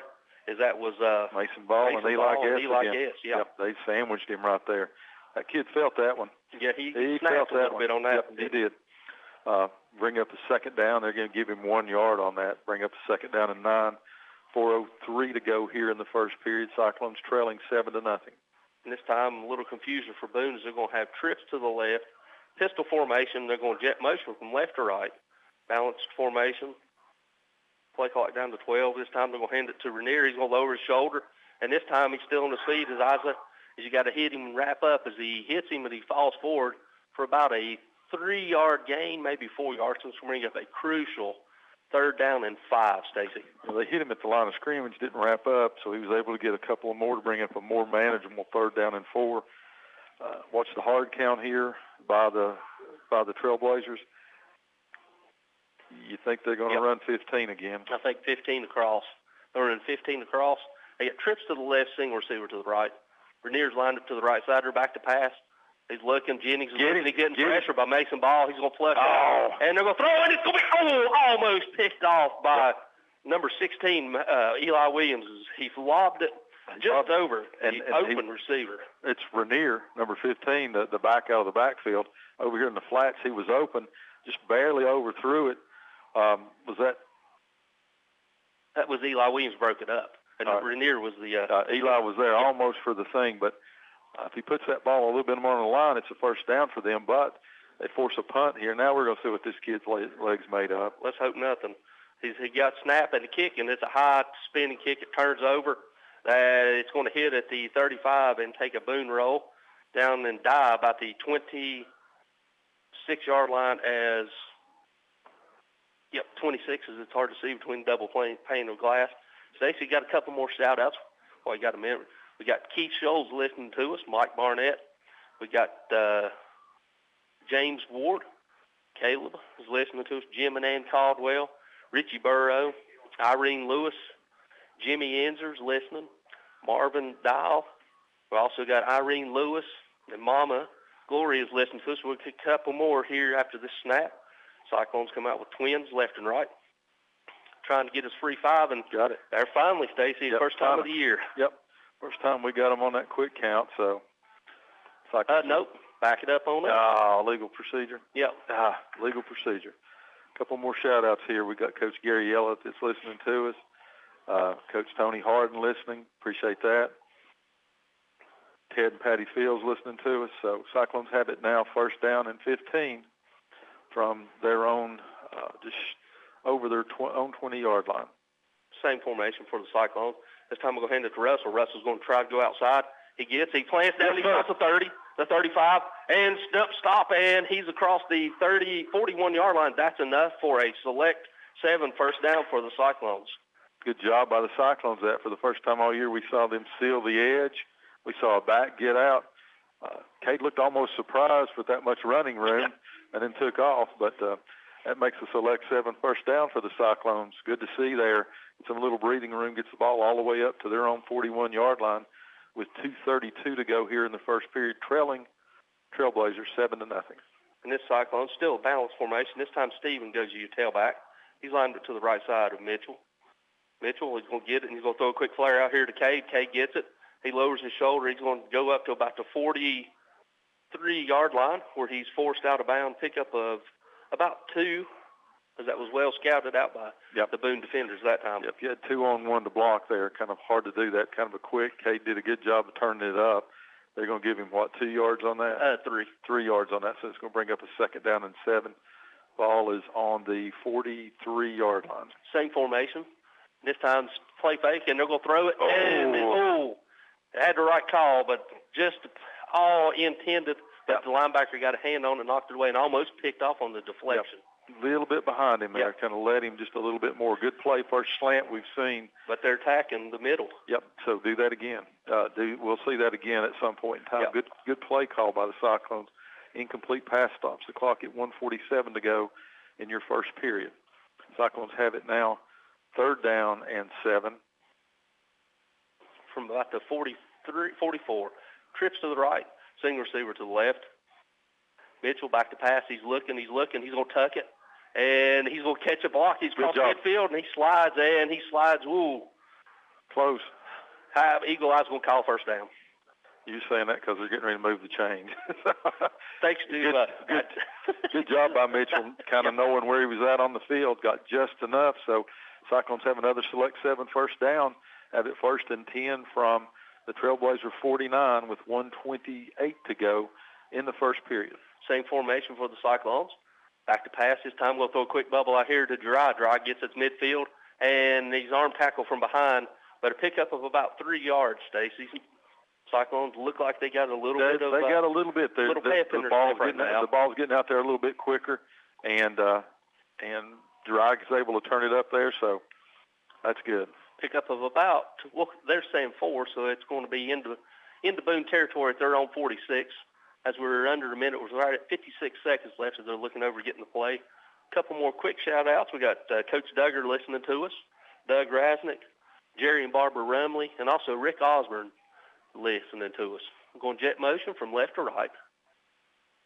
As that was Mason Ball and Eli Guess. Yeah. Yep, they sandwiched him right there. That kid felt that one. Yeah, he snapped a little bit on that. Yep, he did. Bring up a second down. They're going to give him 1 yard on that. Bring up a second down and 9. 4:03 to go here in the first period. Cyclones trailing 7-0. And this time, a little confusion for Boone is they're going to have trips to the left, pistol formation. They're going to jet motion from left to right, balanced formation. Play clock down to 12. This time they're going to hand it to Rainier. He's going to lower his shoulder. And this time he's still on his feet. As you got to hit him and wrap up. As he hits him and he falls forward for about a 3-yard gain, maybe 4 yards. So it's going to bring up a crucial 3rd down and 5, Stacy. Well, they hit him at the line of scrimmage, didn't wrap up, so he was able to get a couple more to bring up a more manageable 3rd down and 4. Watch the hard count here by the Trailblazers. You think they're going to run 15 again? I think 15 across. They're running 15 across. They get trips to the left, single receiver to the right. Rainier's lined up to the right side. They're back to pass. He's looking. Jennings is looking. He's getting pressure by Mason Ball. He's going to flush it. And they're going to throw it. It's going to be almost picked off by number 16, Eli Williams. He lobbed it just over the open receiver. It's Rainier, number 15, the back out of the backfield. Over here in the flats, he was open, just barely overthrew it. Was that? That was Eli Williams broke it up. And Rainier was the... Eli was there almost for the thing, but if he puts that ball a little bit more on the line, it's a first down for them, but they force a punt here. Now we're going to see what this kid's legs made up. Let's hope nothing. He got snap and a kick, and it's a high spinning kick. It turns over. It's going to hit at the 35 and take a Boone roll down and die about the 26-yard line as... Yep, 26 is it's hard to see between double pane of glass. Stacey got a couple more shout-outs. Well, you got a minute. We got Keith Scholes listening to us, Mike Barnett, We got James Ward. Caleb is listening to us. Jim and Ann Caldwell. Richie Burrow. Irene Lewis. Jimmy Enzer's listening. Marvin Dial. We also got Irene Lewis and Mama Gloria is listening to us. We'll get a couple more here after this snap. Cyclones come out with twins left and right. Trying to get us free 5 and got it. There finally, Stacy, Yep, first time of the year. Yep. First time we got them on that quick count, so. Nope. Back it up on it. Legal procedure. Yep. Legal procedure. A couple more shout-outs here. We got Coach Gary Yellett that's listening to us. Coach Tony Harden listening. Appreciate that. Ted and Patty Fields listening to us. So Cyclones have it now, first down and 15 from their own, just over their own 20-yard line. Same formation for the Cyclones. This time we'll go hand it to Russell. Russell's going to try to go outside. He plants down, he across the 30, the 35, and stop, and he's across the 41-yard line. That's enough for a select 7 first down for the Cyclones. Good job by the Cyclones. That for the first time all year we saw them seal the edge. We saw a back get out. Kate looked almost surprised with that much running room and then took off, but that makes a select 7 first down for the Cyclones. Good to see there. It's a little breathing room, gets the ball all the way up to their own 41-yard line with 2:32 to go here in the first period, trailing Trailblazers 7-0. And this Cyclone still a balanced formation. This time Steven goes to your tailback. He's lined it to the right side of Mitchell. Mitchell is going to get it, and he's going to throw a quick flare out here to Cade. Cade gets it. He lowers his shoulder. He's going to go up to about the 43-yard line where he's forced out of bounds. Pickup of about 2, as that was well scouted out by the Boone defenders that time. Yep, you had 2-on-1 to block there. Kind of hard to do that. Kind of a quick. Cade did a good job of turning it up. They're going to give him, 2 yards on that? 3. 3 yards on that, so it's going to bring up a second down and 7. Ball is on the 43-yard line. Same formation. This time play fake, and they're going to throw it. And it had the right call, but just all intended. But the linebacker got a hand on it, knocked it away, and almost picked off on the deflection. A little bit behind him there, kind of led him just a little bit more. Good play, first slant we've seen. But they're attacking the middle. Yep, so do that again. We'll see that again at some point in time. Good play call by the Cyclones. Incomplete pass stops. The clock at 1:47 to go in your first period. Cyclones have it now, 3rd down and 7. From about the 44. Trips to the right, single receiver to the left. Mitchell back to pass. He's looking. He's going to tuck it. And he's going to catch a block. He's across midfield, and he slides. Ooh. Close. Eagle Eye's going to call first down. You're saying that because they're getting ready to move the chains. Thanks to good job by Mitchell, kind of knowing where he was at on the field. Got just enough. So Cyclones have another select 7 first down. Have it 1st and 10 from the Trailblazer 49 with 1:28 to go in the first period. Same formation for the Cyclones. Back to pass this time. We'll throw a quick bubble out here to Dry. Dry gets its midfield, and he's arm tackle from behind, but a pickup of about 3 yards, Stacy. Cyclones look like they got a little bit of... They got a little bit there. The ball's getting out there a little bit quicker, and Dry is able to turn it up there, so that's good. Pickup of about, they're saying 4, so it's going to be into Boone territory at their own 46. As we're under a minute, we're right at 56 seconds left as they're looking over getting the play. A couple more quick shout-outs. We got Coach Duggar listening to us, Doug Rasnick, Jerry and Barbara Rumley, and also Rick Osborne listening to us. We're going jet motion from left to right.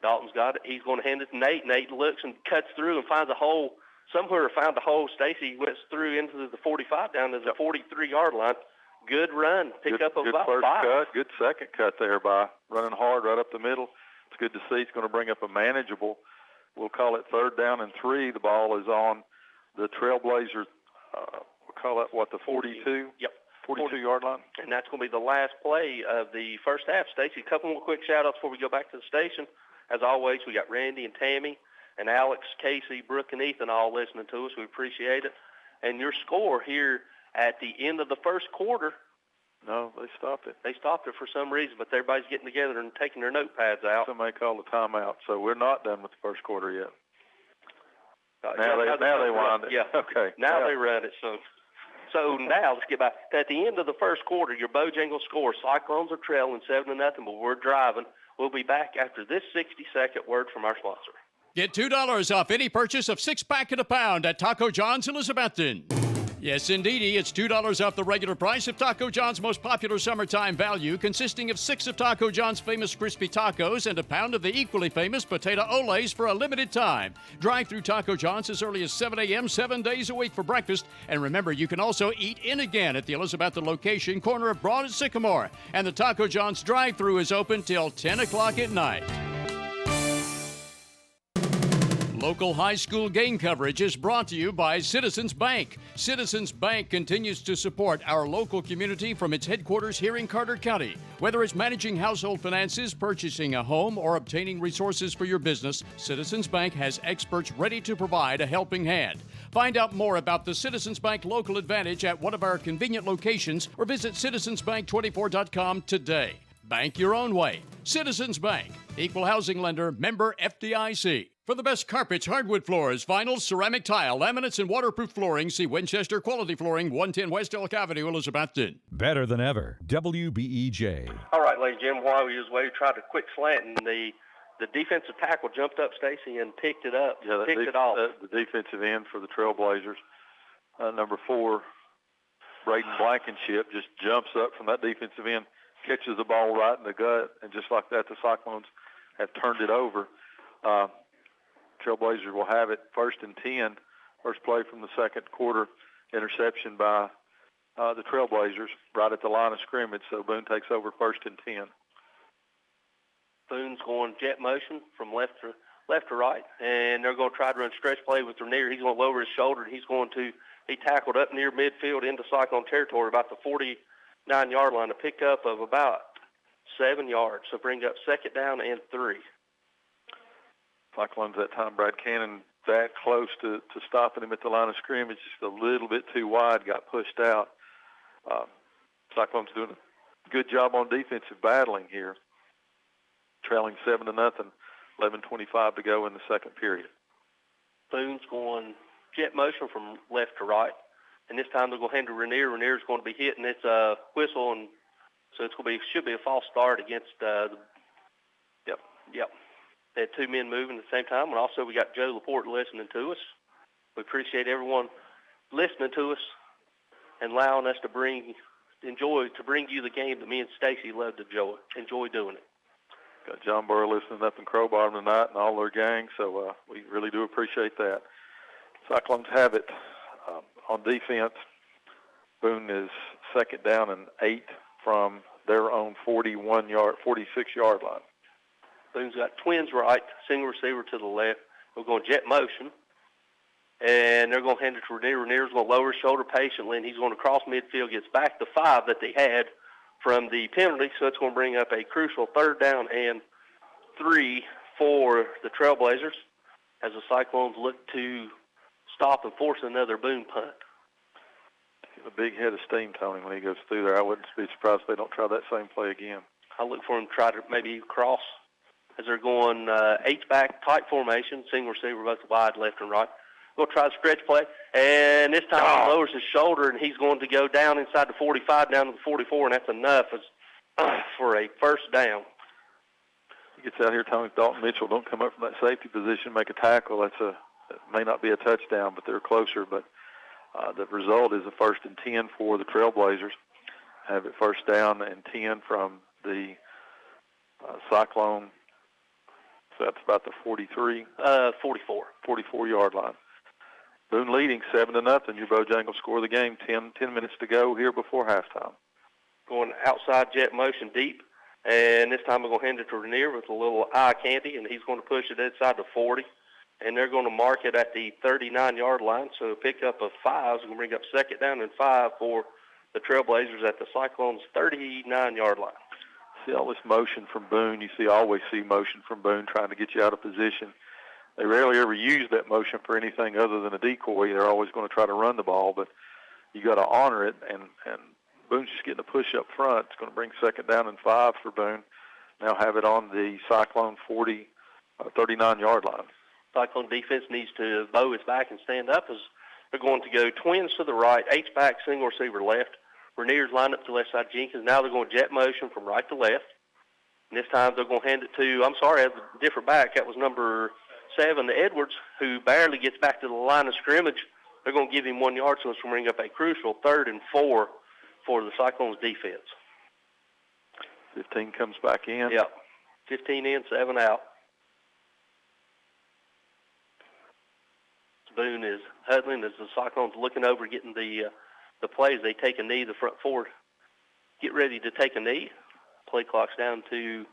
Dalton's got it. He's going to hand it to Nate. Nate looks and cuts through and finds a hole. Somewhere found a hole. Stacy went through into the 45 down to the 43-yard line. Good run. Pick up of about 5. Good first cut. Good second cut there by running hard right up the middle. It's good to see. It's going to bring up a manageable, we'll call it 3rd down and 3. The ball is on the Trailblazer, we'll call it, the 42? Yep. 42-yard line. And that's going to be the last play of the first half. Stacy, a couple more quick shout-outs before we go back to the station. As always, we got Randy and Tammy and Alex, Casey, Brooke, and Ethan all listening to us. We appreciate it. And your score here at the end of the first quarter. No, they stopped it. They stopped it for some reason, but everybody's getting together and taking their notepads out. Somebody called a timeout, so we're not done with the first quarter yet. Now they wind it. Yeah. Okay. Now they run it. So So now let's get back. At the end of the first quarter, your Bojangles score. Cyclones are trailing 7-0, but we're driving. We'll be back after this 60-second word from our sponsor. Get $2 off any purchase of 6-pack at a pound at Taco John's Elizabethton. Yes, indeedy, it's $2 off the regular price of Taco John's most popular summertime value, consisting of 6 of Taco John's famous crispy tacos and a pound of the equally famous potato olays for a limited time. Drive through Taco John's as early as 7 a.m. 7 days a week for breakfast. And remember, you can also eat in again at the Elizabethton location, corner of Broad and Sycamore. And the Taco John's drive-thru is open till 10 o'clock at night. Local high school game coverage is brought to you by Citizens Bank. Citizens Bank continues to support our local community from its headquarters here in Carter County. Whether it's managing household finances, purchasing a home, or obtaining resources for your business, Citizens Bank has experts ready to provide a helping hand. Find out more about the Citizens Bank Local Advantage at one of our convenient locations or visit citizensbank24.com today. Bank your own way. Citizens Bank. Equal housing lender. Member FDIC. For the best carpets, hardwood floors, vinyl, ceramic tile, laminates, and waterproof flooring, see Winchester Quality Flooring, 110 West Elk Avenue, Elizabethton. Better than ever. WBEJ. All right, ladies and gentlemen, while we was waiting, tried a quick slant, and the defensive tackle jumped up, Stacy, and picked it up, picked it off. The defensive end for the Trailblazers, number 4, Braden Blankenship, just jumps up from that defensive end, catches the ball right in the gut, and just like that, the Cyclones have turned it over. Trailblazers will have it 1st and 10. First play from the second quarter, interception by the Trailblazers right at the line of scrimmage. So Boone takes over 1st and 10. Boone's going jet motion from left to right, and they're going to try to run stretch play with Rainier. He's going to lower his shoulder, and he tackled up near midfield into Cyclone territory, about the 49-yard line, a pickup of about 7 yards. So bring up 2nd down and 3. Cyclones that time, Brad Cannon that close to stopping him at the line of scrimmage, just a little bit too wide, got pushed out. Cyclones doing a good job on defensive battling here, trailing 7-0, 11:25 to go in the second period. Boone's going jet motion from left to right, and this time they're going to hand to Rainier. Rainier's going to be hitting its whistle, and so should be a false start against Yep. They had 2 men moving at the same time, and also we got Joe Laporte listening to us. We appreciate everyone listening to us and allowing us to bring you the game that me and Stacy love to enjoy doing it. Got John Burr listening up in Crow Bottom tonight and all their gang, so we really do appreciate that. Cyclones have it on defense. Boone is 2nd down and 8 from their own 46-yard line. Boone's got twins right, single receiver to the left. We're going jet motion, and they're going to hand it to Rainier. Rainier's going to lower his shoulder patiently, and he's going to cross midfield, gets back the 5 that they had from the penalty, so it's going to bring up a crucial 3rd down and 3 for the Trailblazers as the Cyclones look to stop and force another Boone punt. A big head of steam, Tony, when he goes through there. I wouldn't be surprised if they don't try that same play again. I look for him to try to maybe cross as they're going H-back tight formation, single receiver both wide, left and right. Going to try the stretch play, and this time he lowers his shoulder, and he's going to go down inside the 45, down to the 44, and that's enough for a 1st down. He gets out here, Tony. Dalton Mitchell don't come up from that safety position, make a tackle. It may not be a touchdown, but they're closer. But the result is a 1st and 10 for the Trailblazers. Have it 1st down and 10 from the Cyclone. So that's about the 44-yard line. Boone leading 7-0. Your Bojangles score the game. 10 minutes to go here before halftime. Going outside jet motion deep, and this time we're going to hand it to Rainier with a little eye candy, and he's going to push it inside the 40, and they're going to mark it at the 39-yard line. So a pickup of 5 is going to bring up 2nd down and 5 for the Trailblazers at the Cyclones' 39-yard line. See all this motion from Boone. Always see motion from Boone trying to get you out of position. They rarely ever use that motion for anything other than a decoy. They're always going to try to run the ball, but you got to honor it. And Boone's just getting a push up front. It's going to bring 2nd down and 5 for Boone. Now have it on the Cyclone 39-yard line. Cyclone defense needs to bow its back and stand up as They're going to go Twins to the right, H-back, single receiver left. Rainier's lined up to the left side, Jenkins. Now they're going jet motion from right to left. And this time they're going to hand it to, I'm sorry, I have a different back. That was number 7, Edwards, who barely gets back to the line of scrimmage. They're going to give him 1 yard, so it's going to bring up a crucial 3rd and 4 for the Cyclones defense. 15 comes back in. Yep. 15 in, 7 out. Boone is huddling as the Cyclones looking over, getting the plays. They take a knee, the front 4 get ready to take a knee. Play clock's down to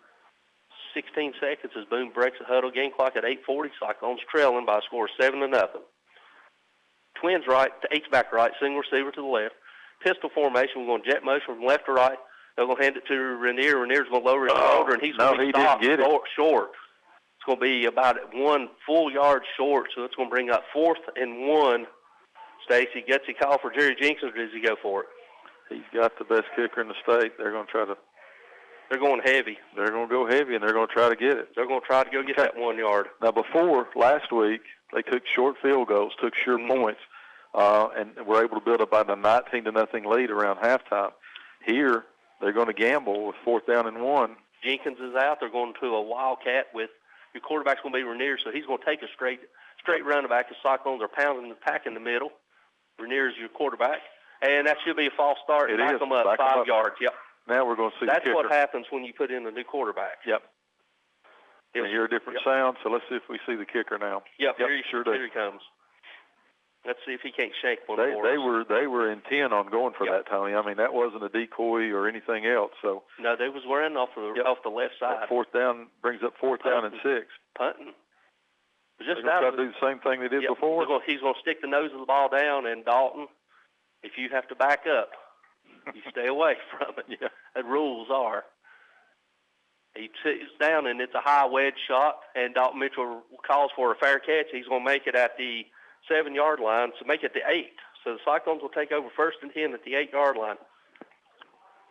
16 seconds as Boone breaks the huddle. Game clock at 8:40. Cyclones trailing by a score of 7-0. Twins right to H-back right, single receiver to the left. Pistol formation. We're going jet motion from left to right. They're going to hand it to Rainier. Rainier's going to lower his shoulder, and he's going to be stopped short. It's going to be about 1 full yard short, so it's going to bring up 4th and 1. Stacy gets a call for Jerry Jenkins, or does he go for it? He's got the best kicker in the state. They're going to try to. They're going heavy. They're going to go heavy, and they're going to try to get it. They're going to try to go get that 1 yard. Now, before last week, they took short field goals, took sure points, and were able to build up about a 19-0 lead around halftime. Here, they're going to gamble with 4th down and 1. Jenkins is out. They're going to a wildcat with your quarterback's going to be Rainier, so he's going to take a straight running back. The Cyclones are pounding the pack in the middle. Rainier is your quarterback, and that should be a false start. Back them up 5 yards. Yep. Now we're going to see That's the kicker. what happens when you put in a new quarterback. Yep. You hear a different sound, so let's see if we see the kicker now. Yep, here he comes. Let's see if he can't shank one they for us. They were intent on going for that, Tony. I mean, that wasn't a decoy or anything else. So no, they was running off the left side. 4th down brings up 4th down and 6. Punting. Just try to do the same thing they did before. He's going to stick the nose of the ball down, and Dalton, if you have to back up, you stay away from it. Yeah. The rules are. He sits down, and it's a high wedge shot, and Dalton Mitchell calls for a fair catch. He's going to make it at the 7-yard line, so make it the 8. So the Cyclones will take over 1st and 10 at the 8-yard line.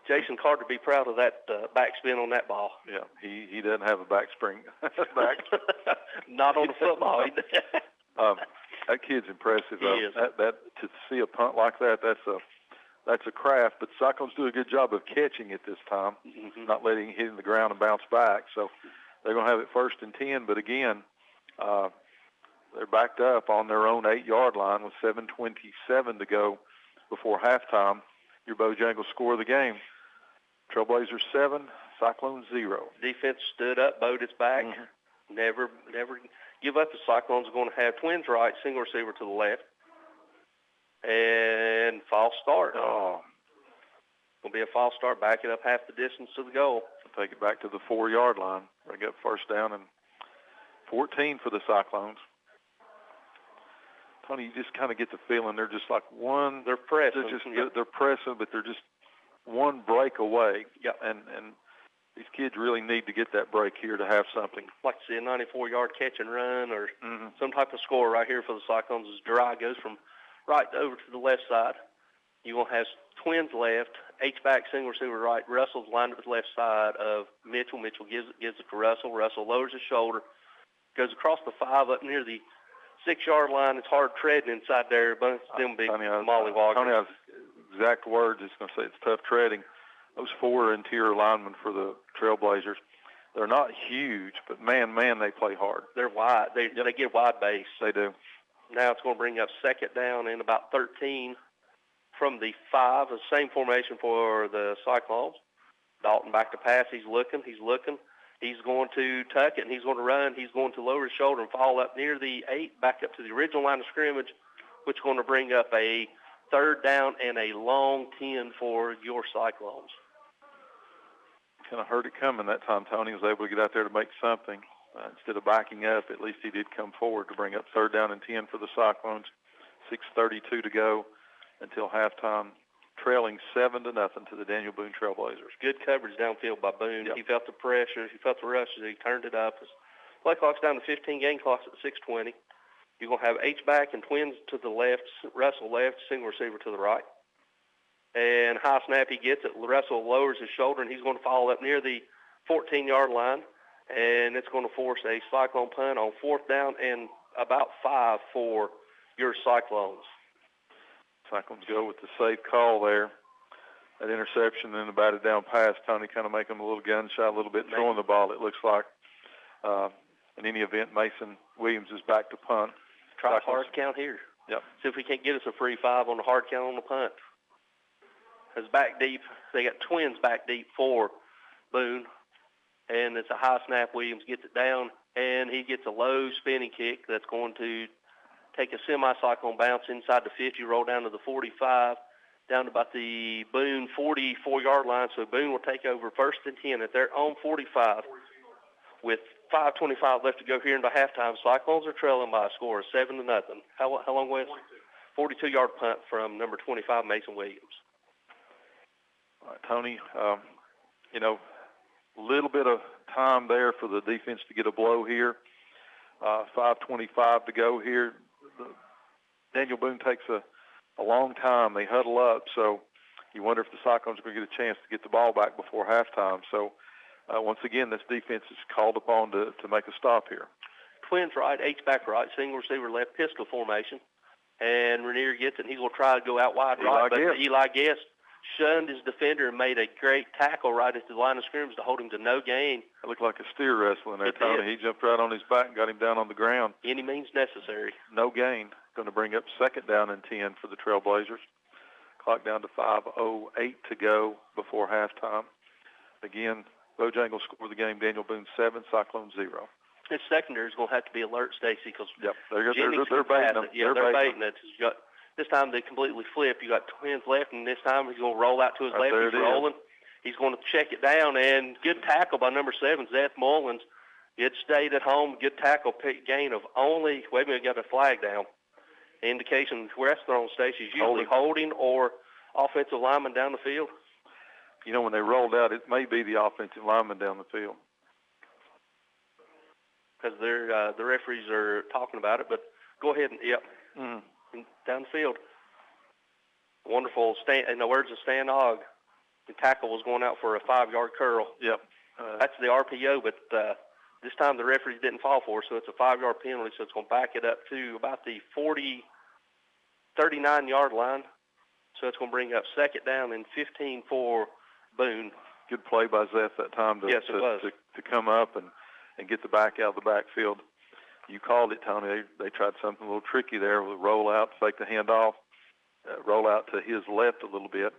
Jason Carter be proud of that backspin on that ball. Yeah, he doesn't have a back spring. Not on the football. That kid's impressive. He is. That to see a punt like that, that's a craft. But Cyclones do a good job of catching it this time, not letting it hit in the ground and bounce back. So they're going to have it 1st and 10. But again, they're backed up on their own 8-yard line with 7:27 to go before halftime. Your Bojangles score of the game. Trailblazers 7, Cyclones 0. Defense stood up, bowed its back. Never give up. The Cyclones are going to have Twins right, single receiver to the left. And false start. Going to be a false start. Back it up half the distance to the goal. Take it back to the 4-yard line. Bring up 1st down and 14 for the Cyclones. Tony, you just kind of get the feeling they're just like one. They're pressing. They're pressing, but they're just one break away. Yep. And these kids really need to get that break here to have something. Like to see a 94-yard catch and run or some type of score right here for the Cyclones as Dry goes from right over to the left side. You're going to have Twins left, H-back, single receiver right. Russell's lined up at the left side of Mitchell. Mitchell gives it to Russell. Russell lowers his shoulder, goes across the 5 up near the 6-yard line. It's hard treading inside there, but it's them big mollywoggers. Tony has exact words. It's going to say it's tough treading. Those 4 interior linemen for the Trailblazers, they're not huge, but man, they play hard. They're wide. They get wide base. They do. Now it's going to bring up 2nd down and about 13 from the 5. The same formation for the Cyclones. Dalton back to pass. He's looking. He's going to tuck it, and he's going to run. He's going to lower his shoulder and fall up near the 8, back up to the original line of scrimmage, which is going to bring up a 3rd down and a long 10 for your Cyclones. Kind of heard it coming that time. Tony was able to get out there to make something. Instead of backing up, at least he did come forward to bring up 3rd down and 10 for the Cyclones. 6:32 to go until halftime. Trailing 7-0 to the Daniel Boone Trailblazers. Good coverage downfield by Boone. Yep. He felt the pressure. He felt the rush as he turned it up. Play clock's down to 15. Game clock's at 6:20. You're going to have H-back and Twins to the left, Russell left, single receiver to the right. And high snap, he gets it. Russell lowers his shoulder, and he's going to fall up near the 14-yard line. And it's going to force a Cyclone punt on 4th down and about 5 for your Cyclones. Cyclones go with the safe call there. That interception and the batted down pass, Tony kind of making him a little gun shy a little bit, throwing the ball, it looks like. In any event, Mason Williams is back to punt. Try a hard count here. Yep. See if we can't get us a free 5 on the hard count on the punt. It's back deep. They got twins back deep for Boone. And it's a high snap. Williams gets it down, and he gets a low spinning kick that's going to take a semi-cyclone bounce inside the 50, roll down to the 45, down to about the Boone 44-yard line. So Boone will take over 1st and 10 at their own 45 with 5:25 left to go here into halftime. Cyclones are trailing by a score of 7-0. How long, Wes? 42-yard punt from number 25, Mason Williams. All right, Tony, a little bit of time there for the defense to get a blow here. 5:25 to go here. Daniel Boone takes a long time. They huddle up, so you wonder if the Cyclones are going to get a chance to get the ball back before halftime. So, once again, this defense is called upon to make a stop here. Twins right, H-back right, single receiver left, pistol formation. And Rainier gets it, and he's going to try to go out wide right, but Eli Guest shunned his defender and made a great tackle right at the line of scrimmage to hold him to no gain. It looked like a steer wrestling there, Tony. He jumped right on his back and got him down on the ground. Any means necessary. No gain. Going to bring up 2nd down and 10 for the Trailblazers. Clock down to 5:08 to go before halftime. Again, Bojangles score the game. Daniel Boone 7, Cyclone 0. His secondary is going to have to be alert, Stacy, because they're baiting them. Yeah, they're baiting it. This time they completely flip. You got twins left, and this time he's going to roll out to his left. He's rolling. He's going to check it down, and good tackle by number 7, Zeth Mullins. It stayed at home. Good tackle, gain of only, wait a minute, got a flag down. Indication where that's thrown, Stacey, is usually holding or offensive lineman down the field. You know, when they rolled out, it may be the offensive lineman down the field. Because the referees are talking about it, but go ahead and, down the field. Wonderful, in the words of Stan Ogg, the tackle was going out for a 5-yard curl. Yep. That's the RPO, but this time the referees didn't fall for it, so it's a 5-yard penalty, so it's going to back it up to about the 39-yard line. So it's going to bring up 2nd down and 15 for Boone. Good play by Zeth that time to come up and get the back out of the backfield. You called it, Tony. They tried something a little tricky there with a rollout, fake the handoff, roll out to his left a little bit.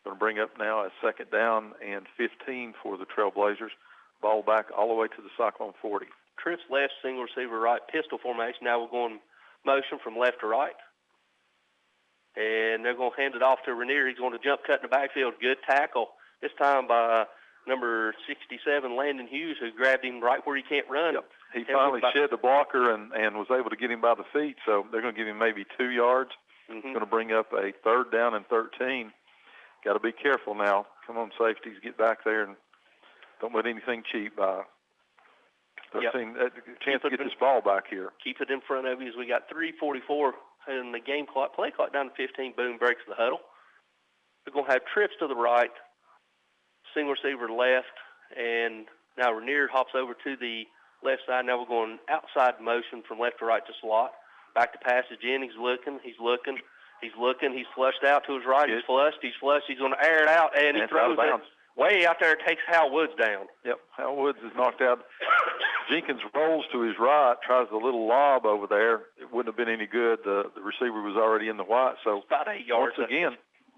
Going to bring up now a 2nd down and 15 for the Trailblazers. Ball back all the way to the Cyclone 40. Trips left, single receiver right, pistol formation. Now we're going motion from left to right. And they're going to hand it off to Rainier. He's going to jump cut in the backfield. Good tackle. This time by number 67, Landon Hughes, who grabbed him right where he can't run. Yep. He finally shed the blocker and was able to get him by the feet, so they're going to give him maybe 2 yards. Going to bring up a 3rd down and 13. Got to be careful now. Come on, safeties, get back there and don't let anything cheap by. Chance to get this ball back here. Keep it in front of you as we got 3:44 in the game clock. Play clock down to 15. Boone breaks the huddle. We're going to have trips to the right, single receiver left, and now Rainier hops over to the left side. Now we're going outside motion from left to right to slot. Back to pass to Jennings. He's looking. He's flushed out to his right. He's flushed. He's going to air it out, and he throws it way out there. Takes Hal Woods down. Yep, Hal Woods is knocked out. Jenkins rolls to his right, tries a little lob over there. It wouldn't have been any good. The receiver was already in the white. So about 8 yards.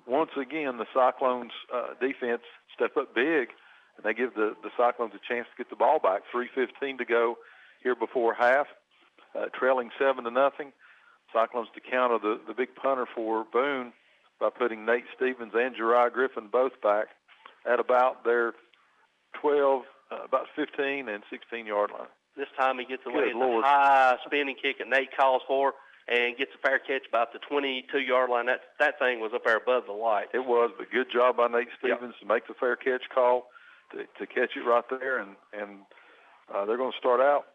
Once again, the Cyclones defense step up big, and they give the Cyclones a chance to get the ball back. 3:15 to go here before half, trailing 7-0. Cyclones to counter the big punter for Boone by putting Nate Stevens and Jeriah Griffin both back at about their 15 and 16-yard line. This time he gets away with a high spinning kick that Nate calls for and gets a fair catch about the 22-yard line. That thing was up there above the light. It was, but good job by Nate Stevens to make the fair catch call, to catch it right there, and they're going to start out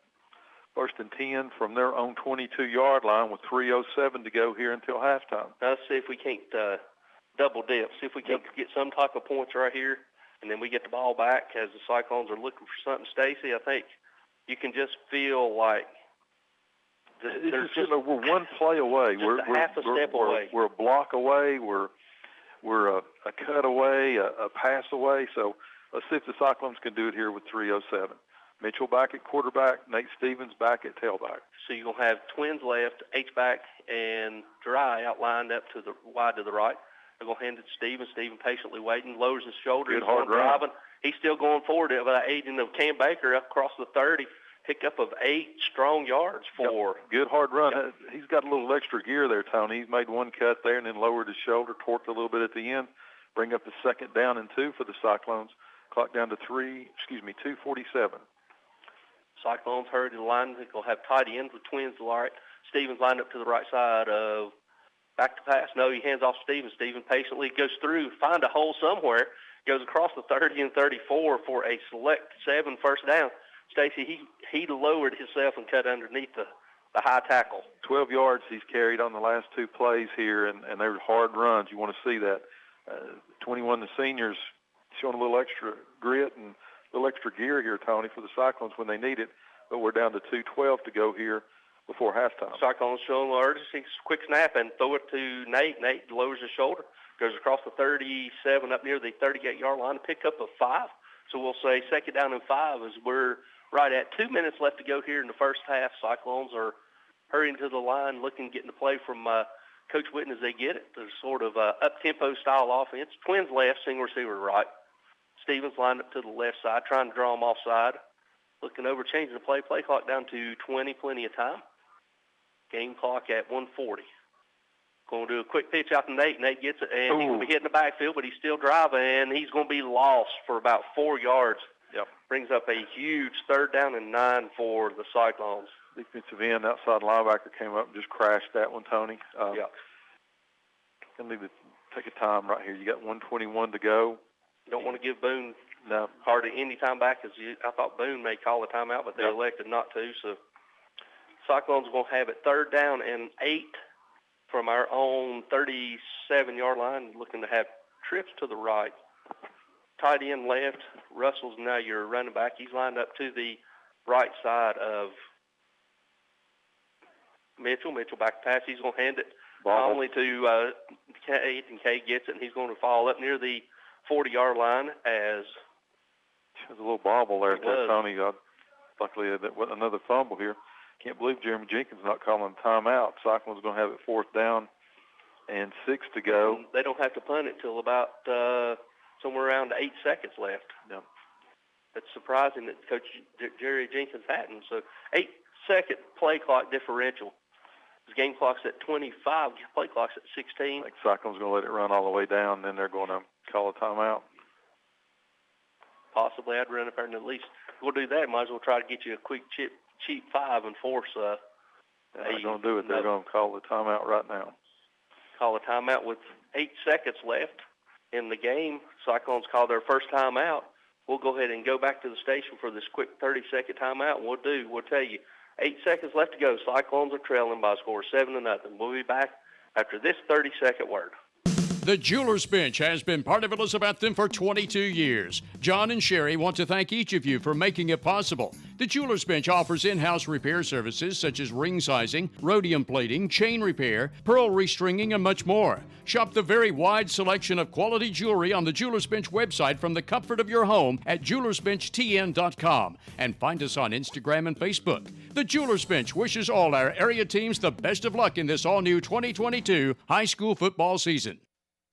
1st and 10 from their own 22-yard line with 3:07 to go here until halftime. Now let's see if we can't double dip, see if we can't get some type of points right here, and then we get the ball back as the Cyclones are looking for something. Stacy, I think you can just feel like we're one play away. We're half a step away. We're a block away. We're a cut away, a pass away. So let's see if the Cyclones can do it here with 3:07. Mitchell back at quarterback, Nate Stevens back at tailback. So you're going to have Twins left, H-back, and Dry outlined up to the wide to the right. They're going to hand it to Steven. Steven patiently waiting, lowers his shoulder. Good hard run. Driving. He's still going forward about aiding of Cam Baker up across the 30. Pickup of 8 strong yards for. Yep. Good hard run. Yep. He's got a little extra gear there, Tony. He's made one cut there and then lowered his shoulder, torqued a little bit at the end. Bring up the 2nd down and 2 for the Cyclones. Clock down to 2:47. Cyclones hurry to the line. They're going to have tight ends with Twins to the right. Stevens lined up to the right side of back to pass. No, he hands off Stevens. Stevens patiently goes through, find a hole somewhere, goes across the 30 and 34 for a select 7 first down. Stacy, he lowered himself and cut underneath the high tackle. 12 yards he's carried on the last 2 plays here, and they're hard runs. You want to see that. 21, the seniors, showing a little extra grit and a little extra gear here, Tony, for the Cyclones when they need it. But we're down to 2:12 to go here before halftime. Cyclones showing urgency, quick snap, and throw it to Nate. Nate lowers his shoulder, goes across the 37 up near the 38-yard line to pick up a 5. So we'll say 2nd down and 5 as we're right at 2 minutes left to go here in the first half. Cyclones are hurrying to the line, looking, getting the play from Coach Witten as they get it. There's sort of up-tempo style offense. Twins left, single receiver right. Stevens lined up to the left side, trying to draw him offside. Looking over, changing the play. Play clock down to 20, plenty of time. Game clock at 1:40. Going to do a quick pitch out to Nate. Nate gets it, and he's going to be hitting the backfield, but he's still driving, and he's going to be lost for about 4 yards. Yep. Brings up a huge 3rd down and 9 for the Cyclones. Defensive end, outside linebacker came up and just crashed that one, Tony. Yeah. Going to need to take a time right here. You got 1:21 to go. You don't want to give Boone hardly any time back, because I thought Boone may call a timeout, but they elected not to. So Cyclones are going to have it 3rd down and 8 from our own 37-yard line, looking to have trips to the right. Tight end left. Russell's now your running back. He's lined up to the right side of Mitchell. Mitchell back pass. He's going to hand it calmly to Cade, and Cade gets it, and he's going to fall up near the 40-yard line as there's a little bobble there, Tony. Luckily, another fumble here. Can't believe Jeremy Jenkins not calling timeout. Cyclones going to have it 4th down and 6 to go. They don't have to punt it till about somewhere around 8 seconds left. Yeah. It's surprising that Coach Jerry Jenkins hadn't. So 8-second play clock differential. The game clock's at 25, play clock's at 16. I think Cyclones going to let it run all the way down, then they're going to call a timeout. Possibly. I'd run up there and at least we'll do that. Might as well try to get you a quick cheap 5 and force they're going to do it. They're going to call the timeout right now. Call a timeout with 8 seconds left in the game. Cyclones call their first timeout. We'll go ahead and go back to the station for this quick 30-second timeout. We'll tell you 8 seconds left to go. Cyclones are trailing by a score 7-0. We'll be back after this 30-second word. The Jewelers Bench has been part of Elizabethton for 22 years. John and Sherry want to thank each of you for making it possible. The Jewelers Bench offers in-house repair services such as ring sizing, rhodium plating, chain repair, pearl restringing, and much more. Shop the very wide selection of quality jewelry on the Jewelers Bench website from the comfort of your home at jewelersbenchtn.com, and find us on Instagram and Facebook. The Jewelers Bench wishes all our area teams the best of luck in this all-new 2022 high school football season.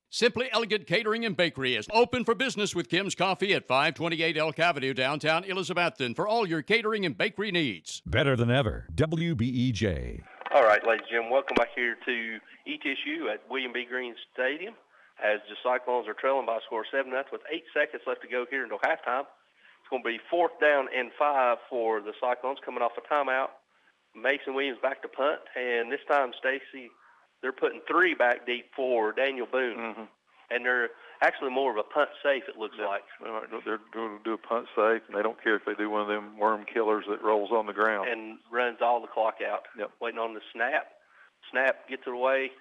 Simply Elegant Catering and Bakery is open for business with Kim's Coffee at 528 Elk Avenue, downtown Elizabethton, for all your catering and bakery needs. Better than ever, WBEJ. All right, ladies and gentlemen, welcome back here to ETSU at William B. Green Stadium as the Cyclones are trailing by a score 7-0 with 8 seconds left to go here until halftime. It's going to be 4th down and 5 for the Cyclones coming off a timeout. Mason Williams back to punt, and this time, Stacy, they're putting 3 back deep for Daniel Boone. Mm-hmm. And they're actually more of a punt safe, it looks like. They're going to do a punt safe, and they don't care if they do one of them worm killers that rolls on the ground. And runs all the clock out. Yep. Waiting on the snap. Snap gets it away.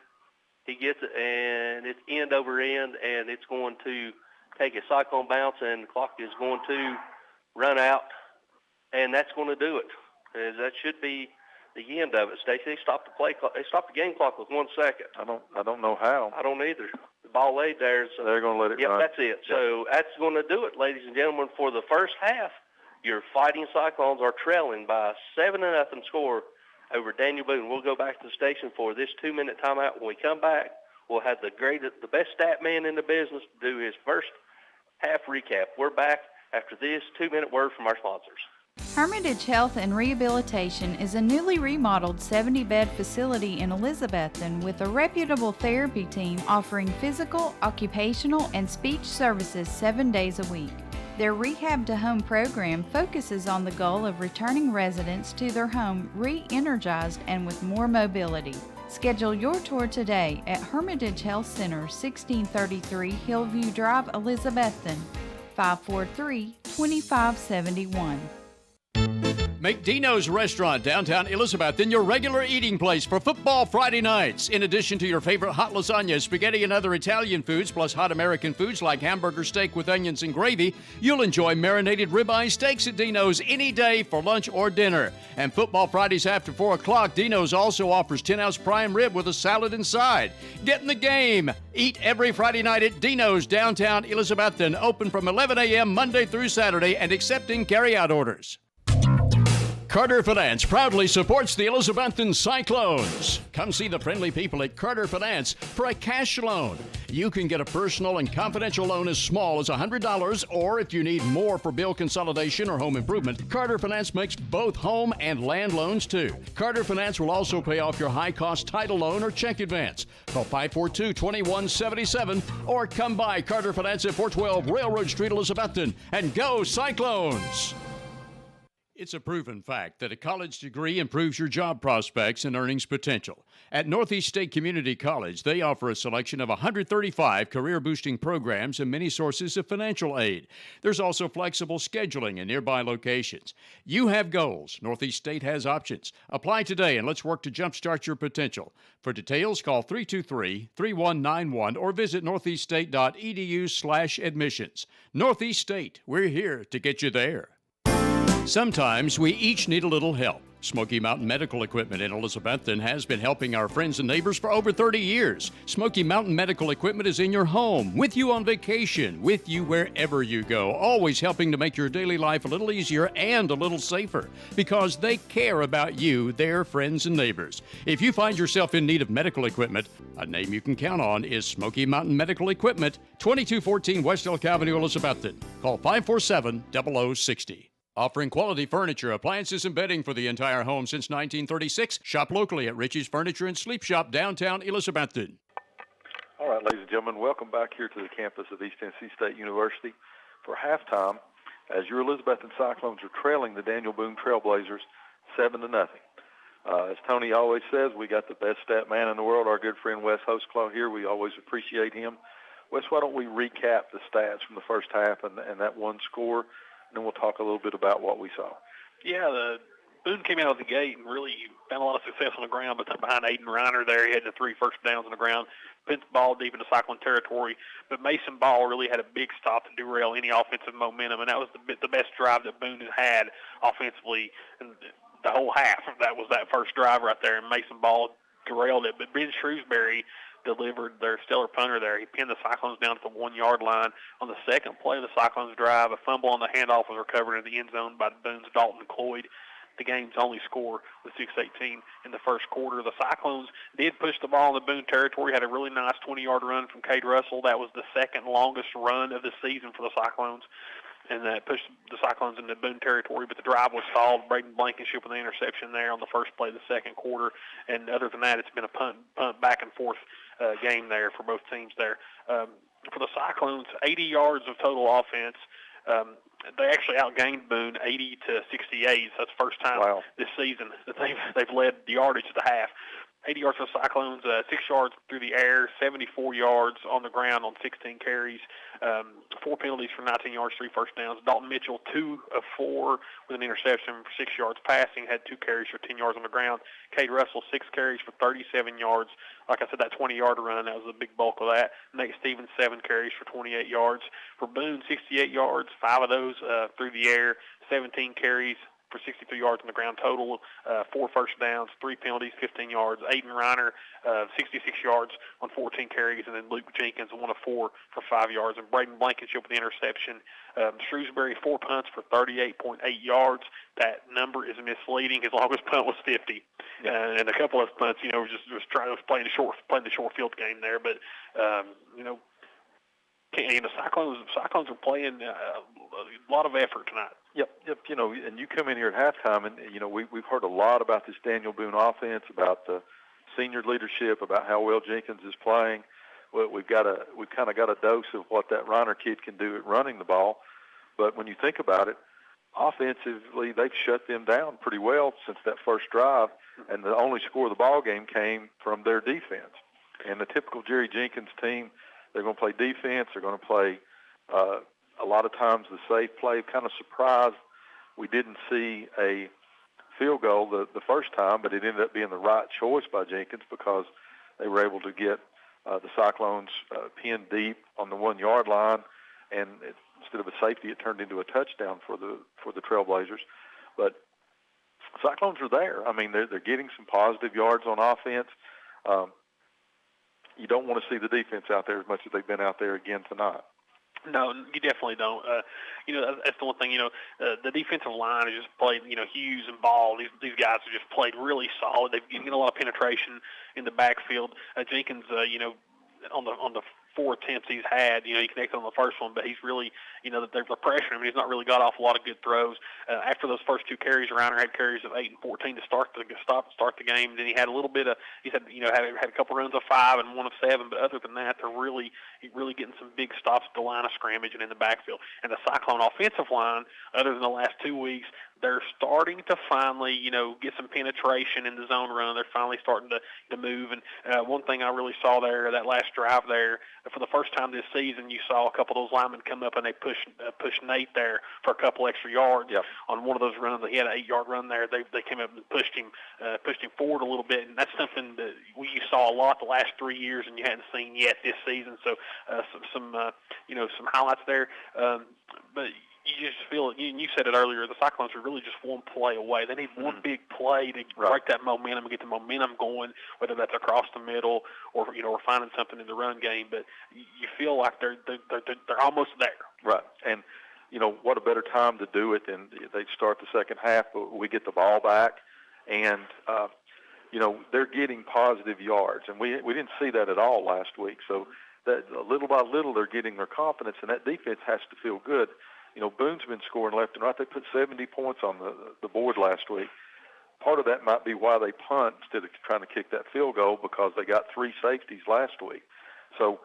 He gets it, and it's end over end, and it's going to take a Cyclone bounce, and the clock is going to run out, and that's going to do it. That should be the end of it, Stacy. They stopped the game clock with 1 second. I don't know how. I don't either. The ball laid there. So, they're going to let it yep, run. that's it. So that's going to do it, ladies and gentlemen, for the first half. Your Fighting Cyclones are trailing by a 7-0 score over Daniel Boone. We'll go back to the station for this 2-minute timeout. When we come back, we'll have the best stat man in the business do his first half recap. We're back after this 2-minute word from our sponsors. Hermitage Health and Rehabilitation is a newly remodeled 70-bed facility in Elizabethton with a reputable therapy team offering physical, occupational, and speech services 7 days a week. Their Rehab to Home program focuses on the goal of returning residents to their home re-energized and with more mobility. Schedule your tour today at Hermitage Health Center, 1633 Hillview Drive, Elizabethton, 543-2571. Make Dino's Restaurant downtown Elizabethton your regular eating place for football Friday nights. In addition to your favorite hot lasagna, spaghetti, and other Italian foods, plus hot American foods like hamburger steak with onions and gravy, you'll enjoy marinated ribeye steaks at Dino's any day for lunch or dinner. And football Fridays after 4 o'clock, Dino's also offers 10-ounce prime rib with a salad inside. Get in the game. Eat every Friday night at Dino's downtown Elizabethton, open from 11 a.m. Monday through Saturday and accepting carry-out orders. Carter Finance proudly supports the Elizabethton Cyclones. Come see the friendly people at Carter Finance for a cash loan. You can get a personal and confidential loan as small as $100, or if you need more for bill consolidation or home improvement, Carter Finance makes both home and land loans too. Carter Finance will also pay off your high-cost title loan or check advance. Call 542-2177 or come by Carter Finance at 412 Railroad Street, Elizabethton, and go Cyclones! It's a proven fact that a college degree improves your job prospects and earnings potential. At Northeast State Community College, they offer a selection of 135 career-boosting programs and many sources of financial aid. There's also flexible scheduling in nearby locations. You have goals. Northeast State has options. Apply today and let's work to jumpstart your potential. For details, call 323-3191 or visit northeaststate.edu/admissions. Northeast State, we're here to get you there. Sometimes we each need a little help. Smoky Mountain Medical Equipment in Elizabethton has been helping our friends and neighbors for over 30 years. Smoky Mountain Medical Equipment is in your home, with you on vacation, with you wherever you go, always helping to make your daily life a little easier and a little safer, because they care about you, their friends and neighbors. If you find yourself in need of medical equipment, a name you can count on is Smoky Mountain Medical Equipment, 2214 West Elk Avenue, Elizabethton. Call 547-0060. Offering quality furniture, appliances, and bedding for the entire home since 1936. Shop locally at Richie's Furniture and Sleep Shop, downtown Elizabethton. All right, ladies and gentlemen, welcome back here to the campus of East Tennessee State University for halftime as your Elizabethton Cyclones are trailing the Daniel Boone Trailblazers 7-0. As Tony always says, we got the best stat man in the world, our good friend Wes Hostclaw here. We always appreciate him. Wes, why don't we recap the stats from the first half and that one score? And then we'll talk a little bit about what we saw. Yeah, the Boone came out of the gate and really found a lot of success on the ground, but behind Aiden Reiner there, he had the 3 first downs on the ground, pinned the ball deep into Cyclone territory. But Mason Ball really had a big stop to derail any offensive momentum, and that was the best drive that Boone has had offensively in the whole half. That was that first drive right there, and Mason Ball derailed it. But Ben Shrewsbury delivered their stellar punter there. He pinned the Cyclones down at the 1-yard line. On the second play of the Cyclones drive, a fumble on the handoff was recovered in the end zone by Boone's Dalton Cloyd. The game's only score was 6:18 in the first quarter. The Cyclones did push the ball in the Boone territory, had a really nice 20-yard run from Cade Russell. That was the second longest run of the season for the Cyclones, and that pushed the Cyclones into Boone territory, but the drive was stalled. Braden Blankenship with an interception there on the first play of the second quarter, and other than that, it's been a punt back and forth game there for both teams there. For the Cyclones, 80 yards of total offense. They actually outgained Boone 80-68. So that's the first time this season that they've led the yardage at the half. 80 yards for the Cyclones, 6 yards through the air, 74 yards on the ground on 16 carries, 4 penalties for 19 yards, 3 first downs. Dalton Mitchell, 2 of 4 with an interception for 6 yards passing, had 2 carries for 10 yards on the ground. Cade Russell, 6 carries for 37 yards. Like I said, that 20-yard run, that was the big bulk of that. Nate Stevens, 7 carries for 28 yards. For Boone, 68 yards, 5 of those through the air, 17 carries for 63 yards on the ground total, 4 first downs, 3 penalties, 15 yards. Aiden Reiner, 66 yards on 14 carries, and then Luke Jenkins, 1 of 4 for 5 yards. And Braden Blankenship with the interception. Shrewsbury, 4 punts for 38.8 yards. That number is misleading. His longest punt was 50. And a couple of punts, was playing the short field game there. But, the Cyclones are playing a lot of effort tonight. Yep. And you come in here at halftime, and we've heard a lot about this Daniel Boone offense, about the senior leadership, about how well Jenkins is playing. Well, we've kind of got a dose of what that Reiner kid can do at running the ball. But when you think about it, offensively, they've shut them down pretty well since that first drive, and the only score of the ball game came from their defense. And the typical Jerry Jenkins team, they're going to play defense. They're going to play a lot of times the safe play. Kind of surprised we didn't see a field goal the first time, but it ended up being the right choice by Jenkins because they were able to get the Cyclones pinned deep on the 1 yard line, and instead of a safety, it turned into a touchdown for the Trailblazers. But Cyclones are there. I mean, they're getting some positive yards on offense. You don't want to see the defense out there as much as they've been out there again tonight. No, you definitely don't. That's the one thing. The defensive line has just played. Hughes and Ball. These guys have just played really solid. They've given a lot of penetration in the backfield. Jenkins, on the 4 attempts he's had, he connected on the first one, but he's really, they're pressuring him. He's not really got off a lot of good throws. After those first 2 carries, Reiner had carries of 8 and 14 to start the game. Then he had a little bit of, had a couple runs of 5 and 1 of 7, but other than that, they're really getting some big stops at the line of scrimmage and in the backfield. And the Cyclone offensive line, other than the last 2 weeks, they're starting to finally, get some penetration in the zone run. They're finally starting to move. And one thing I really saw there, that last drive there, for the first time this season, you saw a couple of those linemen come up and they pushed Nate there for a couple extra yards. Yep. On one of those runs. He had an 8-yard run there. They came up and pushed him forward a little bit, and that's something that you saw a lot the last 3 years, and you hadn't seen yet this season. So some highlights there, but. You just feel it. You said it earlier. The Cyclones are really just one play away. They need one big play to break that momentum and get the momentum going, whether that's across the middle or we're finding something in the run game. But you feel like they're almost there. Right. And what a better time to do it than they start the second half. But we get the ball back, and they're getting positive yards, and we didn't see that at all last week. So that little by little they're getting their confidence, and that defense has to feel good. Boone's been scoring left and right. They put 70 points on the board last week. Part of that might be why they punt instead of trying to kick that field goal, because they got 3 safeties last week. So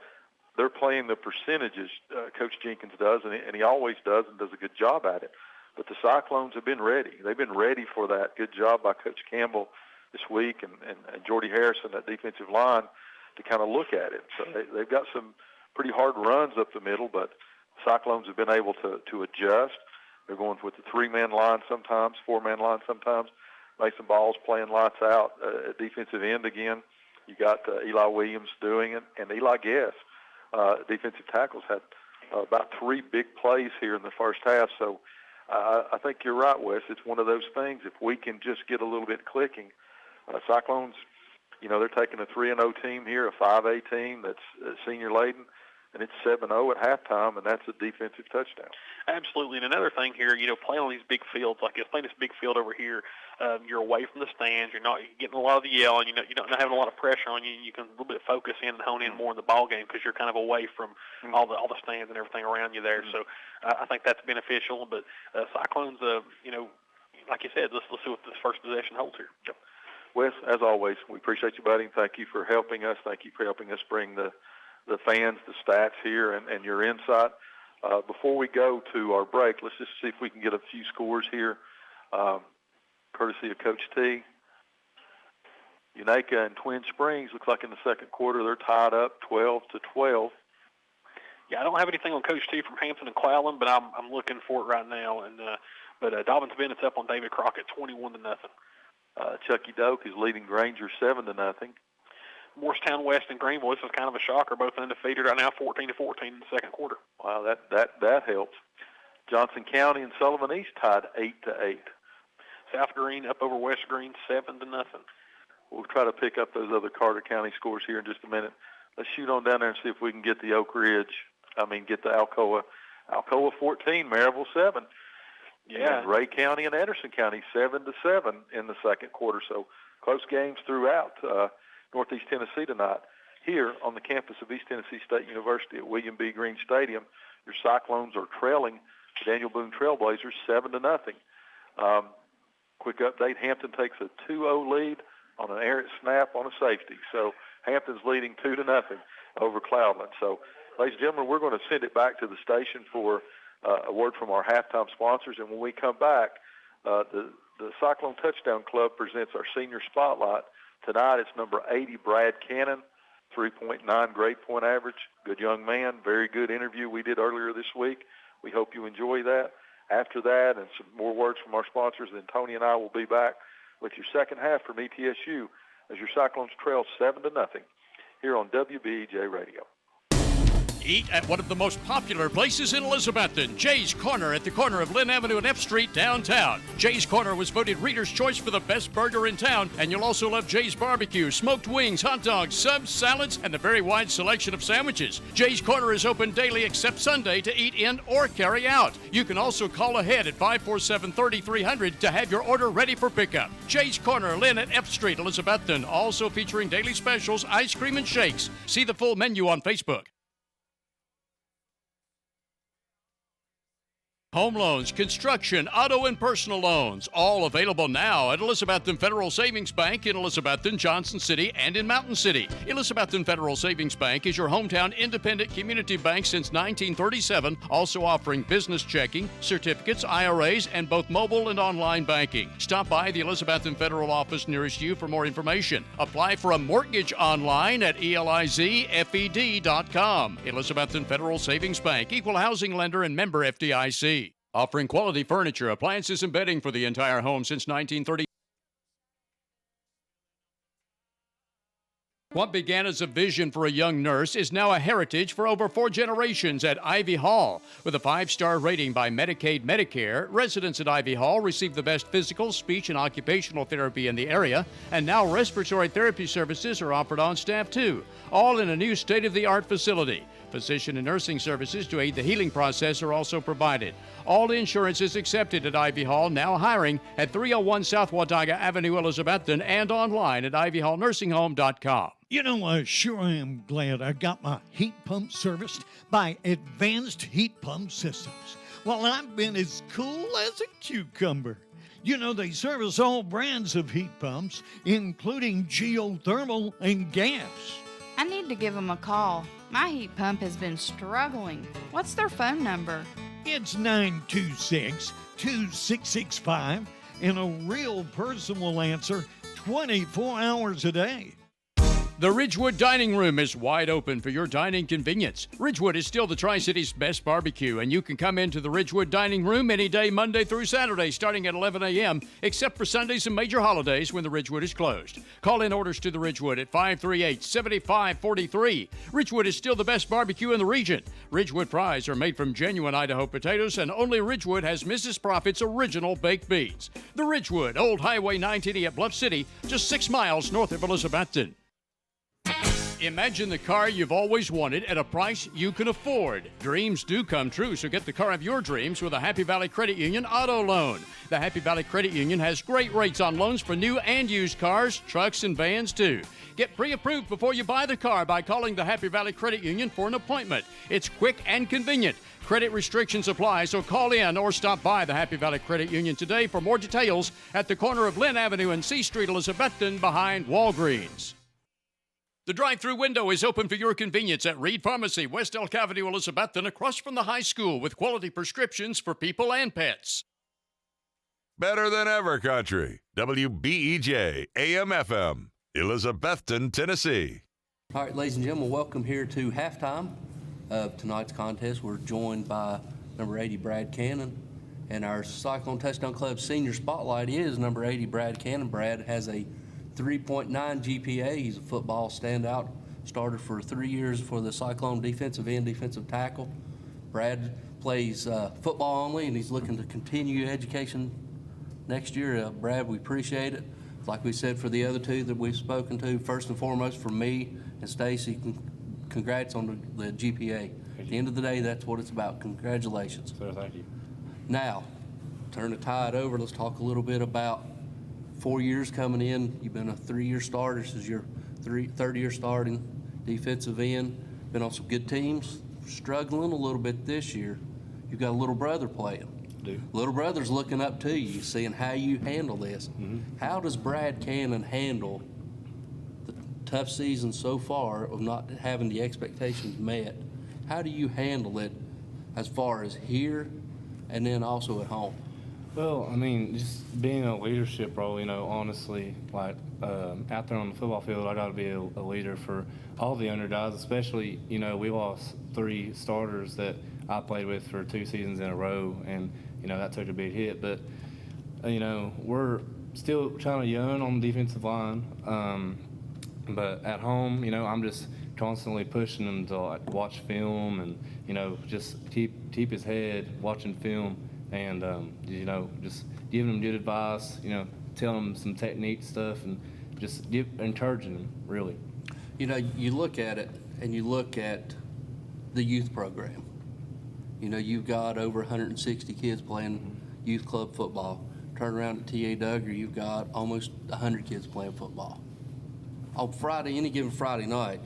they're playing the percentages, Coach Jenkins does, and he always does and does a good job at it. But the Cyclones have been ready. They've been ready for that. Good job by Coach Campbell this week and Jordy Harrison, that defensive line, to kind of look at it. So they've got some pretty hard runs up the middle, but Cyclones have been able to adjust. They're going with the 3-man line sometimes, 4-man line sometimes. Mason Ball's playing lights out at defensive end again. You got Eli Williams doing it, and Eli Guess, defensive tackles, had about 3 big plays here in the first half. So I think you're right, Wes. It's one of those things. If we can just get a little bit clicking, Cyclones, they're taking a 3-0 team here, a 5A team that's senior laden, and it's 7-0 at halftime, and that's a defensive touchdown. Absolutely. And another thing here, playing on these big fields, like playing this big field over here, you're away from the stands. You're not getting a lot of the yelling. You're not having a lot of pressure on you. You can a little bit focus in and hone in more in the ball game because you're kind of away from all the stands and everything around you there. So I think that's beneficial. But Cyclones, like you said, let's see what this first possession holds here. Yep. Wes, as always, we appreciate you, buddy. Thank you for helping us. Thank you for helping us bring the fans, the stats here, and your insight. Before we go to our break, let's just see if we can get a few scores here, courtesy of Coach T. Unaka and Twin Springs, looks like in the second quarter they're tied up 12-12. Yeah, I don't have anything on Coach T from Hampton and Clallam, but I'm looking for it right now. And but Dobbins Bennett's up on David Crockett 21-0. Chucky Doak is leading Granger 7-0. Morristown West and Greenville, this is kind of a shocker, both undefeated right now, 14-14 in the second quarter. Wow, that helps. Johnson County and Sullivan East tied 8-8. South Green up over West Green 7-0. We'll try to pick up those other Carter County scores here in just a minute. Let's shoot on down there and see if we can get the get the Alcoa 14, Maryville 7. Yeah. And Ray County and Anderson County 7-7 in the second quarter. So close games throughout Northeast Tennessee tonight. Here on the campus of East Tennessee State University at William B. Green Stadium, your Cyclones are trailing the Daniel Boone Trailblazers 7-0. Quick update: Hampton takes a 2-0 lead on an errant snap on a safety. So Hampton's leading 2-0 over Cloudland. So, ladies and gentlemen, we're going to send it back to the station for a word from our halftime sponsors. And when we come back, the Cyclone Touchdown Club presents our senior spotlight. Tonight it's number 80, Brad Cannon, 3.9 grade point average. Good young man, very good interview we did earlier this week. We hope you enjoy that. After that and some more words from our sponsors, then Tony and I will be back with your second half from ETSU as your Cyclones trail 7-0 here on WBEJ Radio. Eat at one of the most popular places in Elizabethton, Jay's Corner at the corner of Lynn Avenue and F Street downtown. Jay's Corner was voted Reader's Choice for the best burger in town, and you'll also love Jay's Barbecue, smoked wings, hot dogs, subs, salads, and a very wide selection of sandwiches. Jay's Corner is open daily except Sunday to eat in or carry out. You can also call ahead at 547-3300 to have your order ready for pickup. Jay's Corner, Lynn at F Street, Elizabethton, also featuring daily specials, ice cream, and shakes. See the full menu on Facebook. Home loans, construction, auto, and personal loans, all available now at Elizabethton Federal Savings Bank in Elizabethton, Johnson City, and in Mountain City. Elizabethton Federal Savings Bank is your hometown independent community bank since 1937, also offering business checking, certificates, IRAs, and both mobile and online banking. Stop by the Elizabethton Federal office nearest you for more information. Apply for a mortgage online at elizfed.com. Elizabethton Federal Savings Bank, equal housing lender and member FDIC. Offering quality furniture, appliances, and bedding for the entire home since 1930. What began as a vision for a young nurse is now a heritage for over 4 generations at Ivy Hall. With a 5-star rating by Medicaid Medicare, residents at Ivy Hall receive the best physical, speech, and occupational therapy in the area, and now respiratory therapy services are offered on staff too, all in a new state-of-the-art facility. Physician and nursing services to aid the healing process are also provided. All insurance is accepted at Ivy Hall, now hiring at 301 South Watauga Avenue, Elizabethton, and online at ivyhallnursinghome.com. You know, I sure am glad I got my heat pump serviced by Advanced Heat Pump Systems. Well, I've been as cool as a cucumber. You know, they service all brands of heat pumps, including geothermal and gas. I need to give them a call. My heat pump has been struggling. What's their phone number? It's 926-2665, and a real person will answer 24 hours a day. The Ridgewood Dining Room is wide open for your dining convenience. Ridgewood is still the Tri-Cities' best barbecue, and you can come into the Ridgewood Dining Room any day, Monday through Saturday, starting at 11 a.m., except for Sundays and major holidays when the Ridgewood is closed. Call in orders to the Ridgewood at 538-7543. Ridgewood is still the best barbecue in the region. Ridgewood fries are made from genuine Idaho potatoes, and only Ridgewood has Mrs. Profit's original baked beans. The Ridgewood, Old Highway 980 at Bluff City, just 6 miles north of Elizabethton. Imagine the car you've always wanted at a price you can afford. Dreams do come true, so get the car of your dreams with a Happy Valley Credit Union auto loan. The Happy Valley Credit Union has great rates on loans for new and used cars, trucks, and vans too. Get pre-approved before you buy the car by calling the Happy Valley Credit Union for an appointment. It's quick and convenient. Credit restrictions apply, so call in or stop by the Happy Valley Credit Union today for more details at the corner of Lynn Avenue and C Street, Elizabethton, behind Walgreens. The drive-thru window is open for your convenience at Reed Pharmacy, West Elk Avenue, Elizabethton, across from the high school with quality prescriptions for people and pets. Better than ever country. WBEJ AM/FM, Elizabethton, Tennessee. All right, ladies and gentlemen, welcome here to halftime of tonight's contest. We're joined by number 80, Brad Cannon, and our Cyclone Touchdown Club senior spotlight is number 80, Brad Cannon. Brad has a 3.9 GPA. He's a football standout. Started for 3 years for the Cyclone defensive end, defensive tackle. Brad plays football only, and he's looking to continue education next year. Brad, we appreciate it. Like we said for the other two that we've spoken to, first and foremost for me and Stacy, congrats on the GPA. At the end of the day, that's what it's about. Congratulations. Sir, thank you. Now, turn the tide over. Let's talk a little bit about 4 years coming in. You've been a 3-year starter. This is your third year starting defensive end. Been on some good teams. Struggling a little bit this year. You've got a little brother playing. I do. Little brother's looking up to you, seeing how you handle this. How does Brad Cannon handle the tough season so far of not having the expectations met? How do you handle it as far as here and then also at home? Well, I mean, just being a leadership role, you know, honestly, like out there on the football field, I got to be a leader for all the younger guys, especially, you know, we lost 3 starters that I played with for 2 seasons in a row, and, you know, that took a big hit. But, you know, we're still kind of young on the defensive line. But at home, you know, I'm just constantly pushing him to, like, watch film and, you know, just keep his head watching film. And, you know, just giving them good advice, you know, telling them some technique stuff and just encouraging them, really. You know, you look at it and you look at the youth program. You know, you've got over 160 kids playing youth club football. Turn around at T.A. Duggar, you've got almost 100 kids playing football. On Friday, any given Friday night,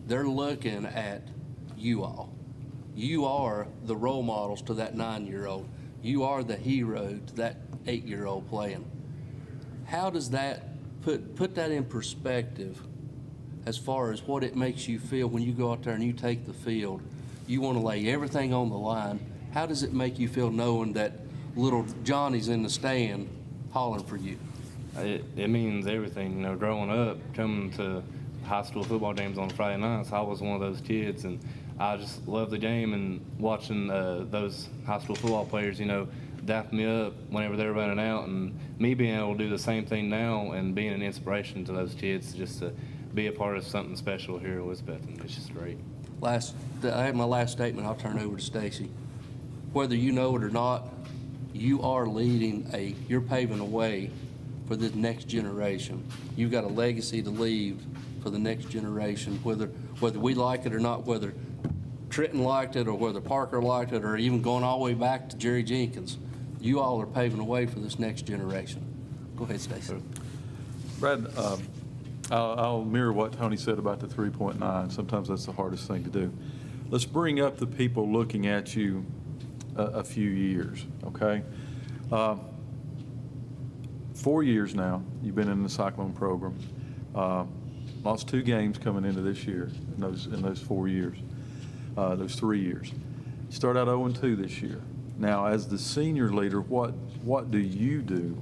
they're looking at you all. You are the role models to that 9-year-old. You are the hero to that 8-year-old playing. How does that put that in perspective as far as what it makes you feel when you go out there and you take the field? You want to lay everything on the line. How does it make you feel knowing that little Johnny's in the stand hollering for you? It means everything. You know, growing up, coming to high school football games on Friday nights, I was one of those kids, and I just love the game and watching those high school football players, you know, dap me up whenever they're running out, and me being able to do the same thing now and being an inspiration to those kids just to be a part of something special here at Elizabeth. It's just great. I have my last statement. I'll turn it over to Stacy. Whether you know it or not, you are you're paving a way for this next generation. You've got a legacy to leave for the next generation, whether we like it or not, whether Trenton liked it or whether Parker liked it or even going all the way back to Jerry Jenkins. You all are paving the way for this next generation. Go ahead, Stacy. Brad, I'll mirror what Tony said about the 3.9. Sometimes that's the hardest thing to do. Let's bring up the people looking at you a few years, okay? 4 years now, you've been in the Cyclone program. Lost 2 games coming into this year in those 4 years, those 3 years. You start out 0-2 this year. Now, as the senior leader, what do you do?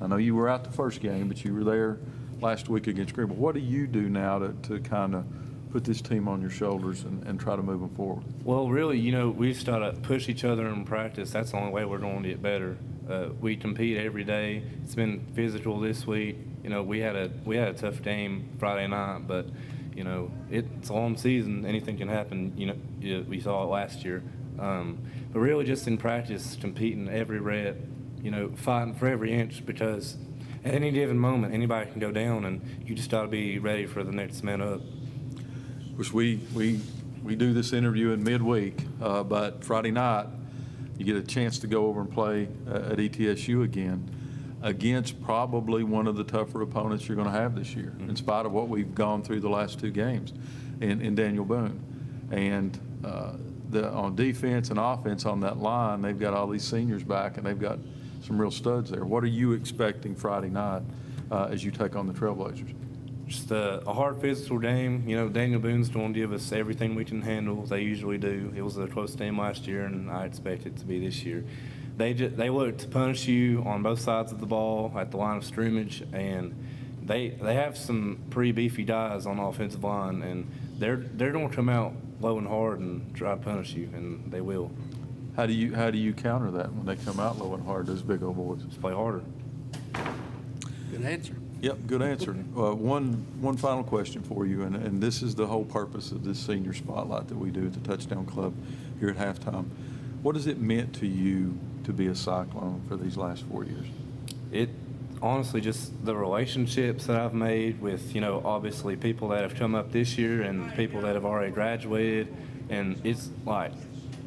I know you were out the first game, but you were there last week against Greenville. What do you do now to kind of put this team on your shoulders and try to move them forward? Well, really, you know, we just got to push each other in practice. That's the only way we're going to get better. We compete every day. It's been physical this week. You know, we had a tough game Friday night, but you know, it's a long season. Anything can happen. You know, we saw it last year. But really, just in practice, competing every rep. You know, fighting for every inch, because at any given moment, anybody can go down, and you just got to be ready for the next man up. Of course, we do this interview in midweek, but Friday night, you get a chance to go over and play at ETSU again against probably one of the tougher opponents you're going to have this year, in spite of what we've gone through the last 2 games in Daniel Boone. And on defense and offense on that line, they've got all these seniors back, and they've got some real studs there. What are you expecting Friday night as you take on the Trailblazers? Just a hard physical game. You know, Daniel Boone's going to give us everything we can handle. They usually do. It was a close game last year, and I expect it to be this year. They look to punish you on both sides of the ball at the line of scrimmage, and they have some pretty beefy guys on the offensive line, and they're going to come out low and hard and try to punish you, and they will. How do you counter that when they come out low and hard, those big old boys? Just play harder. Good answer. Yep, good answer. One final question for you, and this is the whole purpose of this senior spotlight that we do at the Touchdown Club here at halftime. What has it meant to you to be a Cyclone for these last 4 years? it honestly just the relationships that I've made with, obviously people that have come up this year and people that have already graduated. And it's like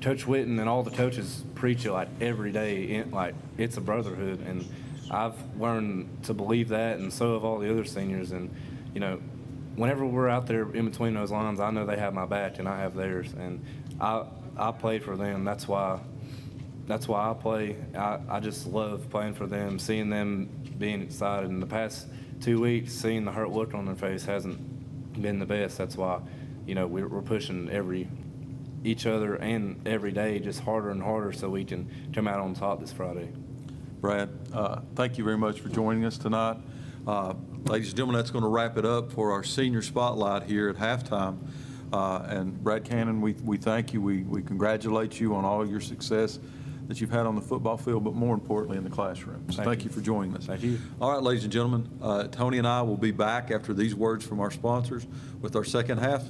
Coach Witten and all the coaches preach it like every day, like it's a brotherhood. And I've learned to believe that, and so have all the other seniors. And, whenever we're out there in between those lines, I know they have my back and I have theirs. And I play for them. That's why I play. I just love playing for them, seeing them being excited. In the past 2 weeks, seeing the hurt look on their face hasn't been the best. That's why, we're pushing each other and every day just harder and harder so we can come out on top this Friday. Brad, thank you very much for joining us tonight. Ladies and gentlemen, that's going to wrap it up for our senior spotlight here at halftime. And Brad Cannon, we thank you. We congratulate you on all your success that you've had on the football field, but more importantly in the classroom. So thank you for joining us. Thank you. All right, ladies and gentlemen, Tony and I will be back after these words from our sponsors with our second half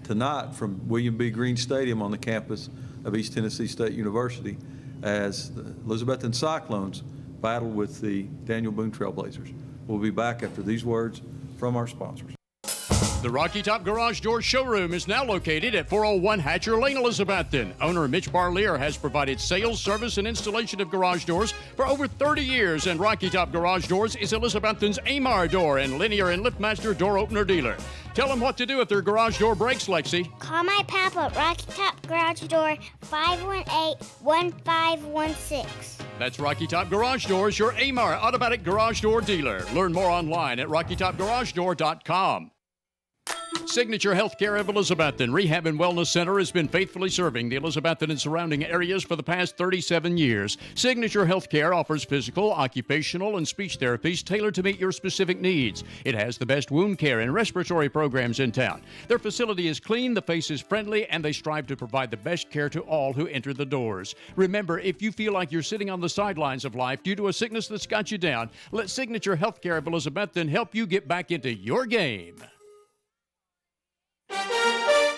tonight from William B. Green Stadium on the campus of East Tennessee State University as the Elizabethton Cyclones battle with the Daniel Boone Trailblazers. We'll be back after these words from our sponsors. The Rocky Top Garage Door showroom is now located at 401 Hatcher Lane, Elizabethton. Owner Mitch Barlier has provided sales, service, and installation of garage doors for over 30 years, and Rocky Top Garage Doors is Elizabethton's Amar Door and Linear and LiftMaster door opener dealer. Tell them what to do if their garage door breaks, Lexi. Call my papa at Rocky Top Garage Door, 518-1516. That's Rocky Top Garage Doors, your Amar automatic garage door dealer. Learn more online at rockytopgaragedoor.com. Signature Healthcare of Elizabethton Rehab and Wellness Center has been faithfully serving the Elizabethton and surrounding areas for the past 37 years. Signature Healthcare offers physical, occupational, and speech therapies tailored to meet your specific needs. It has the best wound care and respiratory programs in town. Their facility is clean, the face is friendly, and they strive to provide the best care to all who enter the doors. Remember, if you feel like you're sitting on the sidelines of life due to a sickness that's got you down, let Signature Healthcare of Elizabethton help you get back into your game.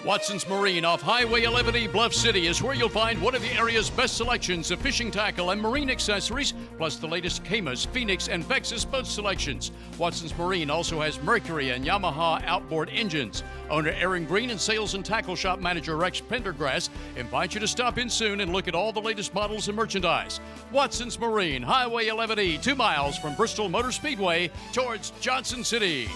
Watson's Marine off Highway 11E Bluff City is where you'll find one of the area's best selections of fishing tackle and marine accessories, plus the latest Camus, Phoenix, and Vexus boat selections. Watson's Marine also has Mercury and Yamaha outboard engines. Owner Aaron Green and sales and tackle shop manager Rex Pendergrass invite you to stop in soon and look at all the latest models and merchandise. Watson's Marine, Highway 11E, 2 miles from Bristol Motor Speedway towards Johnson City.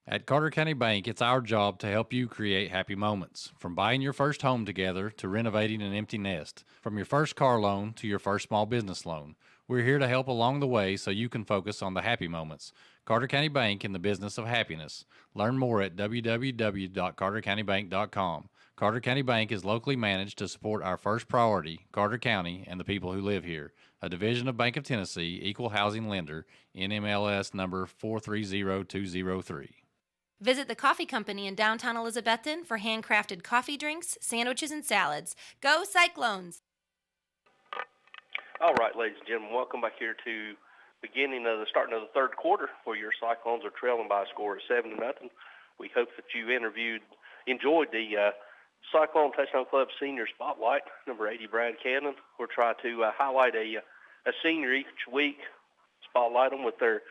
At Carter County Bank, it's our job to help you create happy moments. From buying your first home together to renovating an empty nest. From your first car loan to your first small business loan. We're here to help along the way so you can focus on the happy moments. Carter County Bank in the business of happiness. Learn more at www.cartercountybank.com. Carter County Bank is locally managed to support our first priority, Carter County, and the people who live here. A division of Bank of Tennessee, equal housing lender, NMLS number 430203. Visit the coffee company in downtown Elizabethton for handcrafted coffee drinks, sandwiches, and salads. Go Cyclones! All right, ladies and gentlemen, welcome back here to starting of the third quarter, where your Cyclones are trailing by a score of 7-0. We hope that you enjoyed the Cyclone Touchdown Club Senior Spotlight. Number 80, Brad Cannon. We'll try to highlight a senior each week, spotlight them with their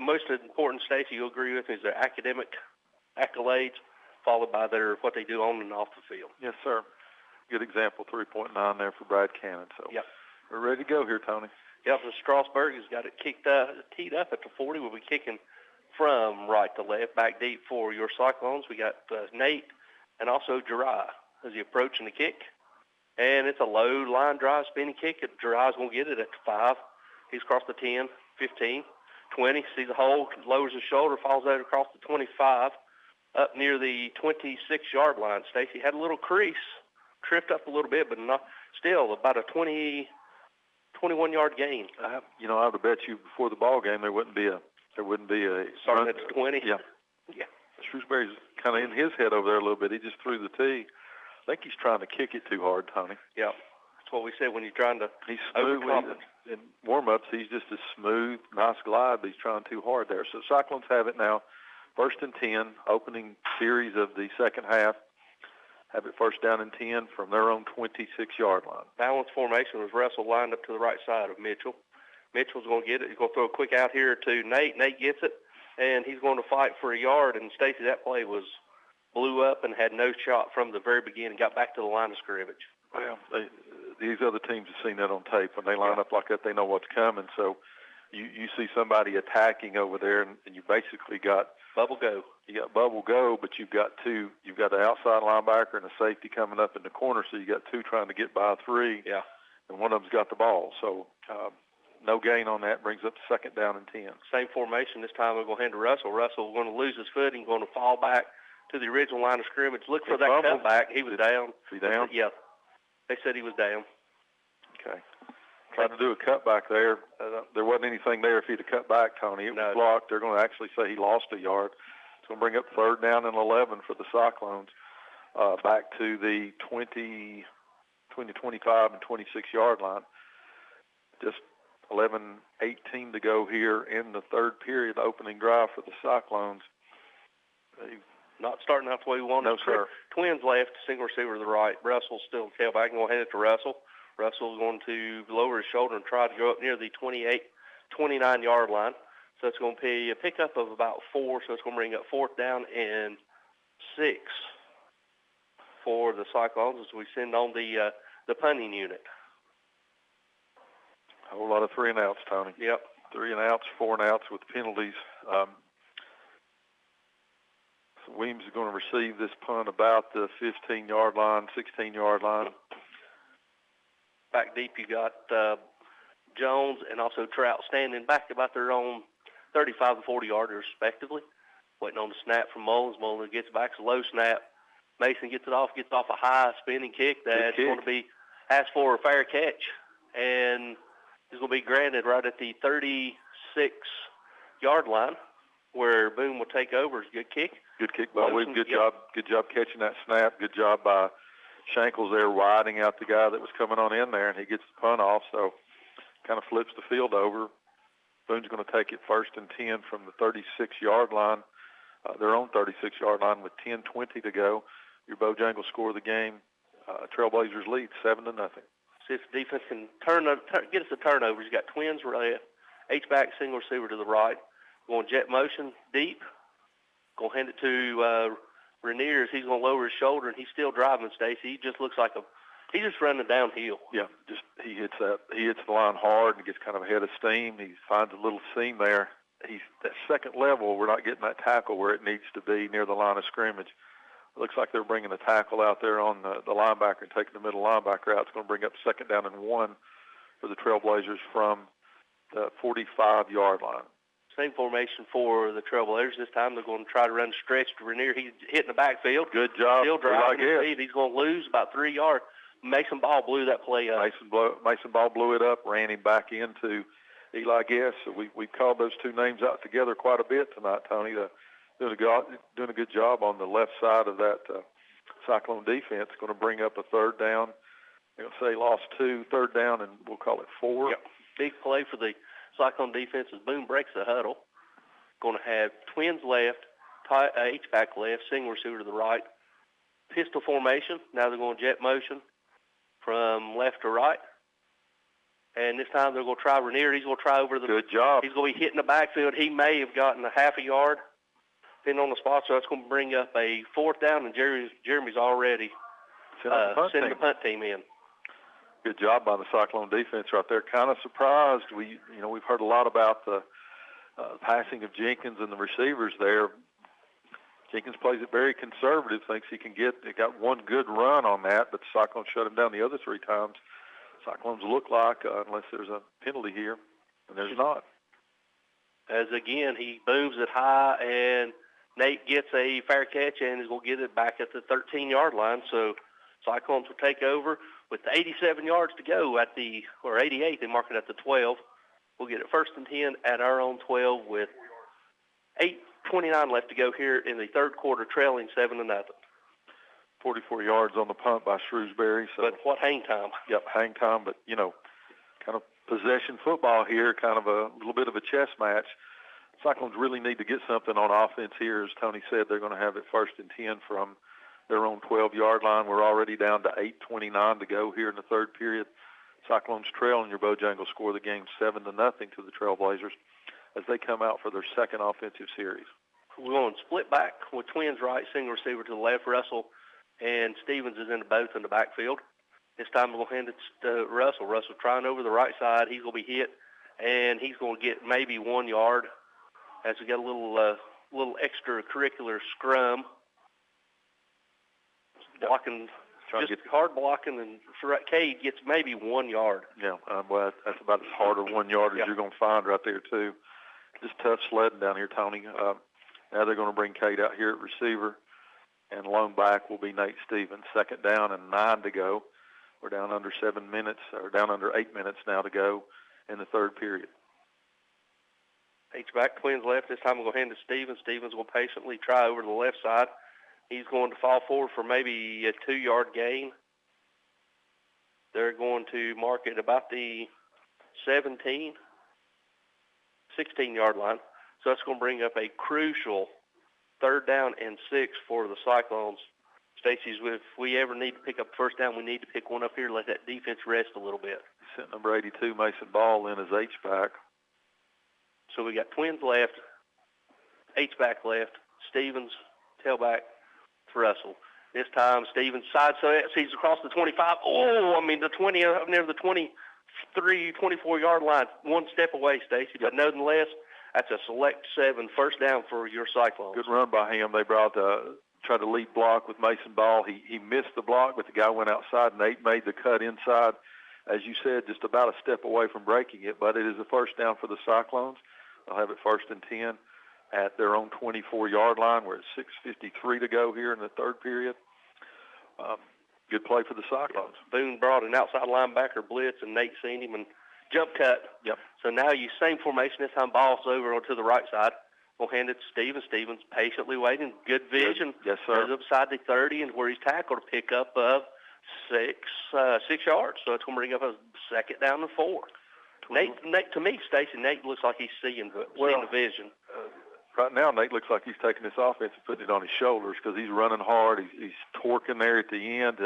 most important, Stacey, you'll agree with me, is their academic accolades, followed by what they do on and off the field. Yes, sir. Good example, 3.9 there for Brad Cannon. So yep. We're ready to go here, Tony. Yep, and Strasburg has got it teed up at the 40. We'll be kicking from right to left, back deep for your Cyclones. We got Nate and also Jeriah as he approaching the kick. And it's a low line drive, spinning kick. Jeriah's going to get it at the 5. He's across the 10, 15. 20, sees the hole, lowers his shoulder, falls out across the 25, up near the 26-yard line. Stacey had a little crease, tripped up a little bit, but still about a 21-yard gain. I would have bet you before the ball game there wouldn't be a starting at the 20. Yeah. Shrewsbury's kind of in his head over there a little bit. He just threw the tee. I think he's trying to kick it too hard, Tony. Yeah. That's what we said when you're trying to overcome it. In warm-ups, he's just a smooth, nice glide, but he's trying too hard there. So Cyclones have it now, First and 10, opening series of the second half. Have it first down and 10 from their own 26-yard line. Balanced formation was Russell lined up to the right side of Mitchell. Mitchell's going to get it. He's going to throw a quick out here to Nate. Nate gets it, and he's going to fight for a yard. And, Stacy, that play blew up and had no shot from the very beginning, got back to the line of scrimmage. Well, these other teams have seen that on tape. When they line up like that, they know what's coming. So you see somebody attacking over there, and you basically got bubble go. You got bubble go, but you've got two. You've got an outside linebacker and a safety coming up in the corner, so you got two trying to get by three. Yeah. And one of them's got the ball. So no gain on that, brings up to second down and 10. Same formation. This time we're going to hand to Russell. Russell going to lose his footing, going to fall back to the original line of scrimmage. Look for that cutback. He was down. Is he down? Yeah. They said he was down. Okay. Tried to do a cutback there. There wasn't anything there if he'd have cut back, Tony. It was blocked. They're going to actually say he lost a yard. It's going to bring up third down and 11 for the Cyclones, back to the 20, 25, and 26-yard line. Just 11:18 to go here in the third period, the opening drive for the Cyclones. Not starting out the way we wanted. No, sir. Twins left, single receiver to the right. Russell's still tailback. I'm going to hand it to Russell. Russell's going to lower his shoulder and try to go up near the 29-yard line. So it's going to be a pickup of about 4, so it's going to bring up fourth down and 6 for the Cyclones as we send on the punting unit. A whole lot of 3 and outs, Tony. Yep. 3 and outs, 4 and outs with penalties. So Weems is going to receive this punt about the 15-yard line, 16-yard line. Back deep, you got Jones and also Trout standing back about their own 35 and 40-yarders, respectively. Waiting on the snap from Mullins. Mullins gets back, it's a low snap. Mason gets off a high spinning kick that's going to be asked for a fair catch. And it's going to be granted right at the 36-yard line where Boone will take over. It's a good kick. Good kick by Weems. Good job catching that snap. Good job by Shankles there widening out the guy that was coming on in there, and he gets the punt off, so kind of flips the field over. Boone's going to take it first and 10 from the 36-yard line, their own 36-yard line with 10:20 to go. Your Bojangles score of the game. Trailblazers lead 7-0. See if the defense can get us a turnover. He's got Twins right, H-back, single receiver to the right. Going jet motion deep. Going to hand it to Rainier as he's going to lower his shoulder, and he's still driving, Stacy. He just looks like he's just running downhill. Yeah, he hits the line hard and gets kind of ahead of steam. He finds a little seam there. He's that second level. We're not getting that tackle where it needs to be near the line of scrimmage. It looks like they're bringing a tackle out there on the linebacker and taking the middle linebacker out. It's going to bring up second down and 1 for the Trailblazers from the 45-yard line. Same formation for the Trailblazers. This time they're going to try to run stretch to Rainier. He's hitting the backfield. Good job. Still driving his speed. He's going to lose about 3 yards. Mason Ball blew that play up. Mason Ball blew it up, ran him back into Eli Guess. So we called those two names out together quite a bit tonight, Tony. Doing a good job on the left side of that Cyclone defense. Going to bring up a third down. They're going to say lost 2, third down, and we'll call it 4. Yep. Big play for the Cyclone defense as Boone breaks the huddle. Going to have Twins left, H-back left, single receiver to the right. Pistol formation. Now they're going jet motion from left to right. And this time they're going to try Rainier. He's going to try over the... Good job. He's going to be hitting the backfield. He may have gotten a half a yard, depending on the spot. So that's going to bring up a fourth down, and Jeremy's already sending the punt team in. Good job by the Cyclone defense right there. Kind of surprised. We've heard a lot about the passing of Jenkins and the receivers there. Jenkins plays it very conservative, thinks he got one good run on that, but the Cyclones shut him down the other 3 times. Cyclones look like, unless there's a penalty here, and there's not. As again, he booms it high, and Nate gets a fair catch and is going to get it back at the 13-yard line. So Cyclones will take over with 87 yards to go at 88. They mark it at the 12. We'll get it first and 10 at our own 12 with 8:29 left to go here in the third quarter, trailing 7-0. 44 yards on the punt by Shrewsbury. So, but what hang time? Yep, hang time, but, kind of possession football here, kind of a little bit of a chess match. Cyclones really need to get something on offense here. As Tony said, they're going to have it 1st and 10 from their own 12-yard line. We're already down to 8:29 to go here in the third period. Cyclones trail in your Bojangles score the game 7-0 to the Trailblazers as they come out for their second offensive series. We're going to split back with Twins right, single receiver to the left. Russell and Stevens is in both in the backfield. This time we're going to hand it to Russell. Russell trying over the right side. He's going to be hit, and he's going to get maybe 1 yard as we get a little extracurricular scrum. Blocking, just hard blocking, and Cade gets maybe 1 yard. Yeah, well, that's about as hard a 1 yard as you're going to find right there, too. Just tough sledding down here, Tony. Now they're going to bring Cade out here at receiver, and lone back will be Nate Stevens. 2nd down and 9 to go. We're down under 7 minutes, or down under 8 minutes now to go in the third period. H-back, Twins left. This time we'll go hand to Stevens. Stevens will patiently try over to the left side. He's going to fall forward for maybe a 2-yard gain. They're going to mark it about the 16-yard line. So that's going to bring up a crucial 3rd down and 6 for the Cyclones. Stacey, if we ever need to pick up 1st down, we need to pick one up here, let that defense rest a little bit. Sent number 82, Mason Ball, in as H-back. So we got Twins left, H-back left, Stevens, tailback, Russell. This time Stevens side sees across the 25. The 20, near the 23, 24-yard line, 1 step away, Stacey. But nonetheless, that's a select 7 1st down for your Cyclones. Good run by him. They tried to lead block with Mason Ball. He missed the block, but the guy went outside. Nate made the cut inside. As you said, just about a step away from breaking it, but it is a 1st down for the Cyclones. They'll have it 1st and 10 at their own 24-yard line. We're at 6:53 to go here in the third period. Good play for the Cyclones. Boone brought an outside linebacker blitz, and Nate seen him and jump cut. Yep. So now you same formation. This time ball's over onto the right side. We'll hand it to Stevens. Stevens patiently waiting. Good vision. Yes, sir. Goes upside the 30, and where he's tackled to pick up 6 yards. So it's going to bring up a 2nd down and 4. Nate, to me, Stacey, Nate looks like he's seeing the vision. Right now, Nate looks like he's taking this offense and putting it on his shoulders because he's running hard. He's torquing there at the end.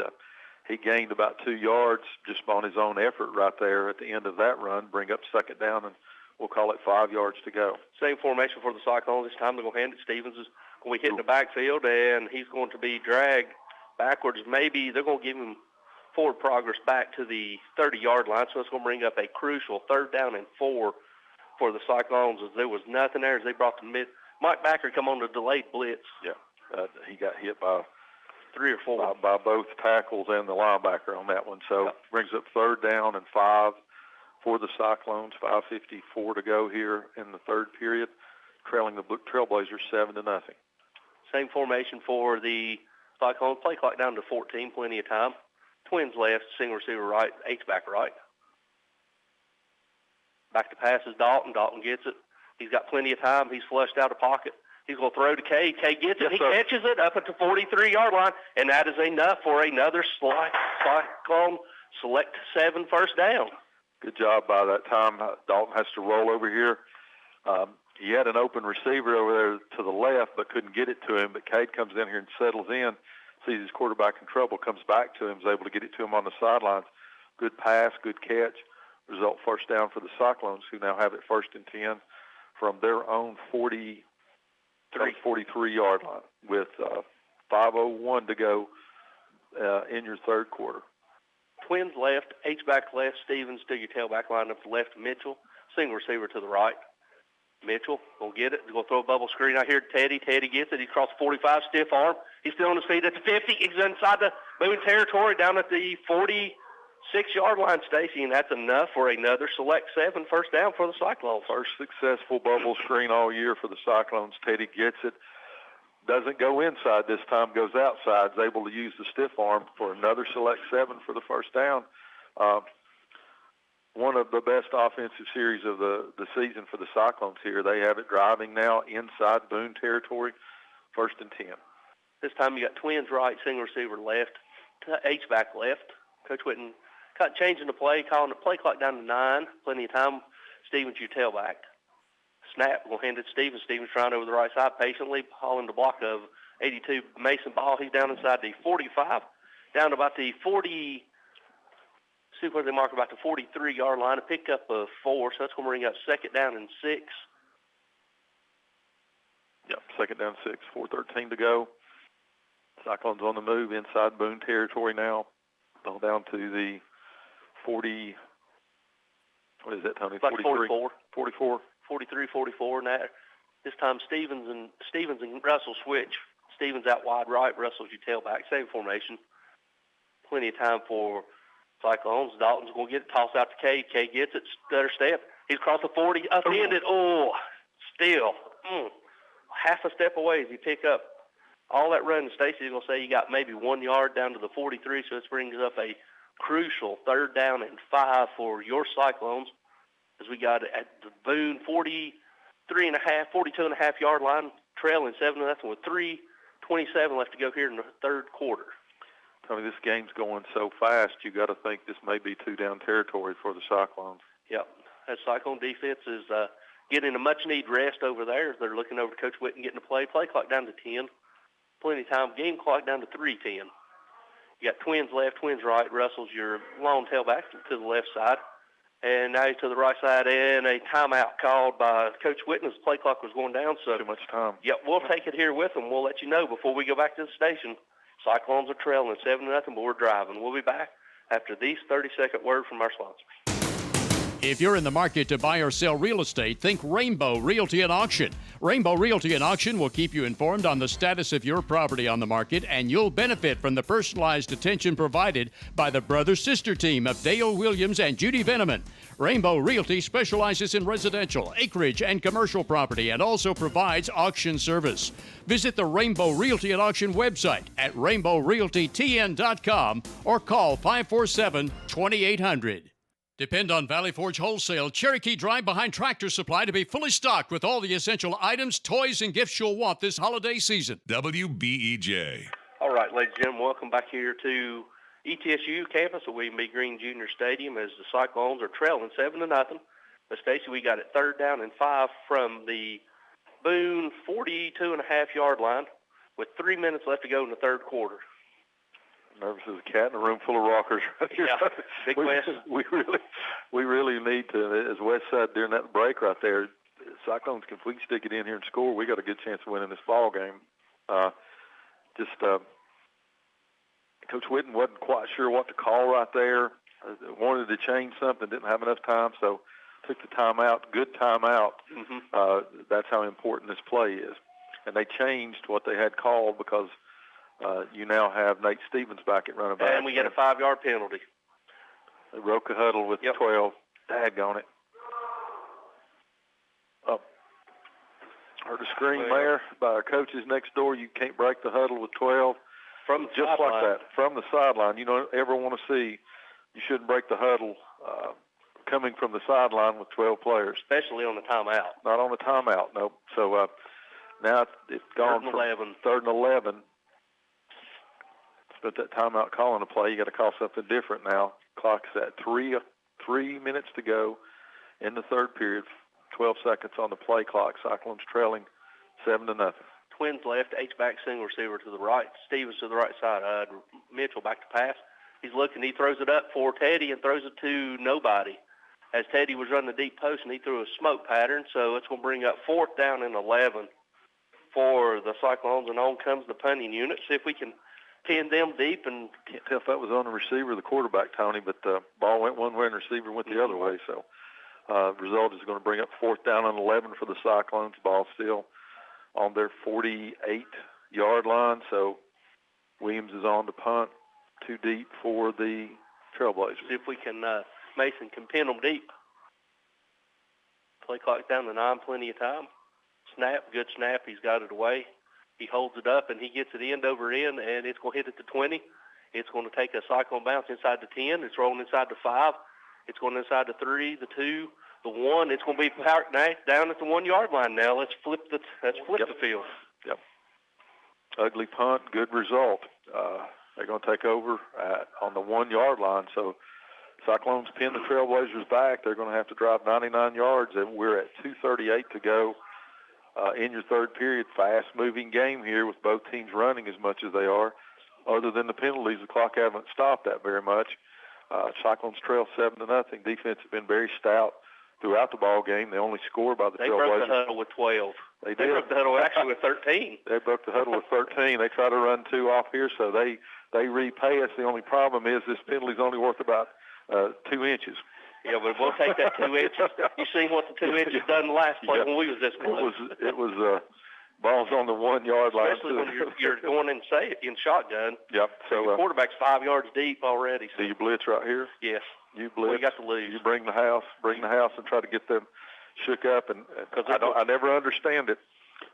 He gained about 2 yards just on his own effort right there at the end of that run. Bring up 2nd down, and we'll call it 5 yards to go. Same formation for the Cyclones. This time they're going to hand it. Stevens is going to be hitting the backfield, and he's going to be dragged backwards. Maybe they're going to give him forward progress back to the 30-yard line, so it's going to bring up a crucial 3rd down and 4 for the Cyclones as there was nothing there as they brought the mid. Mike Backer come on the delayed blitz. Yeah, he got hit by 3 or 4. By both tackles and the linebacker on that one. So brings up 3rd down and 5 for the Cyclones. 5:54 to go here in the third period, trailing the Trailblazers 7-0. Same formation for the Cyclones. Play clock down to 14, plenty of time. Twins left, single receiver right, H-back right. Back to pass is Dalton. Dalton gets it. He's got plenty of time. He's flushed out of pocket. He's going to throw to Cade. Cade gets it. He catches it up at the 43-yard line, and that is enough for another Cyclone select 7 1st down. Good job by that time. Dalton has to roll over here. He had an open receiver over there to the left but couldn't get it to him, but Cade comes in here and settles in, sees his quarterback in trouble, comes back to him, is able to get it to him on the sidelines. Good pass, good catch. Result 1st down for the Cyclones, who now have it 1st and 10 from their own 43-yard line with 5:01 to go in your third quarter. Twins left, H-back left, Stevens to your tailback line up to left, Mitchell. Single receiver to the right. Mitchell will get it. He's going to throw a bubble screen out here to Teddy. Teddy gets it. He crossed 45, stiff arm. He's still on his feet at the 50. He's inside the Boone territory down at the 46-yard line, Stacey, and that's enough for another select 7 1st down for the Cyclones. First successful bubble screen all year for the Cyclones. Teddy gets it. Doesn't go inside this time, goes outside. Is able to use the stiff arm for another select 7 for the 1st down. One of the best offensive series of the season for the Cyclones here. They have it driving now inside Boone territory, 1st and 10. This time you got Twins right, single receiver left, H-back left. Coach Whitten changing the play, calling the play clock down to 9. Plenty of time. Stevens, your tailback. Snap, we'll hand it to Stevens. Stevens trying over the right side patiently, hauling the block of 82 Mason Ball. He's down inside the 45, down to about the 40, see where they mark about the 43-yard line, a pickup of 4, so that's going to bring up 2nd down and 6. Yep, 2nd down 6, 4:13 to go. Cyclones on the move inside Boone territory now. Ball down to the 40, what is that, Tony? Like 44. 43, 44. Now, this time Stevens and Russell switch. Stevens out wide right, Russell's your tailback. Same formation. Plenty of time for Cyclones. Dalton's going to get it, toss out to Cade. Cade gets it, stutter step. He's across the 40, upended. Still. Half a step away as he pick up all that run. Stacy's going to say you got maybe 1 yard down to the 43, so this brings up a crucial 3rd down and 5 for your Cyclones, as we got at the Boone 42.5 yard line, trailing 7-0 with 3:27 left to go here in the 3rd quarter. Tony, this game's going so fast, you got to think this may be 2-down territory for the Cyclones. Yep, that Cyclone defense is getting a much-needed rest over there. They're looking over to Coach Whitten getting the play clock down to 10. Plenty of time. Game clock down to 3:10. You got Twins left, Twins right. Russell's your long tailback to the left side. And now he's to the right side, and a timeout called by Coach Whitten as the play clock was going down. So too much time. Yep, we'll take it here with them. We'll let you know before we go back to the station. Cyclones are trailing 7-0, but we're driving. We'll be back after these 30-second words from our sponsors. If you're in the market to buy or sell real estate, think Rainbow Realty and Auction. Rainbow Realty and Auction will keep you informed on the status of your property on the market, and you'll benefit from the personalized attention provided by the brother-sister team of Dale Williams and Judy Veneman. Rainbow Realty specializes in residential, acreage, and commercial property and also provides auction service. Visit the Rainbow Realty and Auction website at rainbowrealtytn.com or call 547-2800. Depend on Valley Forge Wholesale Cherokee Drive behind Tractor Supply to be fully stocked with all the essential items, toys, and gifts you'll want this holiday season. WBEJ. All right, ladies and gentlemen, welcome back here to ETSU campus at William B. Green Jr. Stadium as the Cyclones are trailing 7-0. But Stacy, we got it 3rd down and 5 from the Boone 42.5 yard line with 3 minutes left to go in the 3rd quarter. Nervous as a cat in a room full of rockers. Yeah, Big West. We really need to, as West said during that break right there, Cyclones, if we can stick it in here and score, we got a good chance of winning this ball game. Coach Whitten wasn't quite sure what to call right there. Wanted to change something, didn't have enough time, so took the timeout. Good timeout. Mm-hmm. That's how important this play is. And they changed what they had called because you now have Nate Stevens back at running back. And we get a 5-yard penalty. They broke a huddle with 12. Daggone it. Oh. Heard a scream there by our coaches next door. You can't break the huddle with 12. From the just sideline. like that, from the sideline. You don't ever want to see, you shouldn't break the huddle coming from the sideline with 12 players. Especially on the timeout. Not on the timeout, nope. So now it's gone 3rd and 11. 3rd and 11. But that timeout calling a play, you got to call something different now. Clock's at 3 minutes to go in the 3rd period. 12 seconds on the play clock. Cyclones trailing 7-0. Twins left, H-back single receiver to the right. Stevens to the right side. Mitchell back to pass. He's looking. He throws it up for Teddy and throws it to nobody. As Teddy was running the deep post, and he threw a smoke pattern. So it's going to bring up 4th down and 11 for the Cyclones. And on comes the punting unit. See if we can pin them deep. And can't tell if that was on the receiver or the quarterback, Tony, but the ball went one way and the receiver went the other way. So result is going to bring up 4th down and 11 for the Cyclones. Ball still on their 48-yard line. So Williams is on to punt. Too deep for the Trailblazers. See if we can, Mason can pin them deep. Play clock down to 9, plenty of time. Snap, good snap. He's got it away. He holds it up, and he gets it end over end, and it's going to hit at the 20. It's going to take a Cyclone bounce inside the 10. It's rolling inside the 5. It's going inside the 3, the 2, the 1. It's going to be parked down at the 1-yard line now. Let's flip the field. Yep. Ugly punt, good result. They're going to take over on the 1-yard line. So Cyclones pin the Trailblazers back. They're going to have to drive 99 yards, and we're at 2:38 to go in your third period. Fast-moving game here with both teams running as much as they are. Other than the penalties, the clock hasn't stopped that very much. Cyclones trail 7-0. Defense has been very stout throughout the ball game. They only score by the They Trailblazers. broke the huddle with 12. They broke the huddle actually with 13. They broke the huddle with 13. They try to run 2 off here, so they repay us. The only problem is this penalty's only worth about 2 inches. Yeah, but we'll take that 2 inches. You seen what the 2 inches done last play when we was this close. It was balls on the 1 yard line. Especially when you're going in shotgun. Yep. So the quarterback's 5 yards deep already. So. Do you blitz right here? Yes. You blitz. We got to lose. You bring the house, and try to get them shook up. And I never understand it.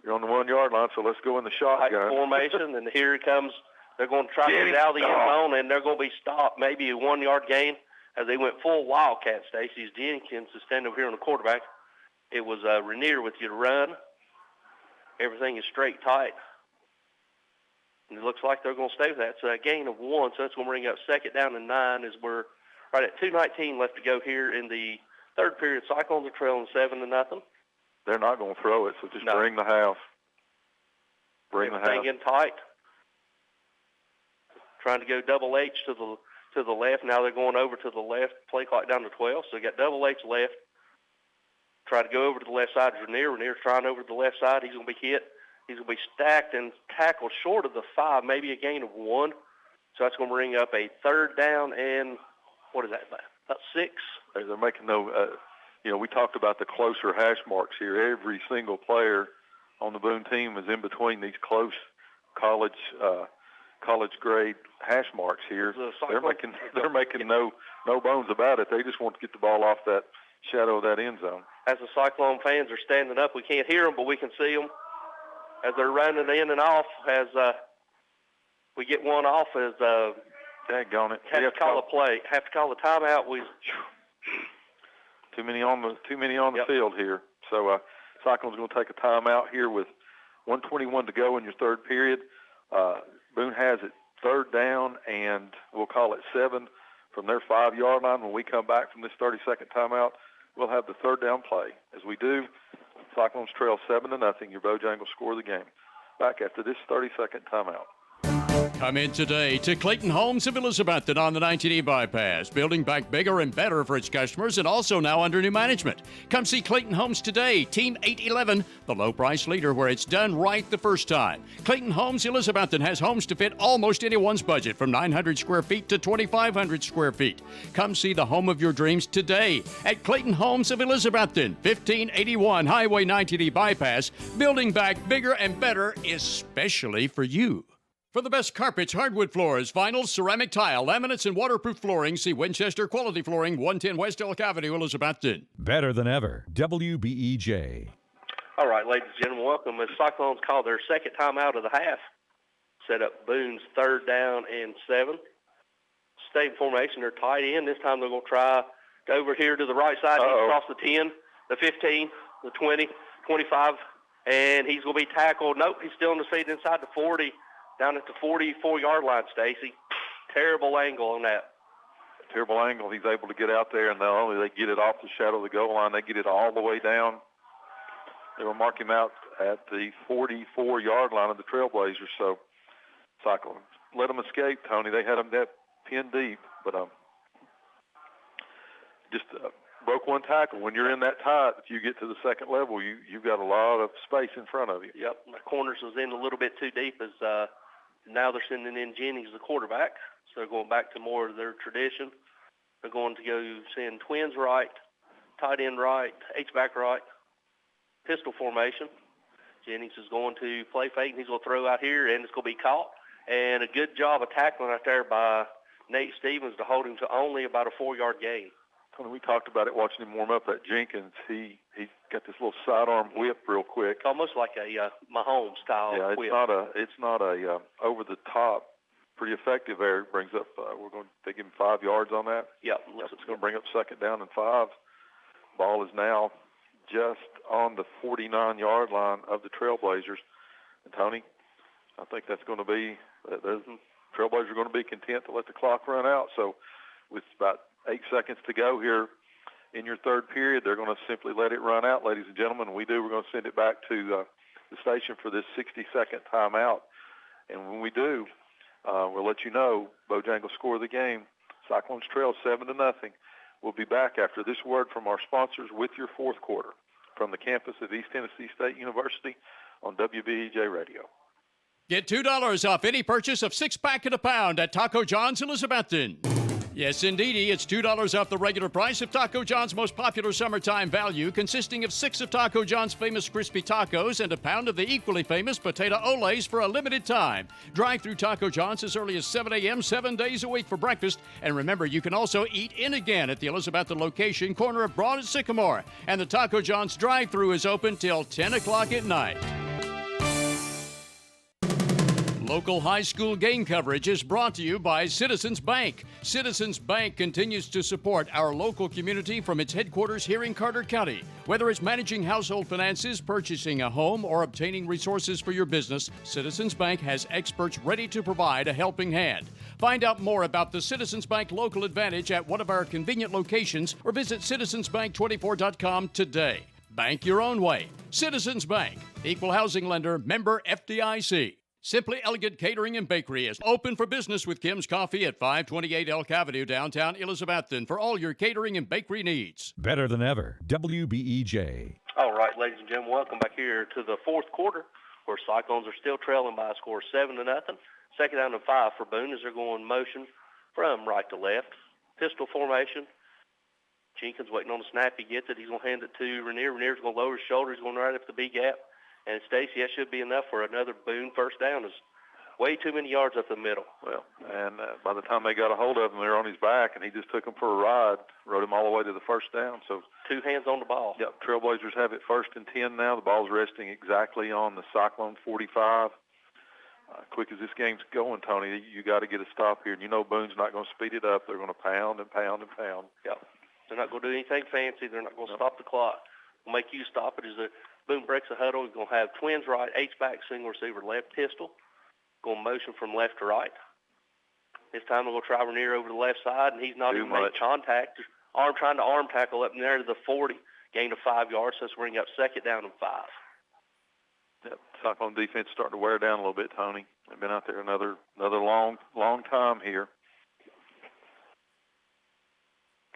You're on the 1 yard line, so let's go in the shotgun. Formation, and here it comes. They're going to try to get out of the end zone, and they're going to be stopped. Maybe a 1 yard gain as they went full Wildcat. Stacey Jenkins is standing over here on the quarterback. It was Rainier with you to run. Everything is straight tight. And it looks like they're going to stay with that. It's a gain of 1, so that's going to bring up 2nd down and 9 as we're right at 2:19 left to go here in the third period. Cyclones are trailing 7-0. They're not going to throw it, so just bring the house. Bring the house. Everything in tight. Trying to go double H to the left. Now they're going over to the left. Play clock down to 12, so they got double H left. Try to go over to the left side. Rainier's trying over to the left side. He's going to be hit. He's going to be stacked and tackled short of the 5, maybe a gain of 1. So that's going to bring up a 3rd down and, what is that, about 6? They're making we talked about the closer hash marks here. Every single player on the Boone team is in between these close college grade hash marks here. They're making no bones about it. They just want to get the ball off that shadow of that end zone. As the Cyclone fans are standing up, we can't hear them, but we can see them as they're running in and off. As we get one off, as daggone it, have to call a play, have to call a timeout. Too many on the field here. So Cyclone's going to take a timeout here with 1:21 to go in your third period. Boone has it 3rd down, and we'll call it 7 from their 5 yard line. When we come back from this 30-second timeout, we'll have the 3rd down play. As we do, Cyclones trail 7-0. Your Bojangles score the game. Back after this 30-second timeout. Come in today to Clayton Homes of Elizabethton on the 19E bypass, building back bigger and better for its customers and also now under new management. Come see Clayton Homes today, Team 811, the low price leader where it's done right the first time. Clayton Homes Elizabethton has homes to fit almost anyone's budget from 900 square feet to 2,500 square feet. Come see the home of your dreams today at Clayton Homes of Elizabethton, 1581 Highway 19E bypass, building back bigger and better especially for you. For the best carpets, hardwood floors, vinyl, ceramic tile, laminates, and waterproof flooring, see Winchester Quality Flooring, 110 West Elk Avenue, Elizabethton. Better than ever. WBEJ. All right, ladies and gentlemen, welcome. As Cyclones call their 2nd timeout of the half, set up Boone's 3rd down and 7. Stay formation, they're tight end. This time they're going to try to over here to the right side. He's across the 10, the 15, the 20, 25, and he's going to be tackled. Nope, he's still on the feet inside the 40. Down at the 44-yard line, Stacy. Terrible angle on that. Terrible angle. He's able to get out there, and not only they get it off the shadow of the goal line, they get it all the way down. They will mark him out at the 44-yard line of the Trailblazers. So, Cyclones let them escape, Tony. They had them that pinned deep, but just broke one tackle. When you're in that tight, if you get to the second level, you've got a lot of space in front of you. Yep, the corners was in a little bit too deep as now they're sending in Jennings, the quarterback. So they're going back to more of their tradition. They're going to go send twins right, tight end right, H-back right, pistol formation. Jennings is going to play fake, and he's going to throw out here, and it's going to be caught. And a good job of tackling out there by Nate Stevens to hold him to only about a 4-yard gain. Tony, we talked about it watching him warm up. That Jenkins, he got this little sidearm whip real quick. Almost like a Mahomes-style whip. It's not a over the top. Pretty effective there. It brings up. They give him 5 yards on that. Yep. It's going to bring up 2nd down and 5. Ball is now just on the 49-yard line of the Trailblazers. And Tony, I think that's going to be. The Trailblazers are going to be content to let the clock run out. So, with about 8 seconds to go here in your third period. They're going to simply let it run out, ladies and gentlemen. We're going to send it back to the station for this 60-second timeout. And when we do, we'll let you know Bojangles score of the game. Cyclones trail 7-0. We'll be back after this word from our sponsors with your fourth quarter from the campus of East Tennessee State University on WBEJ Radio. Get $2 off any purchase of 6-pack and a pound at Taco John's Elizabethton. Yes, indeedy, it's $2 off the regular price of Taco John's most popular summertime value, consisting of 6 of Taco John's famous crispy tacos and a pound of the equally famous potato olays for a limited time. Drive through Taco John's as early as 7 a.m. 7 days a week for breakfast. And remember, you can also eat in again at the Elizabethton location, corner of Broad and Sycamore. And the Taco John's drive-thru is open till 10 o'clock at night. Local high school game coverage is brought to you by Citizens Bank. Citizens Bank continues to support our local community from its headquarters here in Carter County. Whether it's managing household finances, purchasing a home, or obtaining resources for your business, Citizens Bank has experts ready to provide a helping hand. Find out more about the Citizens Bank Local Advantage at one of our convenient locations or visit citizensbank24.com today. Bank your own way. Citizens Bank. Equal housing lender. Member FDIC. Simply Elegant Catering and Bakery is open for business with Kim's Coffee at 528 Elk Avenue, downtown Elizabethton, for all your catering and bakery needs. Better than ever. WBEJ. All right, ladies and gentlemen, welcome back here to the fourth quarter, where Cyclones are still trailing by a score 7-0. Second down and 5 for Boone as they're going motion from right to left. Pistol formation. Jenkins waiting on the snap. He gets it. He's going to hand it to Rainier. Rainier's going to lower his shoulder. He's going right up the B gap. And Stacy, that should be enough for another Boone first down. Is way too many yards up the middle. Well, and by the time they got a hold of him, they were on his back, and he just took him for a ride, rode him all the way to the first down. So 2 hands on the ball. Yep, Trailblazers have it 1st and 10 now. The ball's resting exactly on the Cyclone 45. Quick as this game's going, Tony, you got to get a stop here. And you know Boone's not going to speed it up. They're going to pound and pound and pound. Yep. They're not going to do anything fancy. They're not going to stop the clock. They'll make you stop it. Boone breaks a huddle. He's going to have twins right, H-back, single receiver, left pistol. Going motion from left to right. This time they'll go try Rainier over the left side, and he's not even making contact. Trying to arm tackle up in there to the 40. Gain of 5 yards, so let's bring up second down and 5. Yep, Cyclone defense starting to wear down a little bit, Tony. They've been out there another long time here.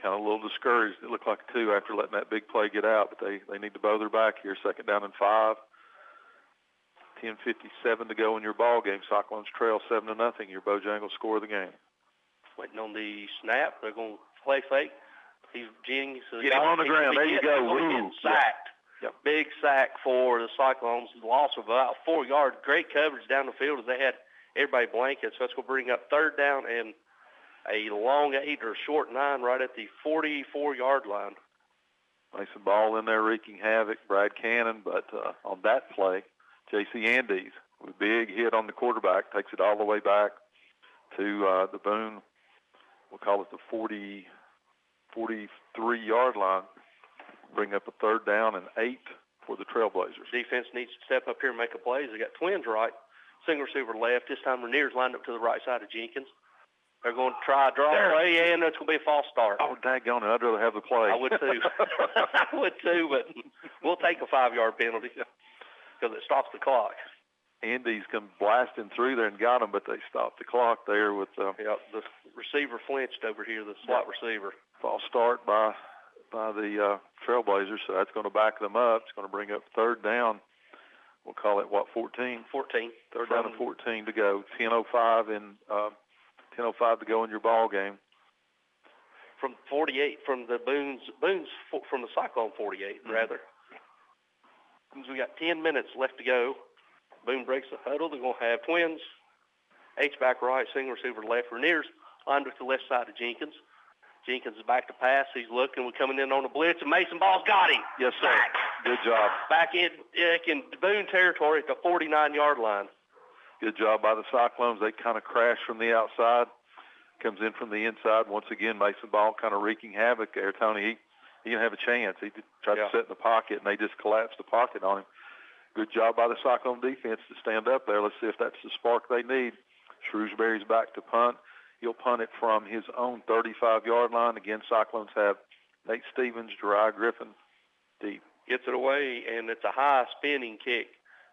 Kind of a little discouraged. It looked like a 2 after letting that big play get out, but they need to bow their back here. Second down and 5. 10:57 to go in your ball game. Cyclones trail 7-0. Your Bojangles score of the game. Waiting on the snap. They're going to play fake. He's Jennings. Get him on the ground. There you go. Getting sacked. Yep. Big sack for the Cyclones. Loss of about 4 yards. Great coverage down the field as they had everybody blanket. So that's going to bring up third down and a long 8 or short 9 right at the 44-yard line. Mason Ball in there wreaking havoc. Brad Cannon, but on that play, J.C. Andes with a big hit on the quarterback, takes it all the way back to the Boone, we'll call it the 43-yard line. Bring up a third down and 8 for the Trailblazers. Defense needs to step up here and make a play. They got twins right. Single receiver left. This time Rainier's lined up to the right side of Jenkins. They're going to try a draw play, and it's going to be a false start. Oh, daggone it. I'd rather have the play. I would, too. I would, too, but we'll take a 5-yard penalty because it stops the clock. Andy's come blasting through there and got him, but they stopped the clock there with the receiver flinched over here, the slot receiver. False start by the Trailblazers, so that's going to back them up. It's going to bring up third down. We'll call it, 14? 14. Third down and 14 to go. 10:05 to go in your ball game. From 48, from the Boone's from the Cyclone 48, rather. We got 10 minutes left to go. Boone breaks the huddle. They're going to have twins. H-back right, single receiver left. Rainier's lined with the left side of Jenkins. Jenkins is back to pass. He's looking. We're coming in on the blitz, and Mason Ball's got him. Yes, sir. Back. Good job. Back in Boone territory at the 49-yard line. Good job by the Cyclones. They kind of crash from the outside. Comes in from the inside. Once again, Mason Ball kind of wreaking havoc there. Tony, he didn't have a chance. He tried to sit in the pocket, and they just collapsed the pocket on him. Good job by the Cyclone defense to stand up there. Let's see if that's the spark they need. Shrewsbury's back to punt. He'll punt it from his own 35-yard line. Again, Cyclones have Nate Stevens, Jeriah Griffin deep. Gets it away, and it's a high spinning kick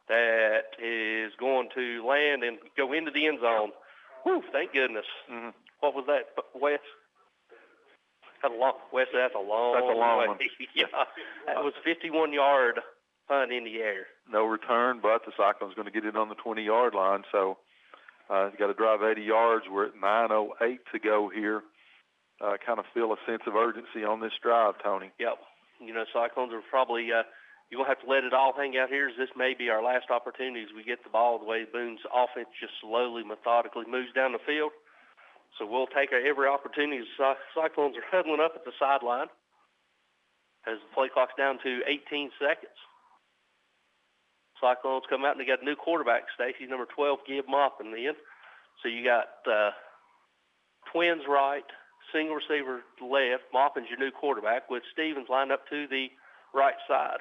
that is going to land and go into the end zone. Whew, thank goodness. Mm-hmm. What was that, Wes? That's a long way. One. Yeah, that was 51-yard punt in the air. No return, but the Cyclones going to get it on the 20-yard line. So you got to drive 80 yards. We're at 9:08 to go here. Kind of feel a sense of urgency on this drive, Tony. Yep. You know, Cyclones are probably you're going to have to let it all hang out here, as this may be our last opportunity as we get the ball the way Boone's offense just slowly, methodically moves down the field. So we'll take every opportunity. Cyclones are huddling up at the sideline as the play clock's down to 18 seconds. Cyclones come out, and they got a new quarterback, Stacy, number 12, Gibb Maupin in. So you got Twins right, single receiver left. Maupin's your new quarterback with Stevens lined up to the right side.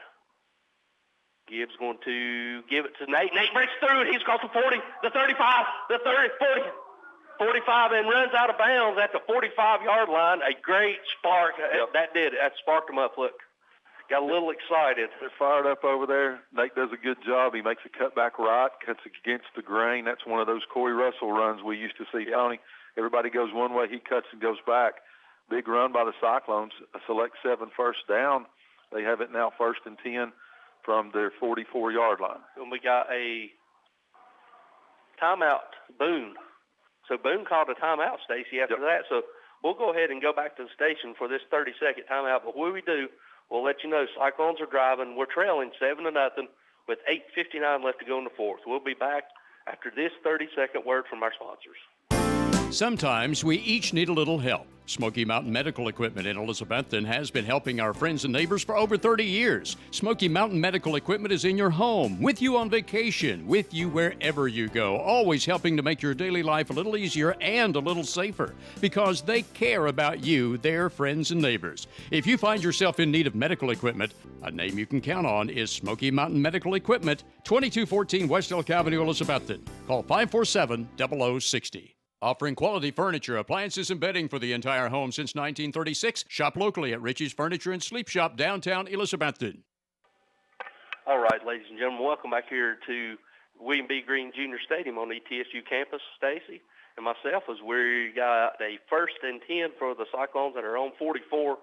Gibbs going to give it to Nate. Nate breaks through, and he's across the 40, the 35, the 30, 40, 45, and runs out of bounds at the 45-yard line. A great spark. Yep. That did it. That sparked him up, look. Got a little excited. They're fired up over there. Nate does a good job. He makes a cutback right, cuts against the grain. That's one of those Corey Russell runs we used to see, Tony. Everybody goes one way, he cuts and goes back. Big run by the Cyclones. A select 7 first down. They have it now 1st and 10 from their 44-yard line. And we got a timeout, Boone. So Boone called a timeout, Stacy, after that. So we'll go ahead and go back to the station for this 30-second timeout. But when we do, we'll let you know Cyclones are driving. We're trailing 7-0 with 8:59 left to go in the fourth. We'll be back after this 30-second word from our sponsors. Sometimes we each need a little help. Smoky Mountain Medical Equipment in Elizabethton has been helping our friends and neighbors for over 30 years. Smoky Mountain Medical Equipment is in your home, with you on vacation, with you wherever you go, always helping to make your daily life a little easier and a little safer, because they care about you, their friends and neighbors. If you find yourself in need of medical equipment, a name you can count on is Smoky Mountain Medical Equipment, 2214 West Elk Avenue, Elizabethton. Call 547-0060. Offering quality furniture, appliances, and bedding for the entire home since 1936. Shop locally at Richie's Furniture and Sleep Shop, downtown Elizabethton. All right, ladies and gentlemen, welcome back here to William B. Green Jr. Stadium on ETSU campus. Stacy and myself, as we got a 1st and 10 for the Cyclones at our own 44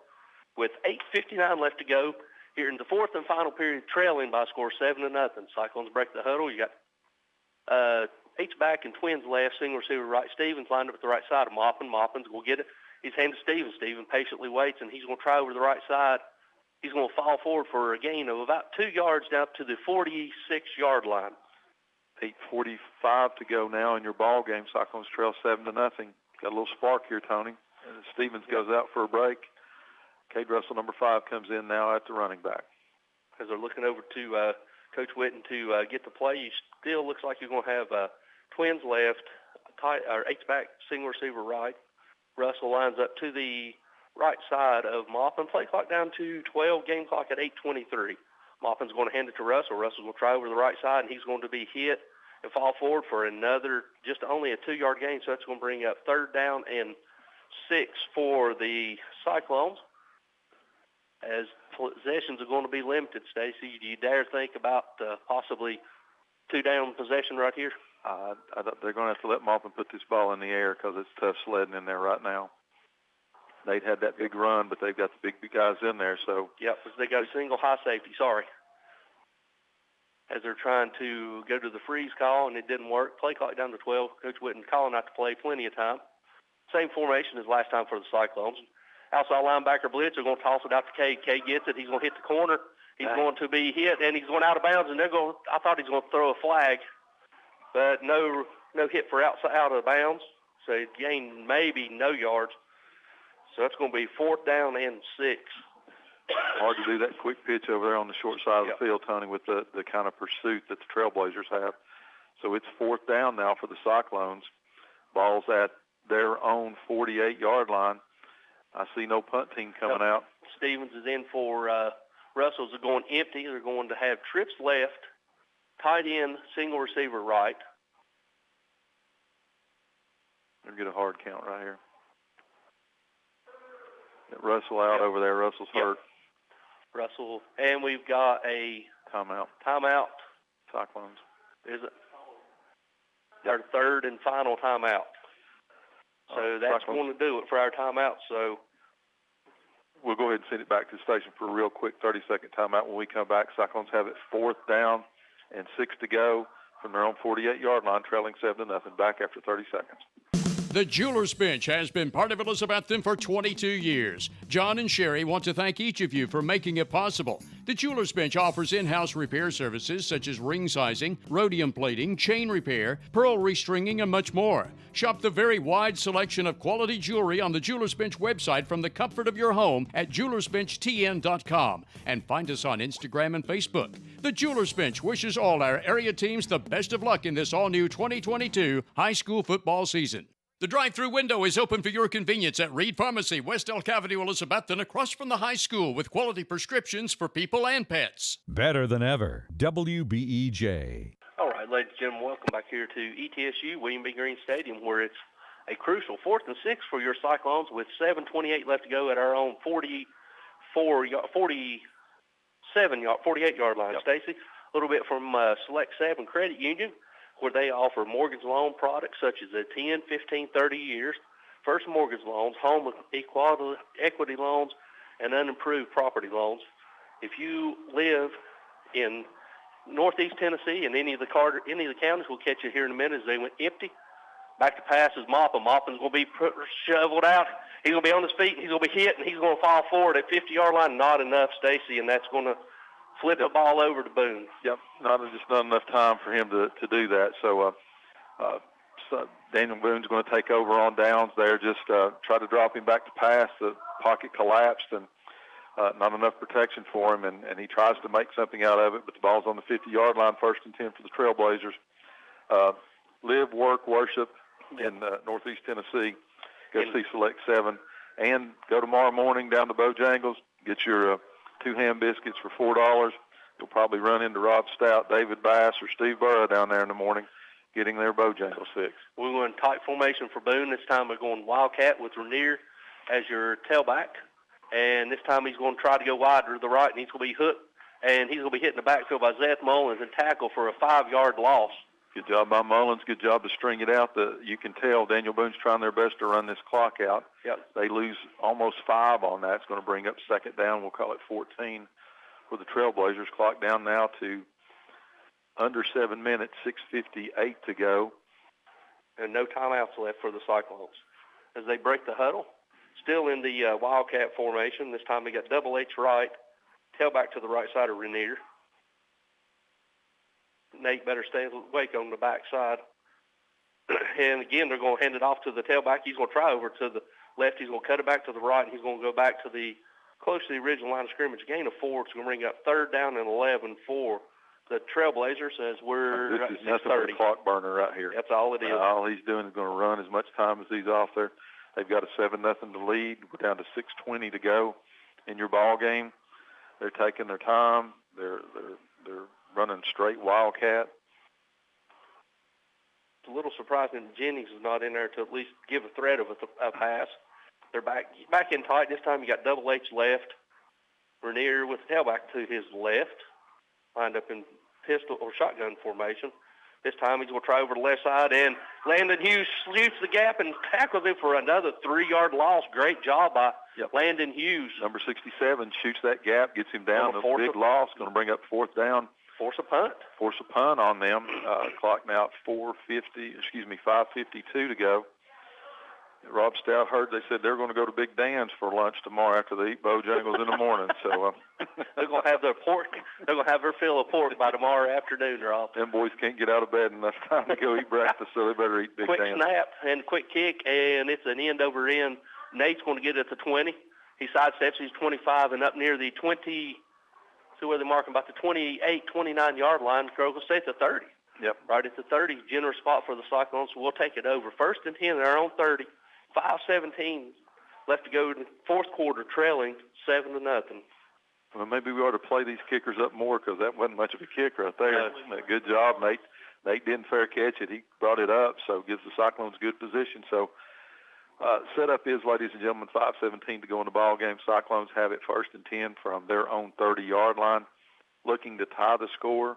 with 8:59 left to go here in the fourth and final period, trailing by a score 7-0. Cyclones break the huddle. You got H-back and Twins left, single receiver right. Stevens lined up at the right side of Maupin. Maupin's going to get it. He's handed to Stevens. Stevens patiently waits, and he's going to try over the right side. He's going to fall forward for a gain of about 2 yards down to the 46-yard line. 8:45 to go now in your ball game. Cyclones trail 7-0. Got a little spark here, Tony. And Stevens goes out for a break. Cade Russell, number 5, comes in now at the running back. As they're looking over to Coach Witten to get the play, you still looks like you're going to have Twins left, H-back, single receiver right. Russell lines up to the right side of Maupin. Play clock down to 12, game clock at 8:23. Maupin's going to hand it to Russell. Russell's going to try over the right side, and he's going to be hit and fall forward for another, just only a 2-yard gain, so that's going to bring up 3rd down and 6 for the Cyclones. As possessions are going to be limited, Stacy, do you dare think about possibly 2-down possession right here? They're going to have to let Maupin put this ball in the air because it's tough sledding in there right now. They'd had that big run, but they've got the big guys in there. So yep, they got a single high safety. Sorry. As they're trying to go to the freeze call, and it didn't work. Play clock down to 12. Coach Witten calling out to play plenty of time. Same formation as last time for the Cyclones. Outside linebacker blitz. They're going to toss it out to Cade. Cade gets it. He's going to hit the corner. He's going to be hit, and he's going out of bounds. And I thought he's going to throw a flag, but no hit for out of bounds. So he gained maybe no yards. So that's going to be 4th down and 6. Hard to do that quick pitch over there on the short side of the field, Tony, with the kind of pursuit that the Trailblazers have. So it's 4th down now for the Cyclones. Ball's at their own 48-yard line. I see no punt team coming out. Stevens is in for Russell's are going empty. They're going to have trips left, tight end, single receiver right. We'll get a hard count right here. Get Russell out over there. Russell's hurt. Russell, and we've got a timeout. Cyclones. Is it? Our third and final timeout. So that's Cyclones. going to do it for our timeout. So we'll go ahead and send it back to the station for a real quick 30-second timeout. When we come back, Cyclones have it 4th down and 6 to go from their own 48-yard line, trailing 7-0. Back after 30 seconds. The Jewelers Bench has been part of Elizabethton for 22 years. John and Sherry want to thank each of you for making it possible. The Jewelers Bench offers in-house repair services such as ring sizing, rhodium plating, chain repair, pearl restringing, and much more. Shop the very wide selection of quality jewelry on the Jewelers Bench website from the comfort of your home at jewelersbenchtn.com and find us on Instagram and Facebook. The Jewelers Bench wishes all our area teams the best of luck in this all-new 2022 high school football season. The drive-through window is open for your convenience at Reed Pharmacy, West Elk Avenue, Elizabethton, across from the high school with quality prescriptions for people and pets. Better than ever. WBEJ. All right, ladies and gentlemen, welcome back here to ETSU, William B. Green Stadium, where it's a crucial 4th and 6 for your Cyclones with 7:28 left to go at our own 48-yard line. Yep. Stacy, a little bit from Select 7 Credit Union, where they offer mortgage loan products such as 10, 15, 30 years, first mortgage loans, home equity loans, and unimproved property loans. If you live in Northeast Tennessee and any of the counties, we'll catch you here in a minute as they went empty. Back to pass is Moppin. Moppin's going to be shoveled out. He's going to be on his feet. He's going to be hit, and he's going to fall forward at 50-yard line. Not enough, Stacy, and that's going to flip the ball over to Boone. Yep, not enough time for him to do that. So Daniel Boone's going to take over on downs there. Just try to drop him back to pass. The pocket collapsed and not enough protection for him, and he tries to make something out of it, but the ball's on the 50-yard line, 1st and 10 for the Trailblazers. Live, work, worship in Northeast Tennessee. Go see Select 7. And go tomorrow morning down to Bojangles. Get your 2 ham biscuits for $4. You'll probably run into Rob Stout, David Bass, or Steve Burrow down there in the morning getting their Bojangles fix. We're going tight formation for Boone. This time we're going Wildcat with Rainier as your tailback. And this time he's going to try to go wide to the right, and he's going to be hooked. And he's going to be hit in the backfield by Zeth Mullins and tackle for a 5-yard loss. Good job by Mullins. Good job to string it out. You can tell Daniel Boone's trying their best to run this clock out. Yep. They lose almost 5 on that. It's going to bring up 2nd down. We'll call it 14 for the Trailblazers. Clock down now to under 7 minutes, 6:58 to go. And no timeouts left for the Cyclones. As they break the huddle, still in the Wildcat formation. This time they got double H right, tailback to the right side of Rainier. Nate better stay awake on the backside. And again, they're going to hand it off to the tailback. He's going to try over to the left. He's going to cut it back to the right, and he's going to go back to the close to the original line of scrimmage. Gain of 4. It's going to bring up 3rd down and 11 for the Trailblazers as we're This is nothing but a clock burner right here. That's all it is. All he's doing is going to run as much time as he's off there. They've got a 7-0 to lead. We're down to 6:20 to go in your ball game. They're taking their time. They're running straight Wildcat. It's a little surprising Jennings is not in there to at least give a threat of a pass. They're back in tight. This time you got double H left. Rainier with the tailback to his left. Lined up in pistol or shotgun formation. This time he's going to try over the left side, and Landon Hughes shoots the gap and tackles him for another 3-yard loss. Great job by Landon Hughes. Number 67 shoots that gap, gets him down. A big loss, going to bring up 4th down. Force a punt. Force a punt on them. Clock now at 5:52 to go. Rob Stout heard they said they're going to go to Big Dan's for lunch tomorrow after they eat Bojangles in the morning. So they're going to have their pork. They're going to have their fill of pork by tomorrow afternoon, Rob. Them boys can't get out of bed enough time to go eat breakfast, so they better eat Big Dan's. Quick snap and quick kick, and it's an end over end. Nate's going to get it at the 20. He sidesteps his 25 and up near the 20. See where they're marking about the 28, 29-yard line. Crowell State's at the 30. Yep. Right at the 30. Generous spot for the Cyclones, so we'll take it over. 1st and 10 at our own 30. 5:17 left to go in the 4th quarter, trailing 7-0. Well, maybe we ought to play these kickers up more because that wasn't much of a kick right there. Good job, Nate. Nate didn't fair catch it. He brought it up, so gives the Cyclones good position. So setup is, ladies and gentlemen, 5:17 to go in the ball game. Cyclones have it 1st and 10 from their own 30-yard line, looking to tie the score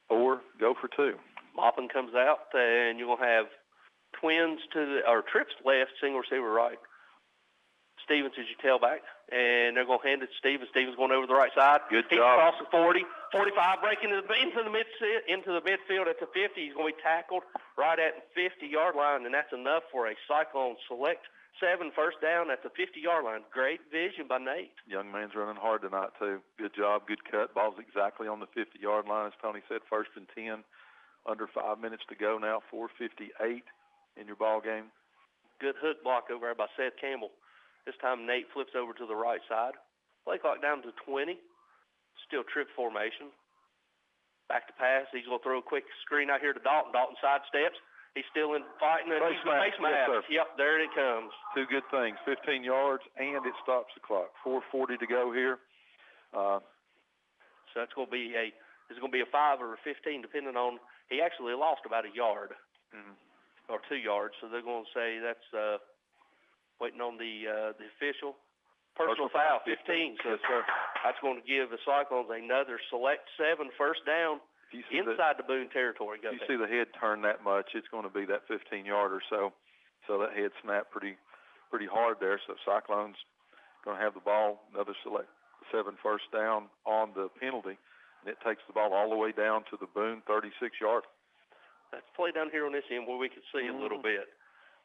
or go for two. Maupin comes out, and you're going to have trips left, single receiver right. Stevens is your tailback, and they're going to hand it to Stevens. Stevens going over the right side. Good He's job. across the 40, 45, breaking into the midfield at the 50. He's going to be tackled right at the 50-yard line, and that's enough for a Cyclone select 7 first down at the 50-yard line. Great vision by Nate. Young man's running hard tonight, too. Good job, good cut. Ball's exactly on the 50-yard line, as Tony said, 1st and 10. Under 5 minutes to go now, 4:58 in your ball game. Good hook block over there by Seth Campbell. This time Nate flips over to the right side. Play clock down to 20. Still trip formation. Back to pass. He's going to throw a quick screen out here to Dalton. Dalton sidesteps. He's still in fighting. And Face mask. Yes, sir. Yep, there it comes. Two good things, 15 yards, and it stops the clock. 4:40 to go here. So that's going to be a 5 or a 15, depending on. He actually lost about a yard or 2 yards. So they're going to say that's waiting on the official. Personal foul, 15. So yes, sir. That's going to give the Cyclones another select 7 first down inside the Boone territory. If you see the head turn that much, it's going to be that 15-yard or so. So that head snapped pretty hard there. So Cyclones going to have the ball, another select 7 first down on the penalty. And it takes the ball all the way down to the Boone 36-yard. Let's play down here on this end where we can see a little bit.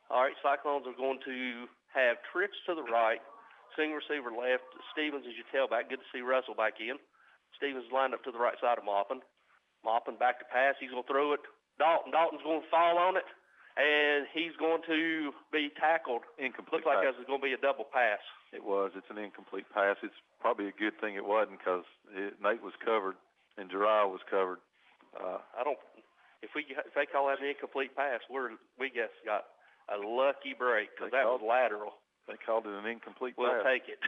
All right, Cyclones are going to have trips to the right, single receiver left. Stevens is your tailback. Good to see Russell back in. Stevens lined up to the right side of Maupin. Maupin back to pass. He's going to throw it. Dalton. Dalton's going to fall on it, and he's going to be tackled. Incomplete. Looks like it's going to be a double pass. It was. It's an incomplete pass. It's probably a good thing it wasn't because Nate was covered and Jeriah was covered. If they call that an incomplete pass, we just got a lucky break because that was lateral. They called it an incomplete We'll pass. take it.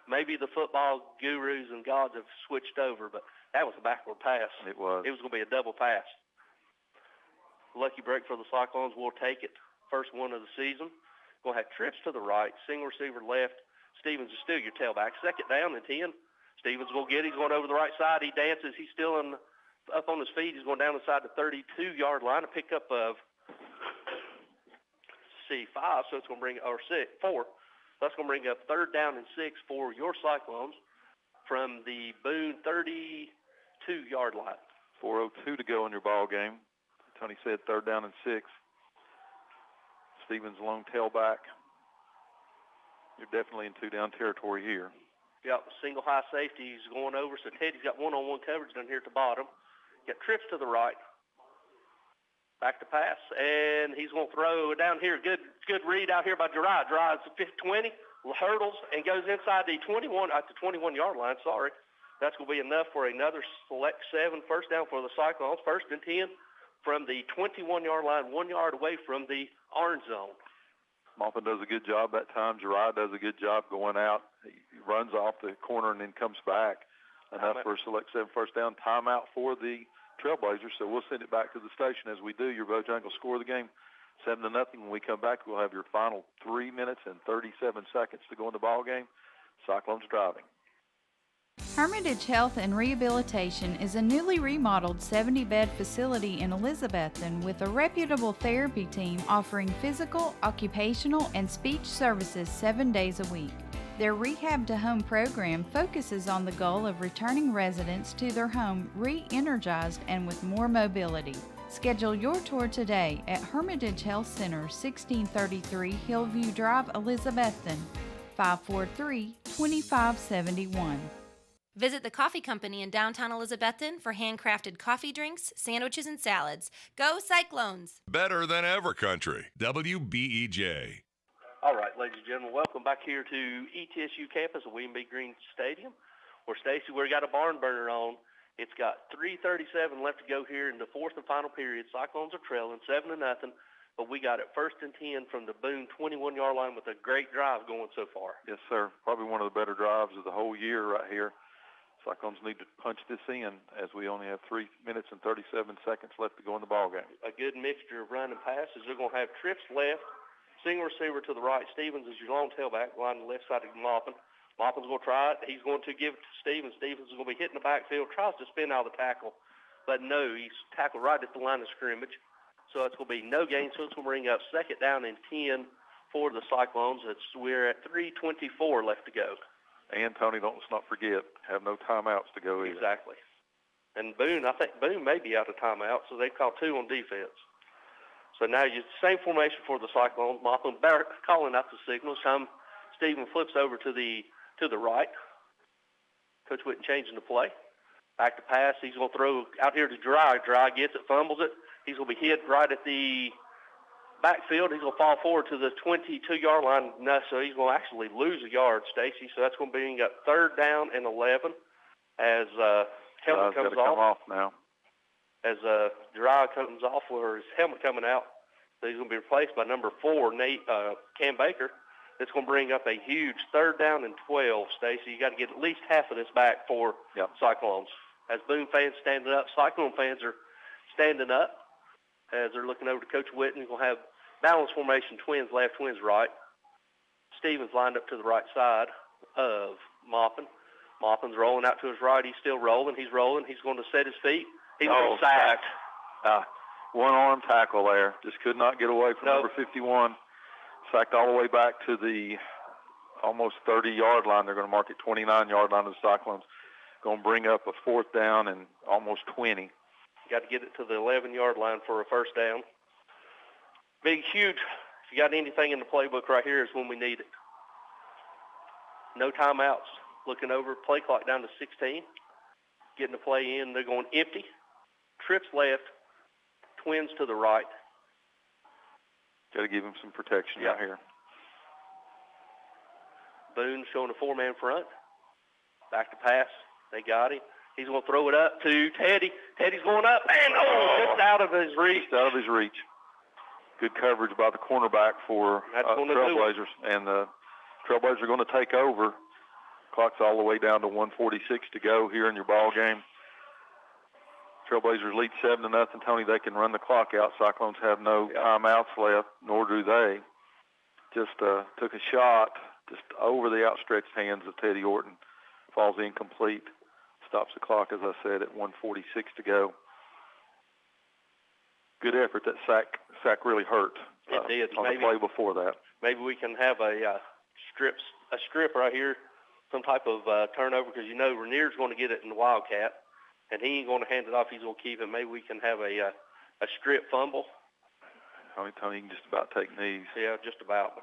Maybe the football gurus and gods have switched over, but that was a backward pass. It was. It was going to be a double pass. Lucky break for the Cyclones. We'll take it. First one of the season. Going to have trips to the right, single receiver left. Stevens is still your tailback. 2nd down and 10. Stevens will get it. He's going over the right side. He dances. He's still up on his feet. He's going down the side the 32-yard line. A pickup of 5, so it's going to bring 4. That's going to bring up 3rd down and 6 for your Cyclones from the Boone 32-yard line. 4:02 to go in your ball game. Tony said 3rd down and 6. Stevens long tailback. You're definitely in 2-down territory here. Yep, single high safety. He's going over, so Teddy's got one-on-one coverage down here at the bottom. Got trips to the right. Back to pass, and he's going to throw down here. Good read out here by Jeriah. Jeriah's 20, hurdles, and goes inside the 21-yard line. Sorry. That's going to be enough for another select 7 first down for the Cyclones. 1st and 10 from the 21-yard line, 1 yard away from the orange zone. Maupin does a good job that time. Jeriah does a good job going out. He runs off the corner and then comes back. Enough for a select 7 first down. Timeout for the Trailblazers, so we'll send it back to the station as we do. Your Bojangles score of the game 7-0. When we come back, we'll have your final 3 minutes and 37 seconds to go in the ball game. Cyclones driving. Hermitage Health and Rehabilitation is a newly remodeled 70-bed facility in Elizabethton with a reputable therapy team offering physical, occupational, and speech services 7 days a week. Their Rehab to Home program focuses on the goal of returning residents to their home re-energized and with more mobility. Schedule your tour today at Hermitage Health Center, 1633 Hillview Drive, Elizabethton, 543-2571. Visit the coffee company in downtown Elizabethton for handcrafted coffee drinks, sandwiches, and salads. Go Cyclones! Better than ever country. WBEJ. All right, ladies and gentlemen, welcome back here to ETSU campus at William B. Green Stadium. Where Stacy, we've got a barn burner on. It's got 3:37 left to go here in the 4th and final period. Cyclones are trailing 7-0, but we got it 1st and 10 from the Boone 21-yard line with a great drive going so far. Yes, sir. Probably one of the better drives of the whole year right here. Cyclones need to punch this in as we only have 3 minutes and 37 seconds left to go in the ball game. A good mixture of run and passes. They're going to have trips left, single receiver to the right. Stevens is your long tailback, line the left side of Maupin. Maupin's going to try it. He's going to give it to Stevens. Stevens is going to be hitting the backfield, tries to spin out of the tackle, but no, he's tackled right at the line of scrimmage. So it's going to be no gain, so it's going to bring up 2nd down and 10 for the Cyclones. We're at 3:24 left to go. And, Tony, let's not forget, have no timeouts to go either. Exactly. And Boone, I think Boone may be out of timeout, so they've called 2 on defense. So now you same formation for the Cyclones. Maupin calling out the signals. Stephen flips over to the right. Coach Whitten changing the play. Back to pass. He's going to throw out here to Dry. Dry gets it, fumbles it. He's going to be hit right at the backfield. He's going to fall forward to the 22-yard line. No, so he's going to actually lose a yard, Stacy. So that's going to bring up 3rd down and 11 as helmet comes off now. As Dry comes off with his helmet coming out. So he's going to be replaced by number 4, Cam Baker. That's going to bring up a huge 3rd down and 12, Stacy. You got to get at least half of this back for Cyclones. As Boone fans standing up, Cyclone fans are standing up as they're looking over to Coach Whitten. He's going to have balance formation, twins left, twins right. Stevens lined up to the right side of Maupin. Maupin's rolling out to his right. He's still rolling. He's rolling. He's going to set his feet. He's going to sack. One-arm tackle there. Just could not get away from number 51. Sacked all the way back to the almost 30-yard line. They're going to mark it 29-yard line of the Cyclones. Going to bring up a 4th down and almost 20. You got to get it to the 11-yard line for a 1st down. Big, huge. If you got anything in the playbook right here is when we need it. No timeouts. Looking over, play clock down to 16. Getting the play in. They're going empty. Trips left. Twins to the right. Got to give him some protection out here. Boone showing a 4-man front. Back to pass. They got him. He's going to throw it up to Teddy. Teddy's going up, and just out of his reach. Just out of his reach. Good coverage by the cornerback for Trailblazers. And the Trailblazers are going to take over. Clock's all the way down to 1:46 to go here in your ball game. Trailblazers lead 7-0. Tony, they can run the clock out. Cyclones have no timeouts left, nor do they. Just took a shot just over the outstretched hands of Teddy Orton. Falls incomplete. Stops the clock, as I said, at 1:46 to go. Good effort. That sack really hurt. It did. On the play before that. Maybe we can have a strip right here, some type of turnover, because you know Ranier's going to get it in the Wildcat. And he ain't going to hand it off. He's going to keep it. Maybe we can have a strip fumble. Tony can just about take knees. Yeah, just about.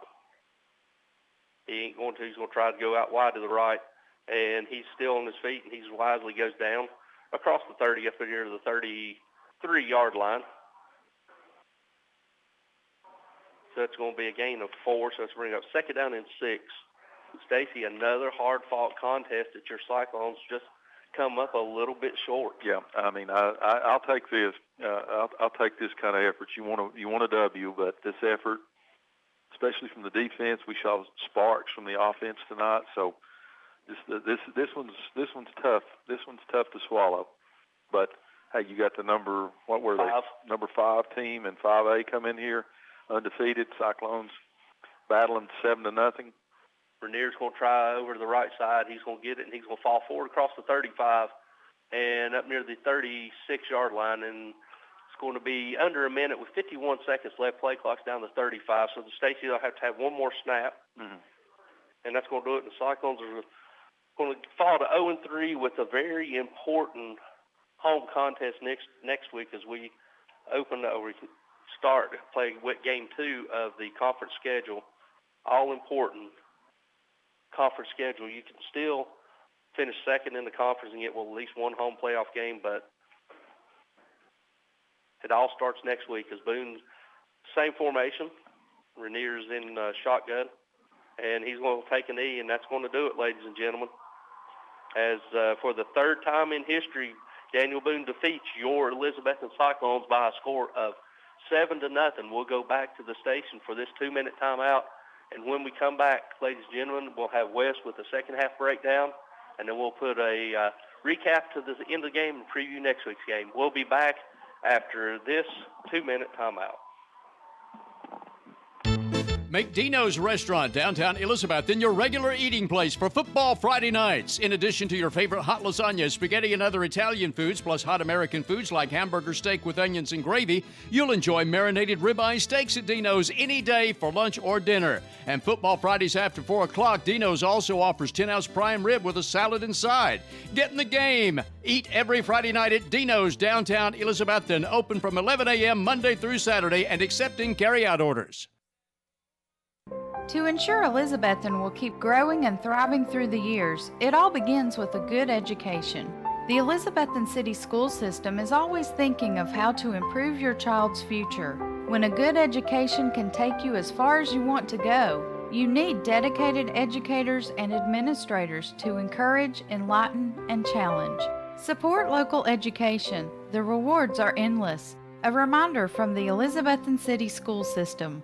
He ain't going to. He's going to try to go out wide to the right. And he's still on his feet, and he wisely goes down across the 30 up here to the 33-yard line. So it's going to be a gain of 4. So let's bring up 2nd down and 6. Stacy, another hard-fought contest that your Cyclones just come up a little bit short. Yeah, I mean, I'll take this. I'll take this kind of effort. You want a W, but this effort, especially from the defense, we saw sparks from the offense tonight. So this one's tough. This one's tough to swallow. But hey, you got the number 5 team and 5A come in here undefeated. Cyclones battling 7-0. Ranier's going to try over to the right side. He's going to get it, and he's going to fall forward across the 35 and up near the 36-yard line. And it's going to be under a minute with 51 seconds left. Play clock's down to 35. So the Stacy will have to have one more snap, and that's going to do it. And the Cyclones are going to fall to 0-3 with a very important home contest next week as we start playing game 2 of the conference schedule. All important conference schedule. You can still finish second in the conference and get at least one home playoff game, but it all starts next week as Boone, same formation. Ranier's in shotgun, and he's going to take a knee, and that's going to do it, ladies and gentlemen. As for the 3rd time in history, Daniel Boone defeats your Elizabethton Cyclones by a score of 7-0. We'll go back to the station for this 2-minute timeout. And when we come back, ladies and gentlemen, we'll have Wes with the second half breakdown, and then we'll put a recap to the end of the game and preview next week's game. We'll be back after this 2-minute timeout. Make Dino's Restaurant, downtown Elizabethton, your regular eating place for football Friday nights. In addition to your favorite hot lasagna, spaghetti, and other Italian foods, plus hot American foods like hamburger steak with onions and gravy, you'll enjoy marinated ribeye steaks at Dino's any day for lunch or dinner. And football Fridays after 4 o'clock, Dino's also offers 10-ounce prime rib with a salad inside. Get in the game. Eat every Friday night at Dino's, downtown Elizabethton, open from 11 a.m. Monday through Saturday and accepting carry-out orders. To ensure Elizabethton will keep growing and thriving through the years, it all begins with a good education. The Elizabethton City School System is always thinking of how to improve your child's future. When a good education can take you as far as you want to go, you need dedicated educators and administrators to encourage, enlighten, and challenge. Support local education. The rewards are endless. A reminder from the Elizabethton City School System.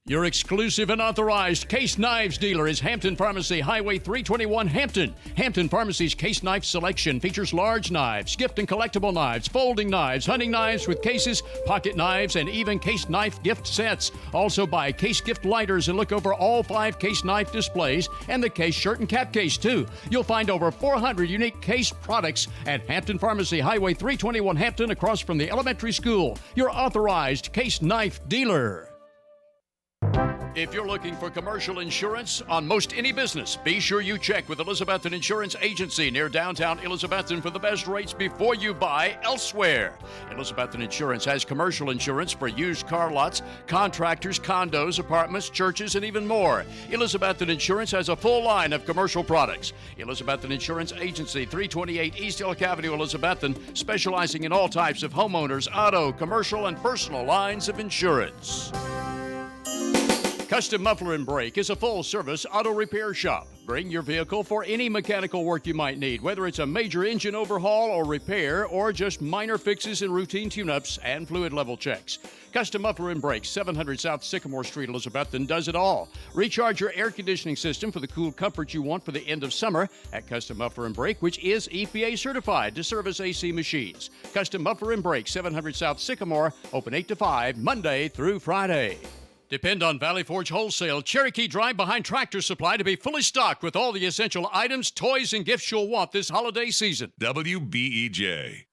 Your exclusive and authorized Case Knives dealer is Hampton Pharmacy, Highway 321, Hampton. Hampton Pharmacy's Case Knife selection features large knives, gift and collectible knives, folding knives, hunting knives with cases, pocket knives, and even Case Knife gift sets. Also buy Case gift lighters and look over all 5 Case Knife displays and the Case shirt and cap case, too. You'll find over 400 unique Case products at Hampton Pharmacy, Highway 321, Hampton, across from the elementary school. Your authorized Case Knife dealer. If you're looking for commercial insurance on most any business, be sure you check with Elizabethton Insurance Agency near downtown Elizabethton for the best rates before you buy elsewhere. Elizabethton Insurance has commercial insurance for used car lots, contractors, condos, apartments, churches, and even more. Elizabethton Insurance has a full line of commercial products. Elizabethton Insurance Agency, 328 East Elk Avenue, Elizabethton, specializing in all types of homeowners, auto, commercial, and personal lines of insurance. Custom Muffler and Brake is a full-service auto repair shop. Bring your vehicle for any mechanical work you might need, whether it's a major engine overhaul or repair or just minor fixes and routine tune-ups and fluid level checks. Custom Muffler and Brake, 700 South Sycamore Street, Elizabethton, does it all. Recharge your air conditioning system for the cool comfort you want for the end of summer at Custom Muffler and Brake, which is EPA certified to service AC machines. Custom Muffler and Brake, 700 South Sycamore, open 8 to 5, Monday through Friday. Depend on Valley Forge Wholesale Cherokee Drive behind Tractor Supply to be fully stocked with all the essential items, toys, and gifts you'll want this holiday season. WBEJ.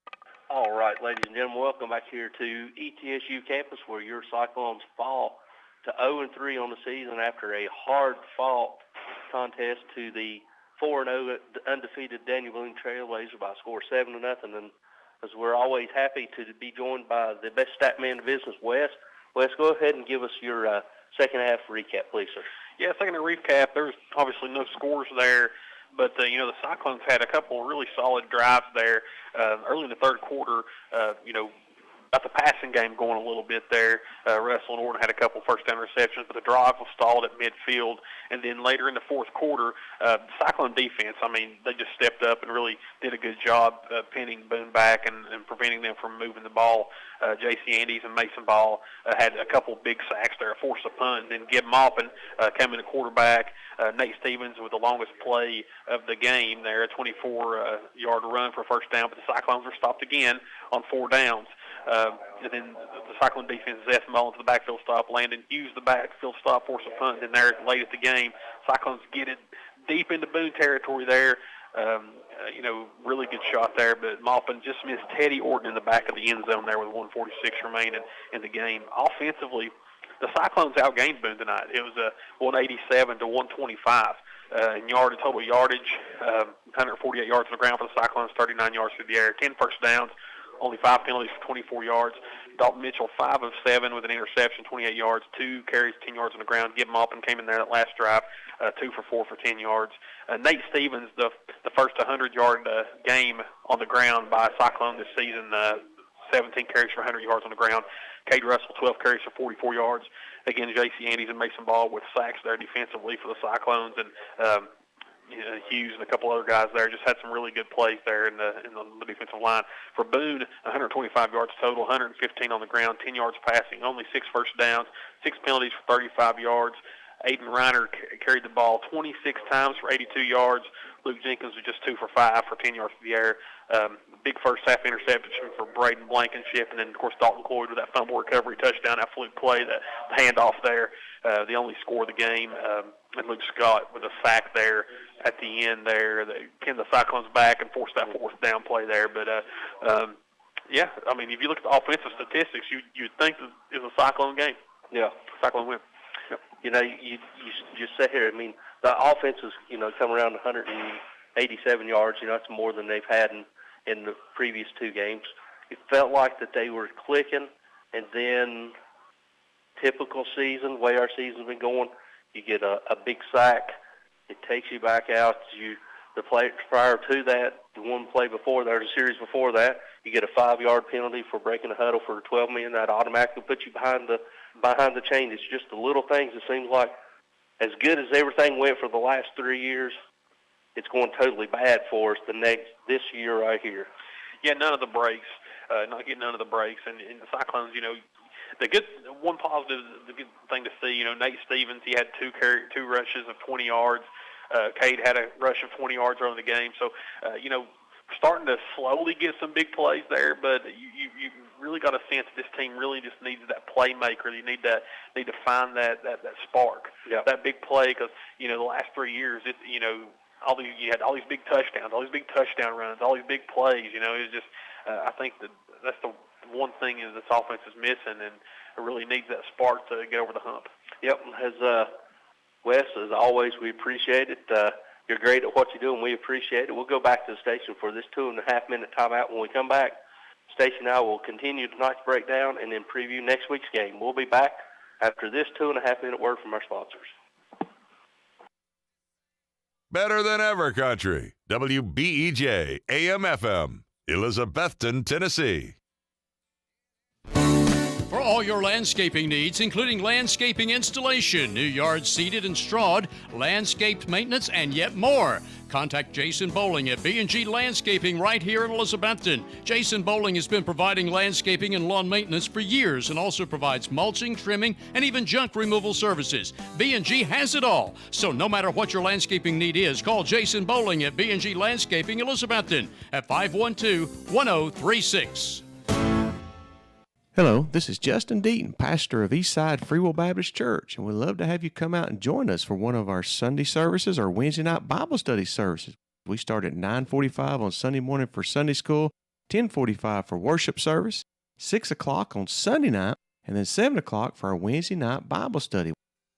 All right, ladies and gentlemen, welcome back here to ETSU campus where your Cyclones fall to 0-3 on the season after a hard-fought contest to the 4-0 undefeated Daniel Boone Trailblazers by a score 7-0. And as we're always happy to be joined by the best stat man in business, Wes. Wes, go ahead and give us your second half recap, please, sir. Yeah, second half recap. There's obviously no scores there, but the Cyclones had a couple of really solid drives there early in the third quarter. Got the passing game going a little bit there. Russell and Orton had a couple first down receptions, but the drive was stalled at midfield. And then later in the fourth quarter, the Cyclone defense, they just stepped up and really did a good job pinning Boone back and preventing them from moving the ball. J.C. Andes and Mason Ball had a couple big sacks there, forced a punt. And then Gib Maupin came in the quarterback. Nate Stevens with the longest play of the game there, a 24-yard run for a first down. But the Cyclones were stopped again on 4 downs. And then the Cyclone defense, Zeth Mullins, the backfield stop. Landon Hughes, the backfield stop, forced a punt. And there, late at the game, Cyclones get it deep into Boone territory there. Really good shot there, but Maupin just missed Teddy Orton in the back of the end zone there with 1:46 remaining in the game. Offensively, the Cyclones outgained Boone tonight. It was 187 to 125 in total yardage, 148 yards on the ground for the Cyclones, 39 yards through the air, 10 first downs. Only 5 penalties for 24 yards. Dalton Mitchell, 5 of 7 with an interception, 28 yards, 2 carries, 10 yards on the ground. Gib Maupin came in there that last drive, 2 for 4 for 10 yards. Nate Stevens, the first 100-yard game on the ground by a Cyclone this season, 17 carries for 100 yards on the ground. Cade Russell, 12 carries for 44 yards. Again, J.C. Andes and Mason Ball with sacks there defensively for the Cyclones. And Hughes and a couple other guys there just had some really good plays there in the defensive line. For Boone, 125 yards total, 115 on the ground, 10 yards passing, only 6 first downs, 6 penalties for 35 yards. Aiden Reiner carried the ball 26 times for 82 yards. Luke Jenkins was just 2 for 5 for 10 yards through the air. Big first half interception for Braden Blankenship, and then, of course, Dalton Cloyd with that fumble recovery touchdown, that fluke play, the handoff there, the only score of the game. And Luke Scott with a sack there at the end there. They pinned the Cyclones back and forced that fourth down play there. But, yeah, I mean, if you look at the offensive statistics, you'd think it's a Cyclone game. Yeah. Cyclone win. Yep. You know, you just sit here. I mean, the offense is, come around 187 yards. That's more than they've had in the previous 2 games. It felt like that they were clicking, and then typical season, way our season's been going, you get a big sack. It takes you back out. The play prior to that, the one play before there, the series before that, you get a 5-yard penalty for breaking a huddle for 12 men. That automatically puts you behind the chain. It's just the little things. It seems like as good as everything went for the last 3 years, it's going totally bad for us this year right here. Yeah, none of the breaks. Not getting none of the breaks. And the Cyclones, the good one positive, the good thing to see, Nate Stevens, he had 2 rushes of 20 yards. Cade had a rush of 20 yards early in the game. So, starting to slowly get some big plays there, but you really got a sense that this team really just needs that playmaker. You need to find that spark, that big play, because the last 3 years, you had all these big touchdowns, all these big touchdown runs, all these big plays. It's just I think that's the one thing is this offense is missing, and it really needs that spark to get over the hump. Yep, as Wes, as always, we appreciate it. You're great at what you do, and we appreciate it. We'll go back to the station for this 2.5-minute timeout. When we come back, Station and I will continue tonight's breakdown and then preview next week's game. We'll be back after this 2.5-minute word from our sponsors. Better than ever country. WBEJ AM/FM, Elizabethton, Tennessee. For all your landscaping needs, including landscaping installation, new yards seeded and strawed, landscaped maintenance, and yet more, contact Jason Bowling at B&G Landscaping right here in Elizabethton. Jason Bowling has been providing landscaping and lawn maintenance for years and also provides mulching, trimming, and even junk removal services. B&G has it all. So no matter what your landscaping need is, call Jason Bowling at B&G Landscaping Elizabethton at 512-1036. Hello, this is Justin Deaton, pastor of Eastside Free Will Baptist Church, and we'd love to have you come out and join us for one of our Sunday services or Wednesday night Bible study services. We start at 9:45 on Sunday morning for Sunday school, 10:45 for worship service, 6 o'clock on Sunday night, and then 7 o'clock for our Wednesday night Bible study.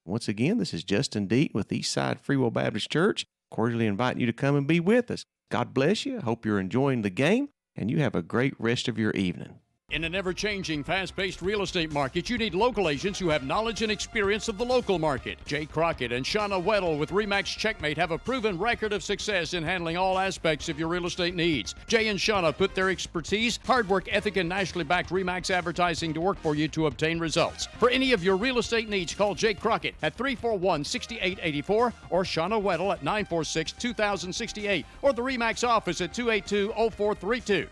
Once again, this is Justin Deaton with Eastside Free Will Baptist Church, cordially inviting you to come and be with us. God bless you. Hope you're enjoying the game, and you have a great rest of your evening. In an ever-changing, fast-paced real estate market, you need local agents who have knowledge and experience of the local market. Jay Crockett and Shauna Weddle with RE/MAX Checkmate have a proven record of success in handling all aspects of your real estate needs. Jay and Shauna put their expertise, hard work ethic, and nationally backed RE/MAX advertising to work for you to obtain results. For any of your real estate needs, call Jay Crockett at 341-6884 or Shauna Weddle at 946-2068 or the RE/MAX office at 282-0432.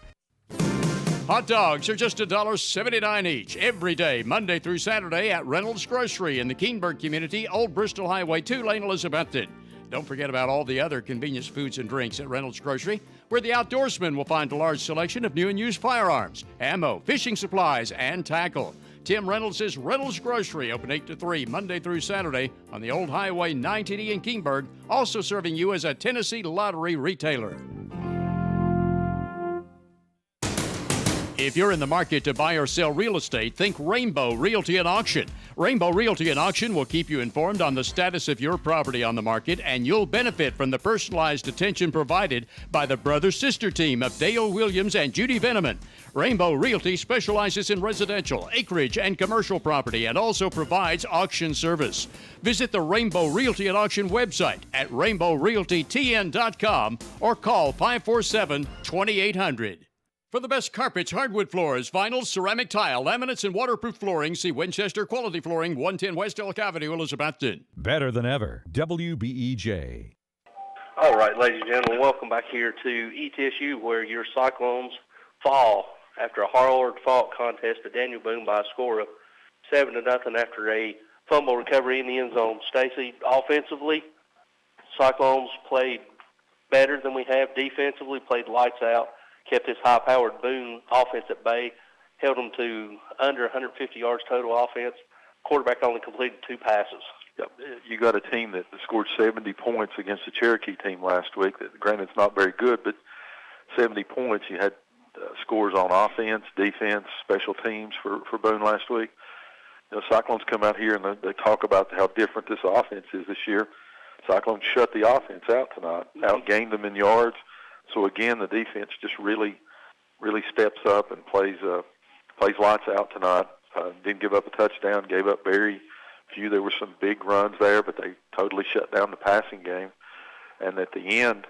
Hot dogs are just $1.79 each every day, Monday through Saturday at Reynolds Grocery in the Keenberg community, Old Bristol Highway 2 lane, Elizabethton. Don't forget about all the other convenience foods and drinks at Reynolds Grocery, where the outdoorsman will find a large selection of new and used firearms, ammo, fishing supplies, and tackle. Tim Reynolds is Reynolds Grocery, open 8 to 3, Monday through Saturday on the Old Highway 980 in Keenberg, also serving you as a Tennessee Lottery retailer. If you're in the market to buy or sell real estate, think Rainbow Realty and Auction. Rainbow Realty and Auction will keep you informed on the status of your property on the market, and you'll benefit from the personalized attention provided by the brother-sister team of Dale Williams and Judy Veneman. Rainbow Realty specializes in residential, acreage, and commercial property and also provides auction service. Visit the Rainbow Realty and Auction website at rainbowrealtytn.com or call 547-2800. For the best carpets, hardwood floors, vinyl, ceramic tile, laminates, and waterproof flooring, see Winchester Quality Flooring, 110 West Elk Avenue, Elizabethton. Better than ever, WBEJ. All right, ladies and gentlemen, welcome back here to ETSU, where your Cyclones fall after a hard-fought contest at Daniel Boone by a score of 7-0 after a fumble recovery in the end zone. Stacy, offensively, Cyclones played better than we have. Defensively, played lights out, kept this high-powered Boone offense at bay, held them to under 150 yards total offense. Quarterback only completed 2 passes. Yep. You got a team that scored 70 points against the Cherokee team last week. Granted, it's not very good, but 70 points. You had scores on offense, defense, special teams for Boone last week. You know, Cyclones come out here and they talk about how different this offense is this year. Cyclones shut the offense out tonight, outgained them in yards. So again, the defense just really steps up and plays lights out tonight. Didn't give up a touchdown, gave up very few. There were some big runs there, but they totally shut down the passing game. And at the end,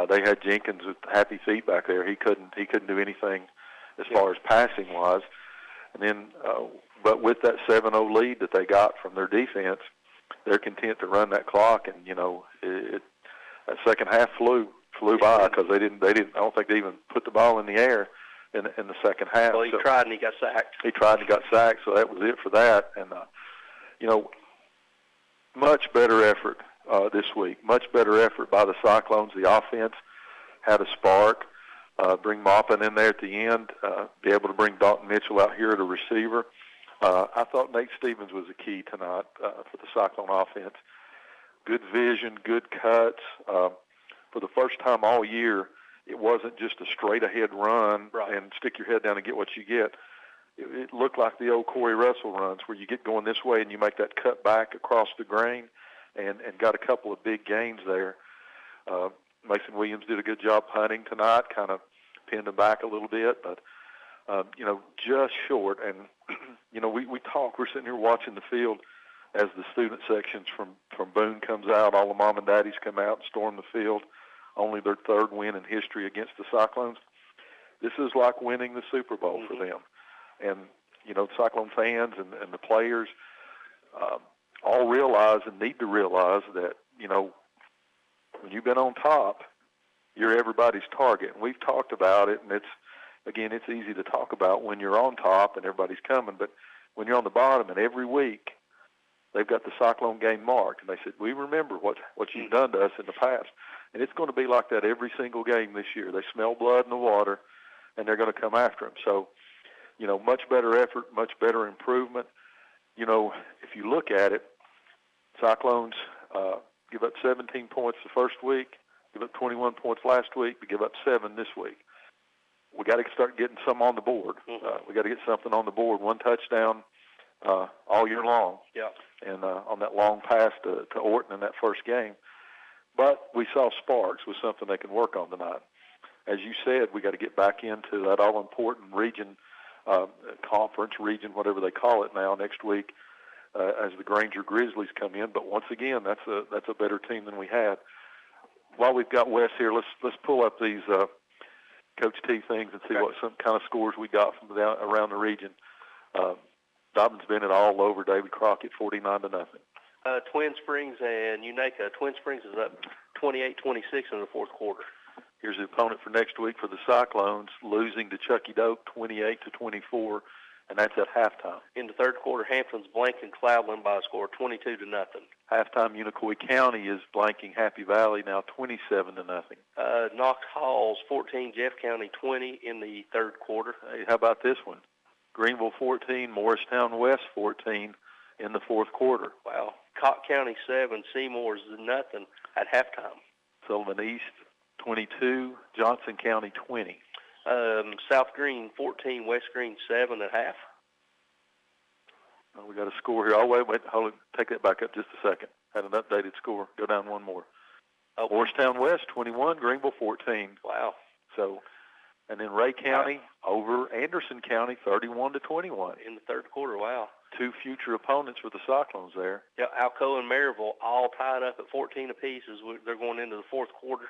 they had Jenkins with happy feet back there. He couldn't do anything as far as passing wise. And then, but with that 7-0 lead that they got from their defense, they're content to run that clock. And you know, that second half flew by because they didn't. I don't think they even put the ball in the air in the second half. Well, he tried and he got sacked. He tried and got sacked, so that was it for that. And you know, much better effort this week. Much better effort by the Cyclones. The offense had a spark. Bring Maupin in there at the end. Be able to bring Dalton Mitchell out here at a receiver. I thought Nate Stevens was a key tonight for the Cyclone offense. Good vision, good cuts. For the first time all year, it wasn't just a straight-ahead run and stick your head down and get what you get. It looked like the old Corey Russell runs where you get going this way and you make that cut back across the grain and got a couple of big gains there. Mason Williams did a good job punting tonight, kind of pinned him back a little bit, but, you know, just short. And, you know, we're sitting here watching the field as the student sections from Boone comes out. All the mom and daddies come out and storm the field. Only their 3rd win in history against the Cyclones. This is like winning the Super Bowl for them. And, you know, Cyclone fans and the players all realize and need to realize that, you know, when you've been on top, you're everybody's target. And we've talked about it, and it's easy to talk about when you're on top and everybody's coming. But when you're on the bottom, and every week they've got the Cyclone game marked, and they said, we remember what you've done to us in the past. And it's going to be like that every single game this year. They smell blood in the water, and they're going to come after them. So, you know, much better effort, much better improvement. You know, if you look at it, Cyclones give up 17 points the first week, give up 21 points last week, but give up 7 this week. We got to start getting some on the board. We got to get something on the board. 1 touchdown all year long. Yeah. And on that long pass to Orton in that first game. But we saw sparks with something they can work on tonight. As you said, we got to get back into that all-important region, conference, region, whatever they call it now, next week as the Granger Grizzlies come in. But once again, that's a better team than we had. While we've got Wes here, let's pull up these Coach T things and see what some kind of scores we got from around the region. Dobbins Bennett all over David Crockett, 49-0. Twin Springs and Unaka. Twin Springs is up 28-26 in the 4th quarter. Here's the opponent for next week for the Cyclones, losing to Chucky Doak 28-24, and that's at halftime. In the 3rd quarter, Hampton's blanking Cloudland by a score of 22-0. Halftime, Unicoi County is blanking Happy Valley now 27-0. Knox Halls 14, Jeff County 20 in the 3rd quarter. Hey, how about this one? Greenville 14, Morristown West 14 in the 4th quarter. Wow. Cott County 7, Seymour's 0 at halftime. Sullivan East 22, Johnson County 20. South Green 14, West Green 7 at half. We got a score here. Wait, hold it. Take that back up just a second. Had an updated score. Go down one more. Morristown West 21, Greenville 14. Wow. So, and then Ray County over Anderson County 31-21 in the 3rd quarter. Wow. 2 future opponents for the Cyclones there. Yeah, Alcoa and Maryville all tied up at 14 apiece as they're going into the 4th quarter.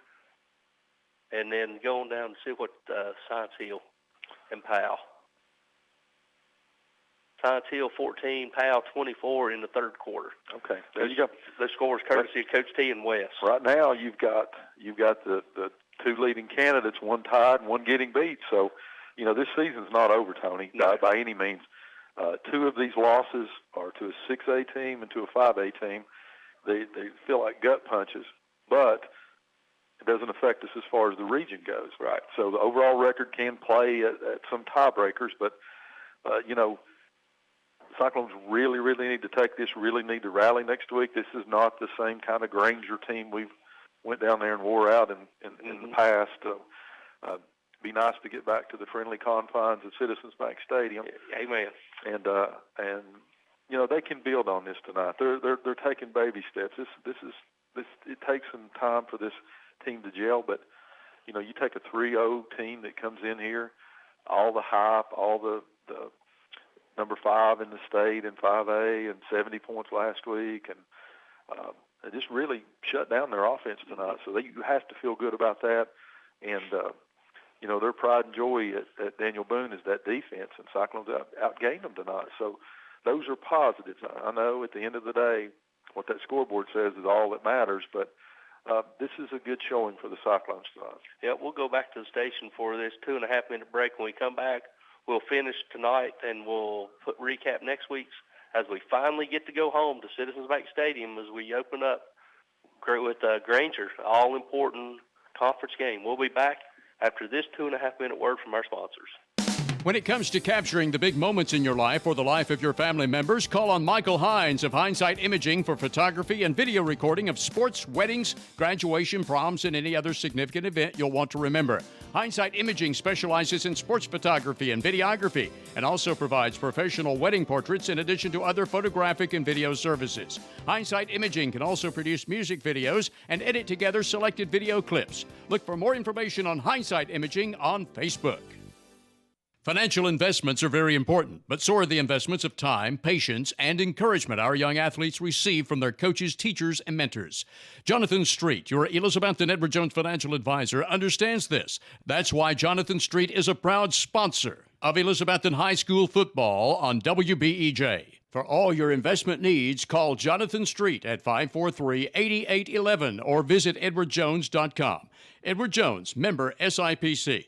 And then going down to see what Science Hill and Powell. Science Hill 14, Powell 24 in the 3rd quarter. Okay, there you go. The scores courtesy of Coach T and West. Right now, you've got the 2 leading candidates, 1 tied and 1 getting beat. So, you know, this season's not over, Tony, by any means. Two of these losses are to a 6A team and to a 5A team. They feel like gut punches, but it doesn't affect us as far as the region goes. Right. So the overall record can play at some tiebreakers, but, Cyclones really, really need to take this, really need to rally next week. This is not the same kind of Granger team we've went down there and wore out in the past. Be nice to get back to the friendly confines of Citizens Bank Stadium. Amen. And they can build on this tonight. They're taking baby steps. This it takes some time for this team to gel, but you take a 3-0 team that comes in here, all the hype, all the number 5 in the state in 5A and 70 points last week, and they just really shut down their offense tonight. So you have to feel good about that. And their pride and joy at Daniel Boone is that defense, and Cyclones outgained them tonight. So those are positives. I know at the end of the day, what that scoreboard says is all that matters, but this is a good showing for the Cyclones tonight. Yeah, we'll go back to the station for this 2.5-minute break. When we come back, we'll finish tonight, and we'll recap next week's as we finally get to go home to Citizens Bank Stadium as we open up with Granger, all-important conference game. We'll be back after this 2.5-minute word from our sponsors. When it comes to capturing the big moments in your life or the life of your family members, call on Michael Hines of Hindsight Imaging for photography and video recording of sports, weddings, graduation, proms, and any other significant event you'll want to remember. Hindsight Imaging specializes in sports photography and videography and also provides professional wedding portraits in addition to other photographic and video services. Hindsight Imaging can also produce music videos and edit together selected video clips. Look for more information on Hindsight Imaging on Facebook. Financial investments are very important, but so are the investments of time, patience, and encouragement our young athletes receive from their coaches, teachers, and mentors. Jonathan Street, your Elizabethton Edward Jones financial advisor, understands this. That's why Jonathan Street is a proud sponsor of Elizabethton High School football on WBEJ. For all your investment needs, call Jonathan Street at 543-8811 or visit edwardjones.com. Edward Jones, member SIPC.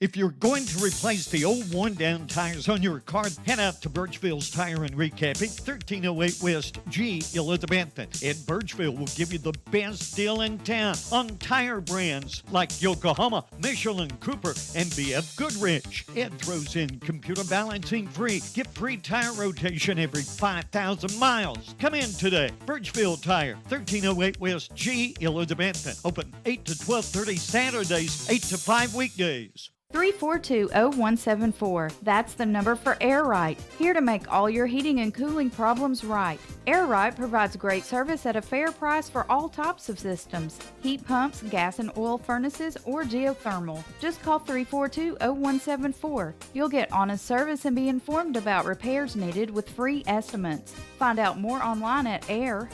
If you're going to replace the old worn-down tires on your car, head out to Birchville's Tire and Recapping, 1308 West G, Elizabethton. Ed Birchville will give you the best deal in town on tire brands like Yokohama, Michelin, Cooper, and BF Goodrich. Ed throws in computer balancing free. Get free tire rotation every 5,000 miles. Come in today. Birchville Tire, 1308 West G, Elizabethton. Open 8 to 12:30 Saturdays, 8 to 5 weekdays. 342-0174. That's the number for Air Right. Here to make all your heating and cooling problems right. Air Right provides great service at a fair price for all types of systems. Heat pumps, gas and oil furnaces, or geothermal. Just call 342-0174. You'll get honest service and be informed about repairs needed with free estimates. Find out more online at RITETN.com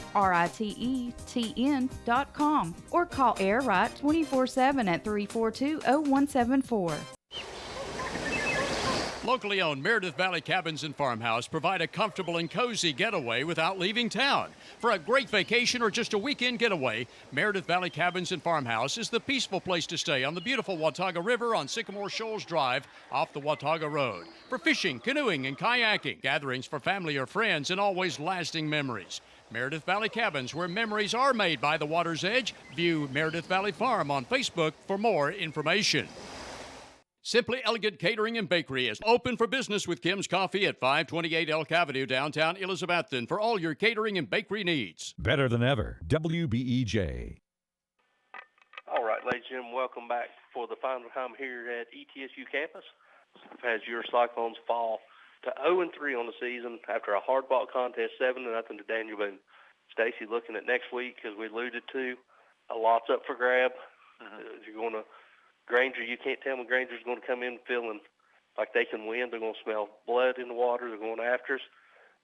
or call Air Right 24/7 at 342-0174. Locally owned Meredith Valley Cabins and Farmhouse provide a comfortable and cozy getaway without leaving town. For a great vacation or just a weekend getaway, Meredith Valley Cabins and Farmhouse is the peaceful place to stay on the beautiful Watauga River on Sycamore Shoals Drive off the Watauga Road. For fishing, canoeing, and kayaking, gatherings for family or friends, and always lasting memories. Meredith Valley Cabins, where memories are made by the water's edge. View Meredith Valley Farm on Facebook for more information. Simply Elegant Catering and Bakery is open for business with Kim's Coffee at 528 Elk Avenue, downtown Elizabethton, for all your catering and bakery needs. Better than ever, WBEJ. All right, ladies and gentlemen, welcome back for the final time here at ETSU campus as your Cyclones fall to 0-3 on the season after a hard-fought contest, 7-0 to Daniel Boone. Stacy, looking at next week, as we alluded to, a lot's up for grab. You're going to Granger, you can't tell when Granger's going to come in feeling like they can win. They're going to smell blood in the water. They're going after us.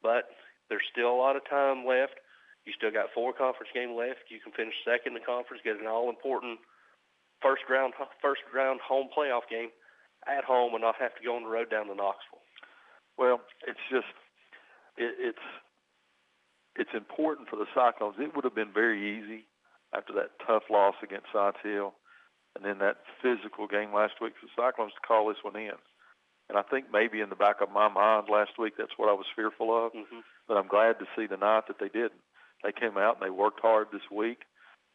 But there's still a lot of time left. You still got 4 conference games left. You can finish second in the conference, get an all-important first round home playoff game at home and not have to go on the road down to Knoxville. Well, it's just it's important for the Cyclones. It would have been very easy after that tough loss against Science Hill and then that physical game last week for the Cyclones to call this one in. And I think maybe in the back of my mind last week, that's what I was fearful of. But I'm glad to see tonight that they didn't. They came out and they worked hard this week.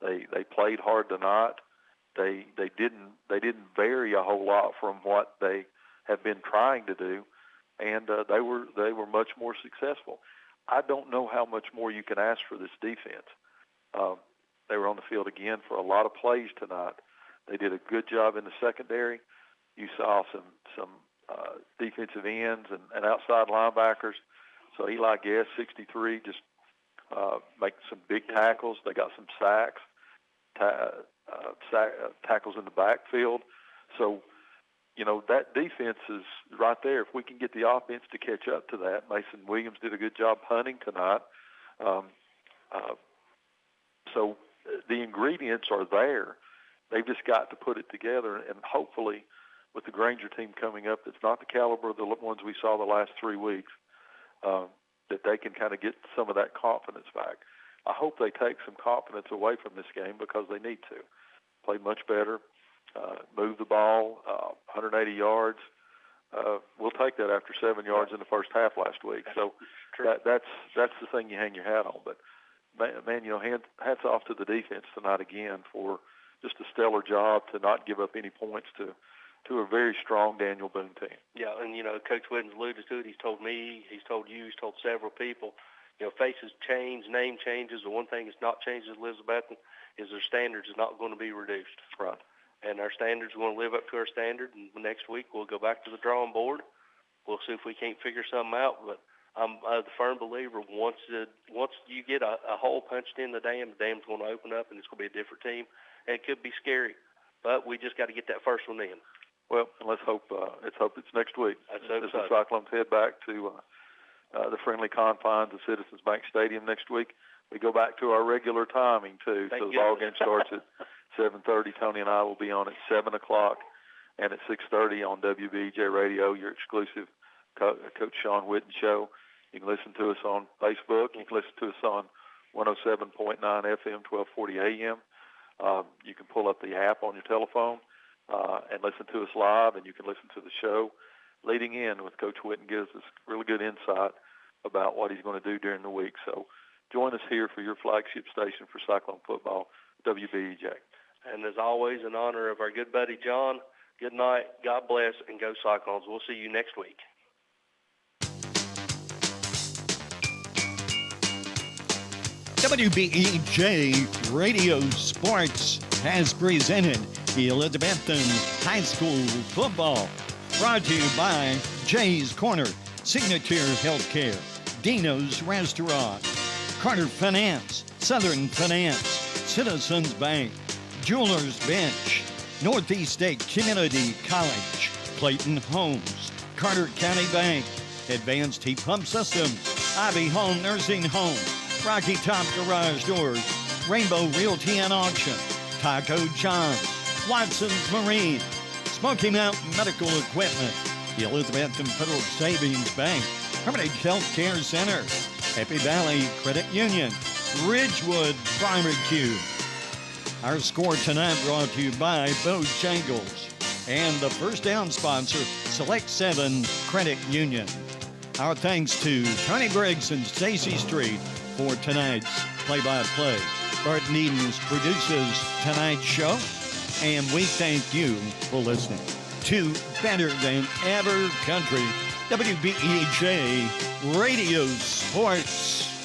They played hard tonight. They didn't vary a whole lot from what they have been trying to do, and they were much more successful. I don't know how much more you can ask for this defense. They were on the field again for a lot of plays tonight. They did a good job in the secondary. You saw some defensive ends and outside linebackers. So Eli Guest, 63, just making some big tackles. They got some sacks, tackles in the backfield. So, that defense is right there. If we can get the offense to catch up to that, Mason Williams did a good job punting tonight. So the ingredients are there. They've just got to put it together, and hopefully with the Granger team coming up, that's not the caliber of the ones we saw the last 3 weeks, that they can kind of get some of that confidence back. I hope they take some confidence away from this game because they need to. Play much better, move the ball, 180 yards. We'll take that after 7 yards in the first half last week. So that's the thing you hang your hat on. But, man, hats off to the defense tonight again for just a stellar job to not give up any points to a very strong Daniel Boone team. Yeah, and, Coach Whitten's alluded to it. He's told me, he's told you, he's told several people. Faces change, name changes. The one thing that's not changed at Elizabethton is their standards is not going to be reduced. Right. And our standards are going to live up to our standard. And next week we'll go back to the drawing board. We'll see if we can't figure something out. But I'm a firm believer once you get a hole punched in the dam's going to open up and it's going to be a different team. And it could be scary. But we just got to get that first one in. Well, let's hope it's next week. As the Cyclones head back to the friendly confines of Citizens Bank Stadium next week. We go back to our regular timing, too. So the ball game starts at 7:30. Tony and I will be on at 7 o'clock and at 6:30 on WBEJ Radio, your exclusive Coach Sean Whitten show. You can listen to us on Facebook. You can listen to us on 107.9 FM, 1240 AM. You can pull up the app on your telephone and listen to us live, and you can listen to the show leading in with Coach Whitten. Gives us really good insight about what he's going to do during the week. So join us here for your flagship station for Cyclone football, WBEJ. And as always, in honor of our good buddy John, good night, God bless, and go Cyclones. We'll see you next week. WBEJ Radio Sports has presented the Elizabethton High School football. Brought to you by Jay's Corner, Signature Healthcare, Dino's Restaurant, Carter Finance, Southern Finance, Citizens Bank, Jewelers Bench, Northeast State Community College, Clayton Homes, Carter County Bank, Advanced Heat Pump Systems, Ivy Home Nursing Home, Rocky Top Garage Doors, Rainbow Realty and Auction, Taco John's, Watson's Marine, Smoky Mountain Medical Equipment, the Elizabethton Federal Savings Bank, Hermitage Health Care Center, Happy Valley Credit Union, Ridgewood Barbecue. Our score tonight brought to you by Bojangles and the first down sponsor, Select 7 Credit Union. Our thanks to Tony Briggs and Stacy Street for tonight's play-by-play. Bart Edens produces tonight's show, and we thank you for listening to Better Than Ever Country, WBEJ Radio Sports.